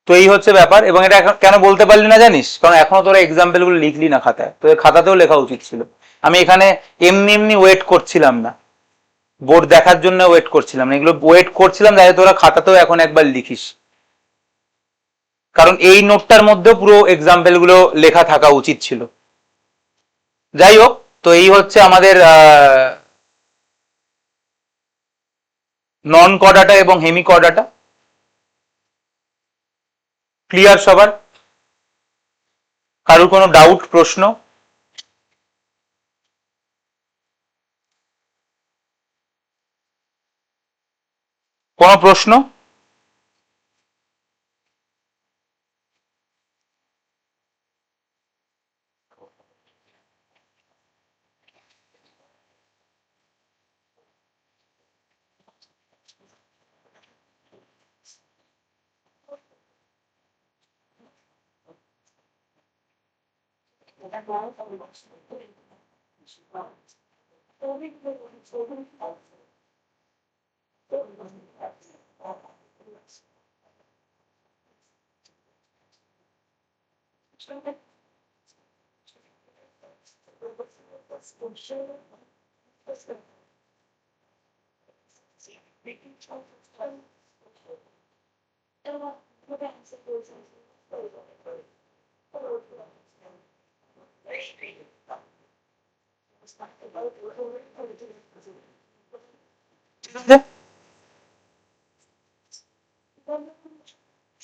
তো এই হচ্ছে ব্যাপার। এবং এটা এখন কেন বলতে পারলি না জানিস? কারণ এখনো তোরা এক্সাম্পল গুলো লিখলি না খাতায়, তোদের খাতাতেও লেখা উচিত ছিল। আমি এখানে এমনি এমনি ওয়েট করছিলাম না, বোর্ড দেখার জন্য ওয়েট করছিলাম না, এগুলো ওয়েট করছিলাম যাতে তোরা খাতাতেও এখন একবার লিখিস। কারণ এই নোটটার মধ্যেও পুরো এক্সাম্পল গুলো লেখা থাকা উচিত ছিল। যাই হোক, তো এই হচ্ছে আমাদের নন কর্ডাটা এবং হেমি কর্ডাটা। ক্লিয়ার সবার? কারোর কোনো ডাউট, প্রশ্ন? কোনো প্রশ্ন?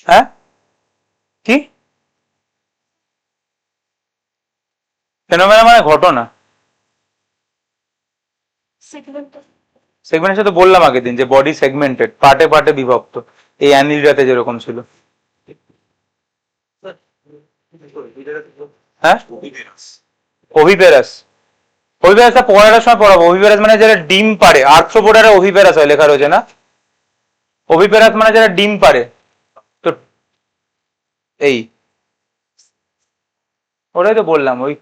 হ্যাঁ, কি ফেনোমেনা মানে ঘটনা? সেগমেন্টেশন তো বললাম আগের দিন যে বডি সেগমেন্টেড, পার্টে পার্টে বিভক্ত, এই অ্যানিলটাতে যেরকম ছিল। হ্যাঁ, ওভিপেরাস। ওভিপেরাসটা পড়ার সময় পড়াবো। ওভিপেরাস মানে যারা ডিম পারে, আর্থ্রোপোডারে ওভিপেরাস হয় লেখা রয়েছে না? ওভিপেরাস মানে যারা ডিম পারে। তো এই ওটাই তো বললাম, ওই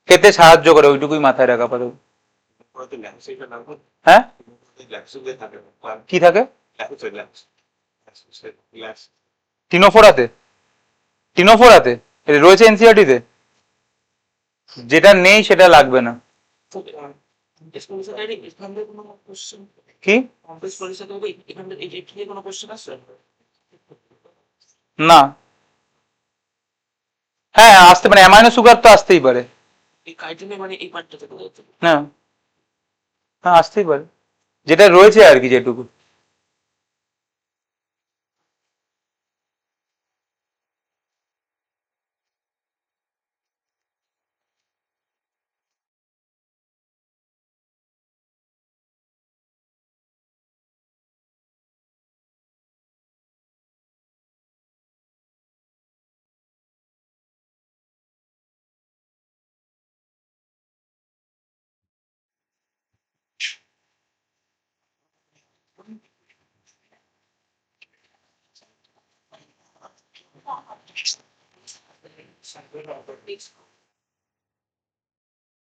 খেতে সাহায্য করে, ওইটুকুই মাথায় রাখা পারে। হ্যাঁ, কি থাকে টিনোফোরাতে? টিনোফোরাতে রয়েছে এনসিআরটি তে, যেটা নেই সেটা লাগবে না। কি না, হ্যাঁ আসতে পারে, অ্যামাইনো সুগার তো আসতেই পারে। হ্যাঁ, হ্যাঁ আসতেই পারে, যেটা রয়েছে আর কি, যেটুকু।